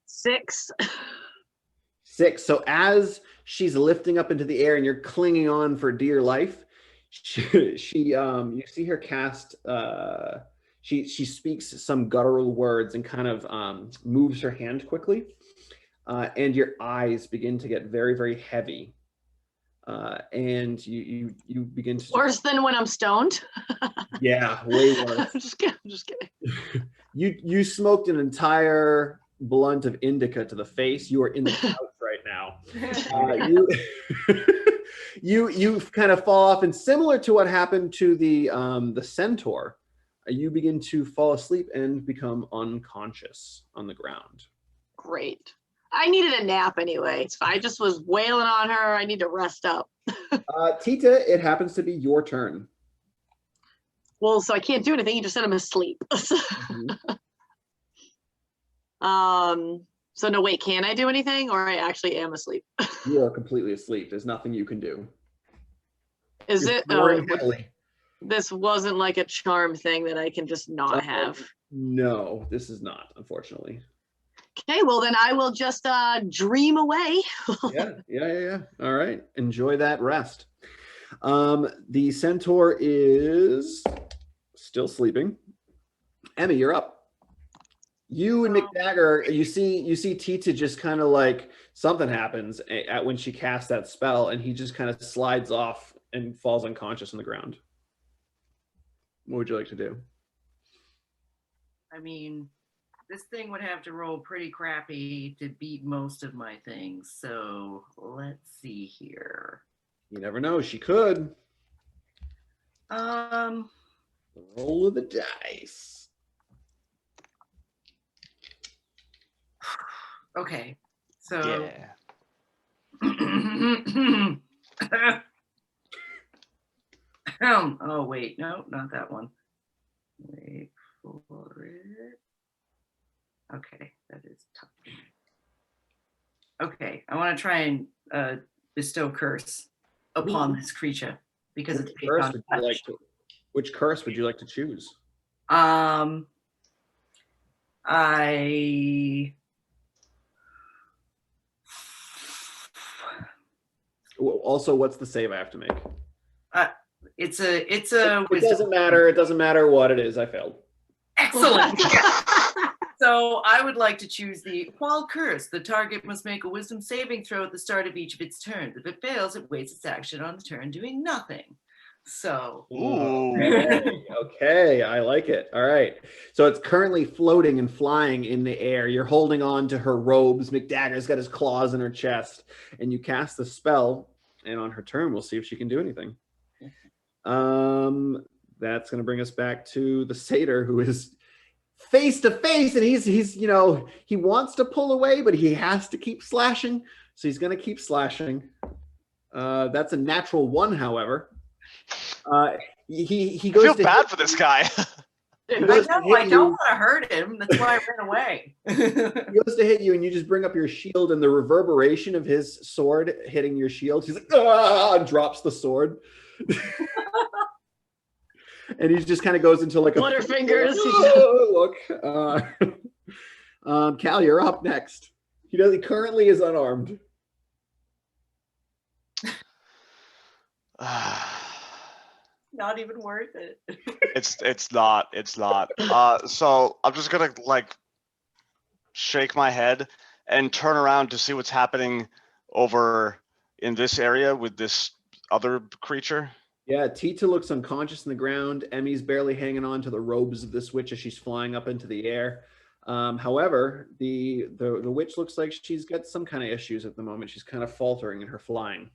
6. 6. So as she's lifting up into the air and you're clinging on for dear life, she you see her cast. She speaks some guttural words and kind of moves her hand quickly, and your eyes begin to get very, very heavy, and you begin to Worse than when I'm stoned. Yeah, way worse. I'm just kidding. You smoked an entire blunt of indica to the face. You are in the couch right now. You kind of fall off, and similar to what happened to the centaur, you begin to fall asleep and become unconscious on the ground. Great. I needed a nap anyway. I just was wailing on her. I need to rest up. Ti-Tih, it happens to be your turn. Well, so I can't do anything. You just said I'm asleep. So no, wait, can I do anything, or I actually am asleep? You are completely asleep. There's nothing you can do. Is You're it? snoring heavily. This wasn't like a charm thing that I can just not have. No, this is not, unfortunately. Okay, well then I will just dream away. Yeah. All right. Enjoy that rest. The centaur is still sleeping. Emmy, you're up. You and McDagger, you see Ti-Tih just kind of like something happens at when she casts that spell, and he just kind of slides off and falls unconscious on the ground. What would you like to do? I mean, this thing would have to roll pretty crappy to beat most of my things. So let's see here. You never know. She could. Um, The roll of the dice. okay. So Yeah. Oh wait, no, not that one. Wait for it. Okay, that is tough. Okay, I want to try and bestow curse upon this creature because it's based on touch. Which curse would you like to choose? I Also, what's the save I have to make? it's a It doesn't matter. It doesn't matter what it is. I failed. Excellent. So I would like to choose the while curse. The target must make a wisdom saving throw at the start of each of its turns. If it fails, it wastes its action on the turn doing nothing. So okay, I like it. All right. So it's currently floating and flying in the air. You're holding on to her robes. McDagger's got his claws in her chest, and you cast the spell, and on her turn, we'll see if she can do anything. That's going to bring us back to the satyr, who is face to face, and he's he wants to pull away, but he has to keep slashing, so he's going to keep slashing. That's a natural 1, however. He goes. I feel bad for this guy. I don't want to hurt him. That's why I ran away. He goes to hit you, and you just bring up your shield, and the reverberation of his sword hitting your shield, he's like, ah, and drops the sword. And he just kind of goes into like Butterfingers. Look. Cal, you're up next. He currently is unarmed. Not even worth it. It's not. So I'm just gonna like shake my head and turn around to see what's happening over in this area with this other creature. Yeah, Ti-Tih looks unconscious in the ground. Emmy's barely hanging on to the robes of this witch as she's flying up into the air. However, the witch looks like she's got some kind of issues at the moment. She's kind of faltering in her flying.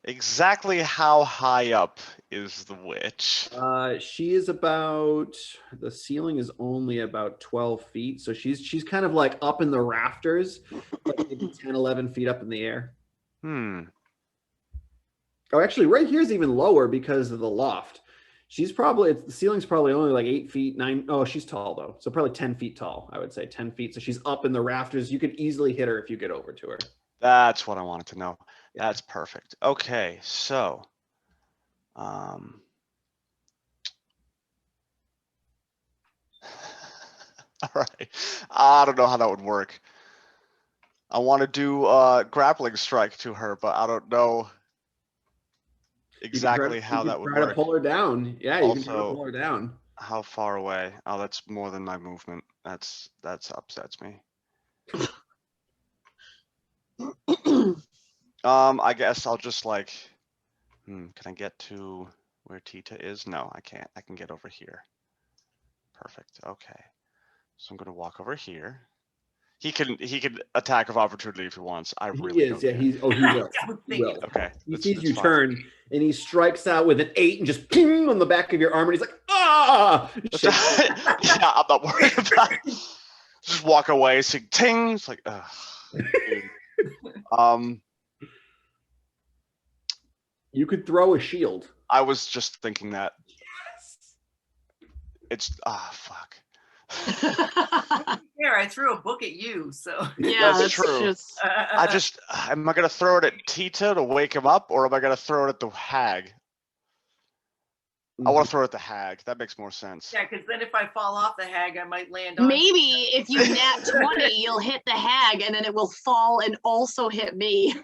Exactly how high up is the witch? She is about, the ceiling is only about 12 feet. So she's kind of like up in the rafters, like maybe 10, 11 feet up in the air. Oh, actually, right here is even lower because of the loft. She's probably, the ceiling's probably only like 8 feet, 9. Oh, she's tall though. So probably 10 feet tall, I would say 10 feet. So she's up in the rafters. You could easily hit her if you get over to her. That's what I wanted to know. That's perfect. Okay, so all right. I don't know how that would work. I want to do a grappling strike to her, but I don't know exactly how that would try work. to pull her down. Yeah, you can try to pull her down. How far away? Oh, that's more than my movement. That's upsets me. I guess I'll just like, can I get to where Ti-Tih is? No, I can't. I can get over here. Perfect. Okay. So I'm gonna walk over here. He can attack of opportunity if he wants. I really He will. He will. Okay. He sees you turn, and he strikes out with an 8 and just ping on the back of your arm, and he's like, ah! Yeah, I'm not worried about it. Just walk away, sing ting. It's like, You could throw a shield. I was just thinking that. Yes. It's fuck. Here, I threw a book at you, so Yeah, That's true. Am I gonna throw it at Ti-Tih to wake him up, or am I gonna throw it at the hag? I want to throw it at the hag. That makes more sense. Yeah, because then if I fall off the hag, I might land on. Maybe if you nat 20, you'll hit the hag, and then it will fall and also hit me.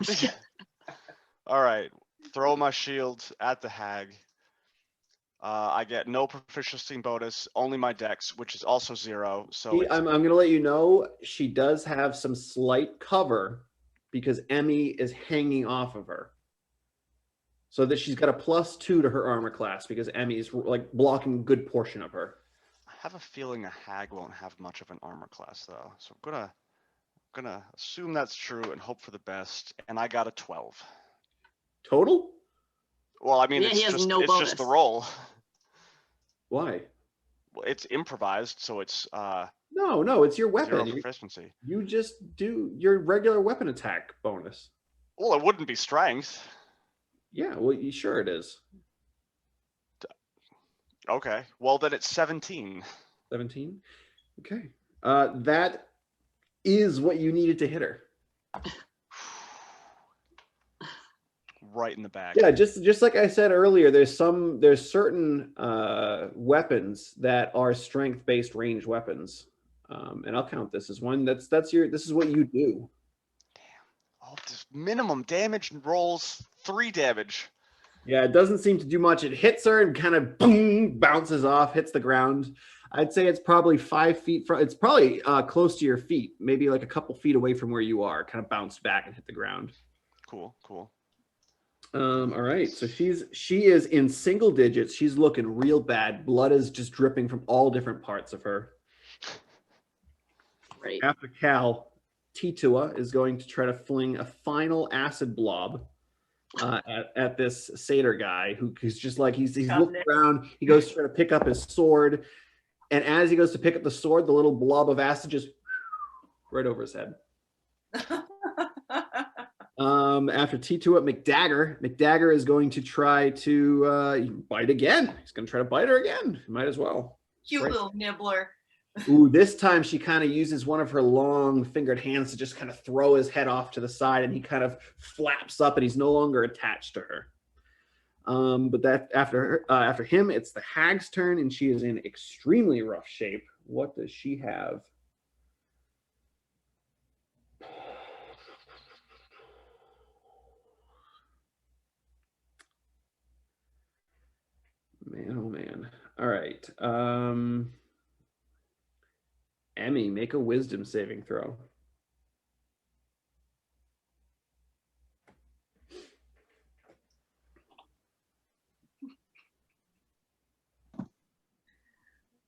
All right, throw my shield at the hag. I get no proficiency bonus, only my dex, which is also 0. So it's, I'm going to let you know she does have some slight cover because Emmy is hanging off of her. So that she's got a +2 to her armor class because Emmy's like blocking a good portion of her. I have a feeling a hag won't have much of an armor class though. So I'm gonna assume that's true and hope for the best. And I got a 12. Total? Well, I mean, Yeah, he has it's no just the bonus. roll. Why? Well, it's improvised, so it's No, it's your 0 weapon. proficiency. You just do your regular weapon attack bonus. Well, it wouldn't be strength. Yeah, well, sure it is. Okay, well then it's 17. 17? Okay. That is what you needed to hit her. Right in the back. Yeah, just like I said earlier, there's certain weapons that are strength-based ranged weapons. And I'll count this as one. This is what you do. Oh, this minimum damage rolls 3 damage. Yeah, it doesn't seem to do much. It hits her and kind of boom, bounces off, hits the ground. I'd say it's probably 5 feet from. It's probably close to your feet, maybe like a couple feet away from where you are. Kind of bounced back and hit the ground. Cool. All right, so she is in single digits. She's looking real bad. Blood is just dripping from all different parts of her. Right. After Cal, Ti-Tua is going to try to fling a final acid blob at this Stator guy who's just like he's looking around. He goes to try to pick up his sword, and as he goes to pick up the sword, the little blob of acid just right over his head. After Ti-Tua, McDagger is going to try to bite again. He's going to try to bite her again. Might as well. Cute little nibbler. Ooh, this time she kind of uses one of her long fingered hands to just kind of throw his head off to the side, and he kind of flaps up and he's no longer attached to her. But that after him, it's the hag's turn, and she is in extremely rough shape. What does she have? Man, oh man. All right. Emmy, make a wisdom saving throw.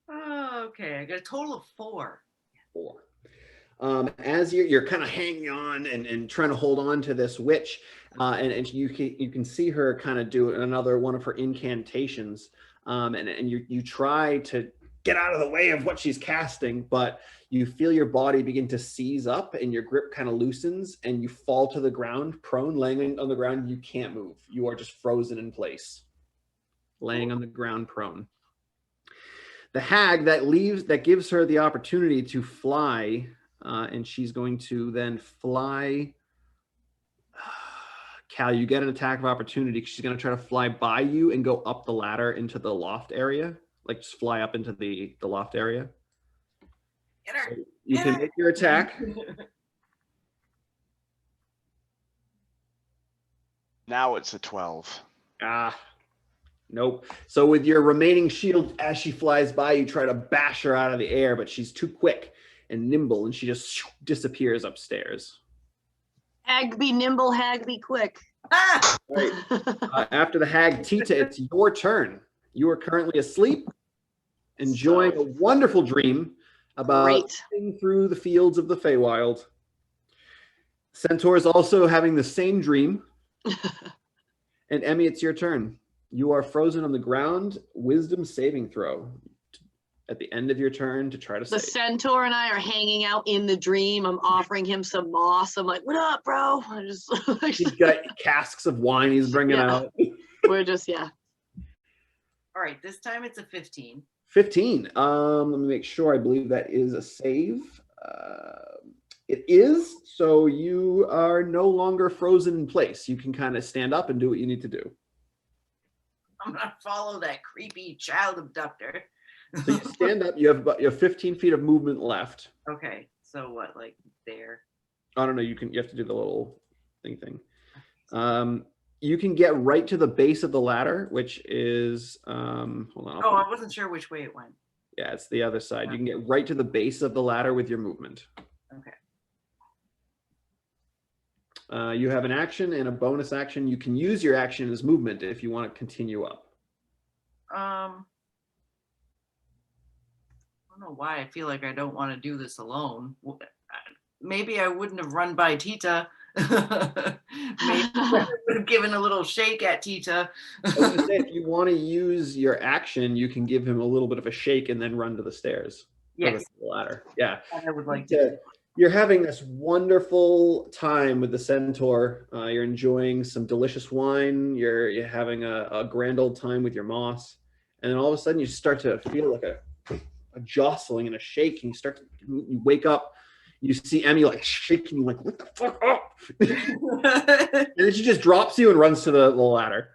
Okay, I got a total of 4. 4. As you're kind of hanging on and trying to hold on to this witch, and you can see her kind of do another one of her incantations, and you try to get out of the way of what she's casting, but you feel your body begin to seize up and your grip kind of loosens and you fall to the ground, prone, laying on the ground. You can't move. You are just frozen in place, laying on the ground, prone. The hag that gives her the opportunity to fly, and she's going to then fly. Cal, you get an attack of opportunity. She's going to try to fly by you and go up the ladder into the loft area. Like just fly up into the loft area. Get her. So you can make your attack. Now it's a 12. Nope. So with your remaining shield, as she flies by, you try to bash her out of the air, but she's too quick and nimble, and she just disappears upstairs. Hag be nimble, hag be quick. Ah! Right. After the hag, Ti-Tih, it's your turn. You are currently asleep, enjoying a wonderful dream about moving through the fields of the Feywild. Centaur is also having the same dream. And Emmy, it's your turn. You are frozen on the ground. Wisdom saving throw at the end of your turn to try to The save. centaur and I are hanging out in the dream. I'm offering him some moss. I'm like, what up, bro? I just He's got casks of wine he's bringing out. we're just All right, this time it's a 15. 15. Let me make sure. I believe that is a save. It is. So you are no longer frozen in place. You can kind of stand up and do what you need to do. I'm gonna follow that creepy child abductor. So you stand up. You have 15 feet of movement left. Okay, so what, like there? I don't know. You have to do the little thing. You can get right to the base of the ladder, which is hold on. Oh, I wasn't sure which way it went. Yeah, it's the other side. You can get right to the base of the ladder with your movement. Okay. You have an action and a bonus action. You can use your action as movement if you want to continue up. I don't know why I feel like I don't want to do this alone. Maybe I wouldn't have run by Tita. Maybe I would have given a little shake at Tita. I was going to say, if you want to use your action, you can give him a little bit of a shake and then run to the stairs. Yes. The ladder. Yeah. I would like to. You're having this wonderful time with the centaur. You're enjoying some delicious wine. You're having a grand old time with your moss. And then all of a sudden you start to feel like a jostling and a shake. And you wake up, you see Emmy like shaking, like, what the fuck up? And then she just drops you and runs to the ladder.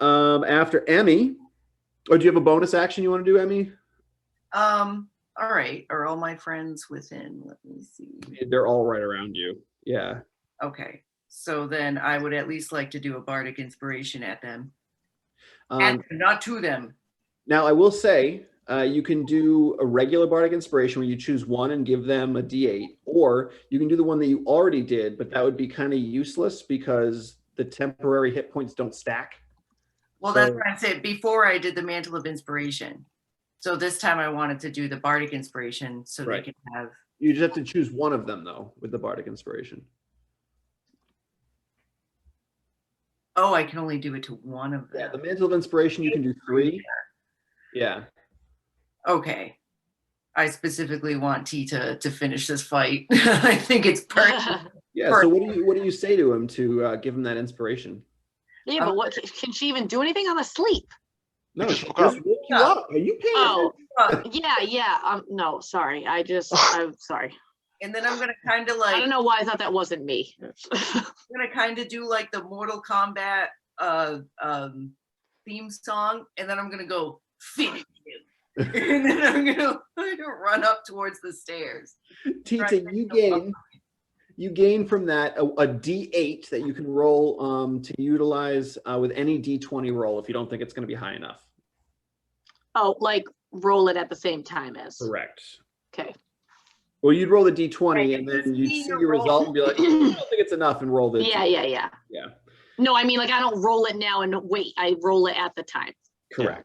After Emmy, or do you have a bonus action you want to do, Emmy? All right. Are all my friends within? Let me see. They're all right around you. Yeah. Okay. So then I would at least like to do a bardic inspiration at them. Not to them. Now, I will say, you can do a regular bardic inspiration where you choose one and give them a D8, or you can do the one that you already did, but that would be kind of useless because the temporary hit points don't stack. Well, that's what I said before I did the Mantle of Inspiration. So this time I wanted to do the bardic inspiration so they can have. You just have to choose one of them though with the bardic inspiration. Oh, I can only do it to one of them. Yeah, the Mantle of Inspiration you can do 3. Yeah. Okay. I specifically want Tita to finish this fight. I think it's perfect. Yeah. So what do you say to him to give him that inspiration? Yeah, but what can she even do anything on the sleep? No, she just woke you up. Are you paying attention? Yeah. No, sorry. I'm sorry. And then I'm gonna kind of like. I don't know why I thought that wasn't me. I'm gonna kind of do like the Mortal Kombat theme song, and then I'm gonna go finish him, and then I'm gonna run up towards the stairs. Ti-Tih, you gain from that a D8 that you can roll to utilize with any D20 roll if you don't think it's going to be high enough. Oh, like roll it at the same time as. Correct. Okay. Well, you'd roll the D20 and then you'd see your result and be like, I don't think it's enough, and roll the. Yeah. No, I mean, like, I don't roll it now and wait. I roll it at the time. Correct.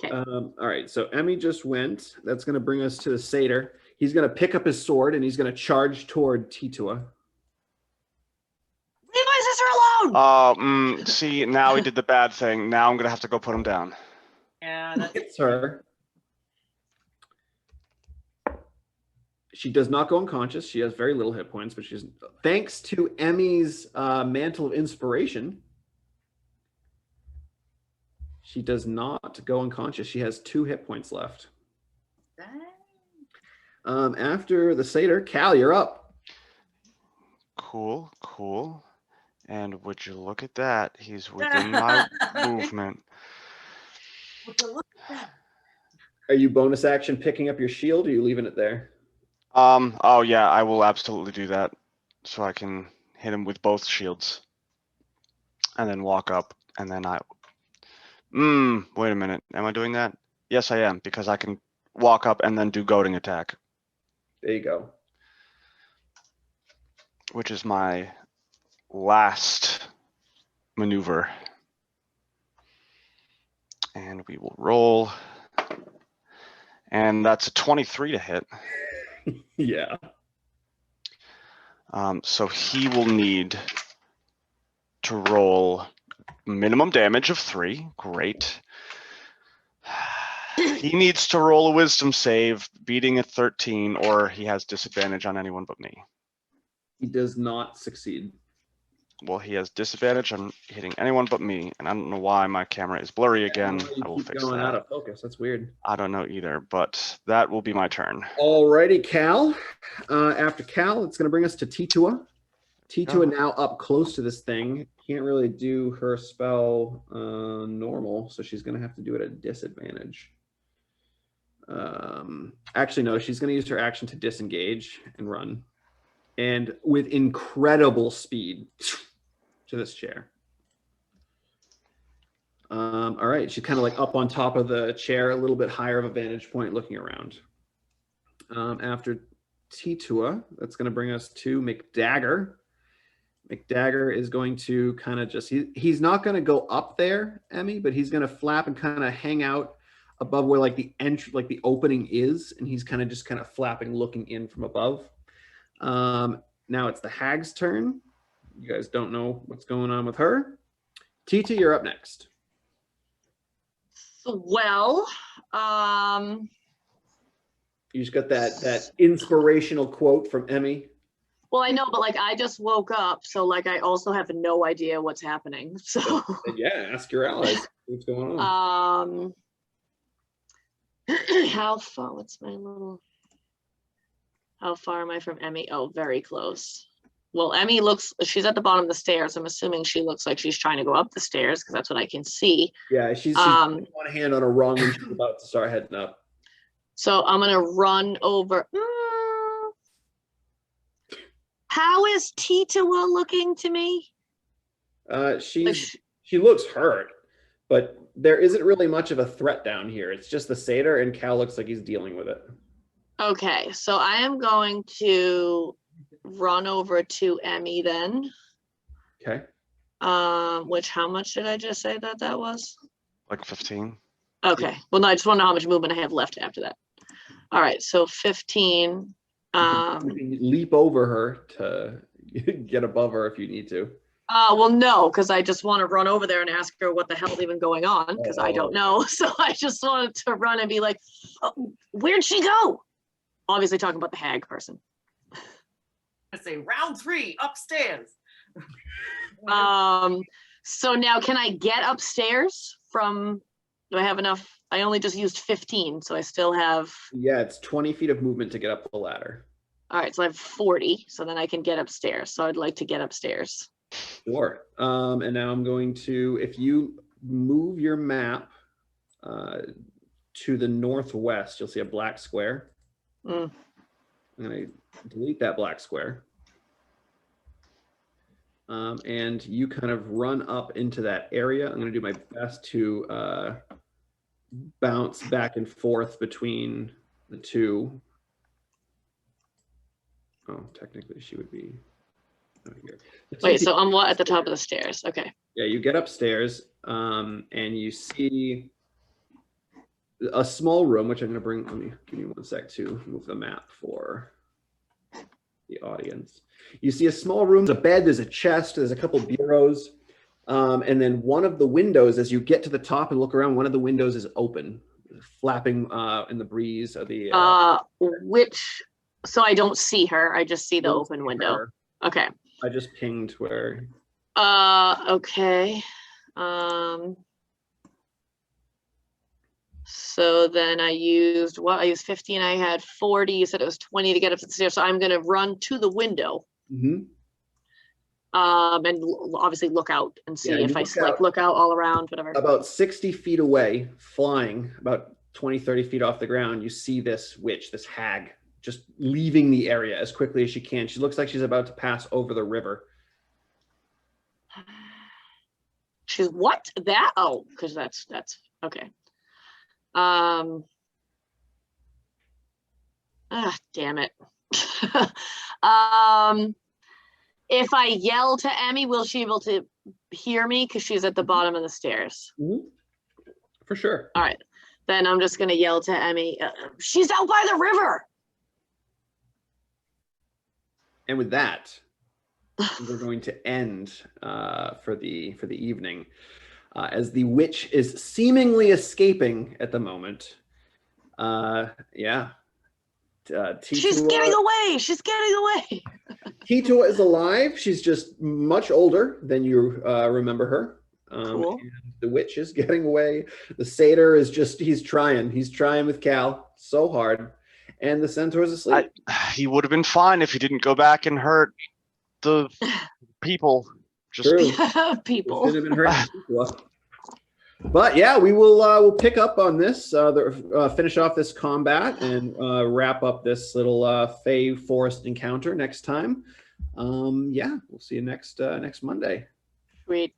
Okay. All right. So Emmy just went. That's going to bring us to the Stator. He's going to pick up his sword and he's going to charge toward Ti-Tua. Leave my sister alone! See, now he did the bad thing. Now I'm going to have to go put him down. Yeah, that's It's her. She does not go unconscious. She has very little hit points, but she's, thanks to Emmy's Mantle of Inspiration, she does not go unconscious. She has 2 hit points left. After the Stator, Cal, you're up. Cool. And would you look at that? He's within my movement. Would you look at that? Are you bonus action picking up your shield, or are you leaving it there? Oh yeah, I will absolutely do that. So I can hit him with both shields. And then walk up, and then wait a minute. Am I doing that? Yes, I am, because I can walk up and then do goading attack. There you go. Which is my last maneuver. And we will roll. And that's a 23 to hit. Yeah. So he will need to roll minimum damage of 3. Great. He needs to roll a wisdom save, beating a 13, or he has disadvantage on anyone but me. He does not succeed. Well, he has disadvantage on hitting anyone but me, and I don't know why my camera is blurry again. I will fix going that. out of focus. That's weird. I don't know either, but that will be my turn. Alrighty, Cal. After Cal, it's going to bring us to Ti-Tua. Ti-Tua now up close to this thing. Can't really do her spell normal, so she's going to have to do it at disadvantage. Actually, no, she's going to use her action to disengage and run. And with incredible speed, to this chair. All right, she's kind of like up on top of the chair, a little bit higher of a vantage point, looking around. After Ti-Tua, that's going to bring us to McDagger. McDagger is going to kind of just, he's not going to go up there, Emmy, but he's going to flap and kind of hang out above where like the entry, like the opening is, and he's kind of flapping, looking in from above. Now it's the hag's turn. You guys don't know what's going on with her. Ti-Tih, you're up next. Well, You just got that inspirational quote from Emmy. well, I know, but like I just woke up, so like I also have no idea what's happening. So Yeah, ask your allies what's going on. How far? What's my little? How far am I from Emmy? Oh, very close. Well, Emmy she's at the bottom of the stairs. I'm assuming she looks like she's trying to go up the stairs because that's what I can see. Yeah, she's one hand on a rung and she's about to start heading up. So I'm gonna run over. How is Ti-Tua looking to me? She looks hurt, but there isn't really much of a threat down here. It's just the Stator, and Cal looks like he's dealing with it. Okay, so I am going to run over to Emmy then. Okay. Which how much did I just say that was? Like 15. Okay. Well, no, I just want to know how much movement I have left after that. All right, so 15. You can leap over her to get above her if you need to. Well, no, because I just want to run over there and ask her what the hell's even going on, because I don't know. So I just wanted to run and be like, oh, where'd she go? Obviously talking about the hag person. I say round 3 upstairs. So now can I get upstairs from, do I have enough? I only just used 15, so I still have. Yeah, it's 20 feet of movement to get up the ladder. All right, so I have 40, so then I can get upstairs. So I'd like to get upstairs. Sure. And now I'm going to, if you move your map to the northwest, you'll see a black square. I'm going to delete that black square. And you kind of run up into that area. I'm going to do my best to bounce back and forth between the two. Oh, technically she would be over here. Wait, so I'm what, at the top of the stairs? Okay. Yeah, you get upstairs and you see a small room, which I'm going to bring. Let me give you 1 sec to move the map for the audience. You see a small room, there's a bed, there's a chest, there's a couple bureaus. And then one of the windows, as you get to the top and look around, one of the windows is open, flapping in the breeze of the. So I don't see her. I just see the open window. Her. Okay. I just pinged where. Okay. So then I used what? I used 15. I had 40. You said it was 20 to get up the stairs. So I'm going to run to the window. Mm-hmm. And obviously look out and see if I look out all around, whatever. About 60 feet away, flying about 20, 30 feet off the ground, you see this witch, this hag, just leaving the area as quickly as she can. She looks like she's about to pass over the river. She's what? That? Oh, because that's okay. Damn it. If I yell to Emmy, will she be able to hear me? Because she's at the bottom of the stairs. Mm-hmm. For sure. All right. Then I'm just going to yell to Emmy, she's out by the river. And with that, we're going to end for the evening. As the witch is seemingly escaping at the moment. Yeah. She's getting away. She's getting away. Ti-Tua is alive. She's just much older than you remember her. Cool. And the witch is getting away. The Stator is just, he's trying with Cal so hard. And the centaur's asleep. He would have been fine if he didn't go back and hurt the people. Just True. People. Should have been hurting Ti-Tua. But yeah, we will we'll pick up on this, finish off this combat and wrap up this little Fey Forest encounter next time. Yeah, we'll see you next Monday. Sweet.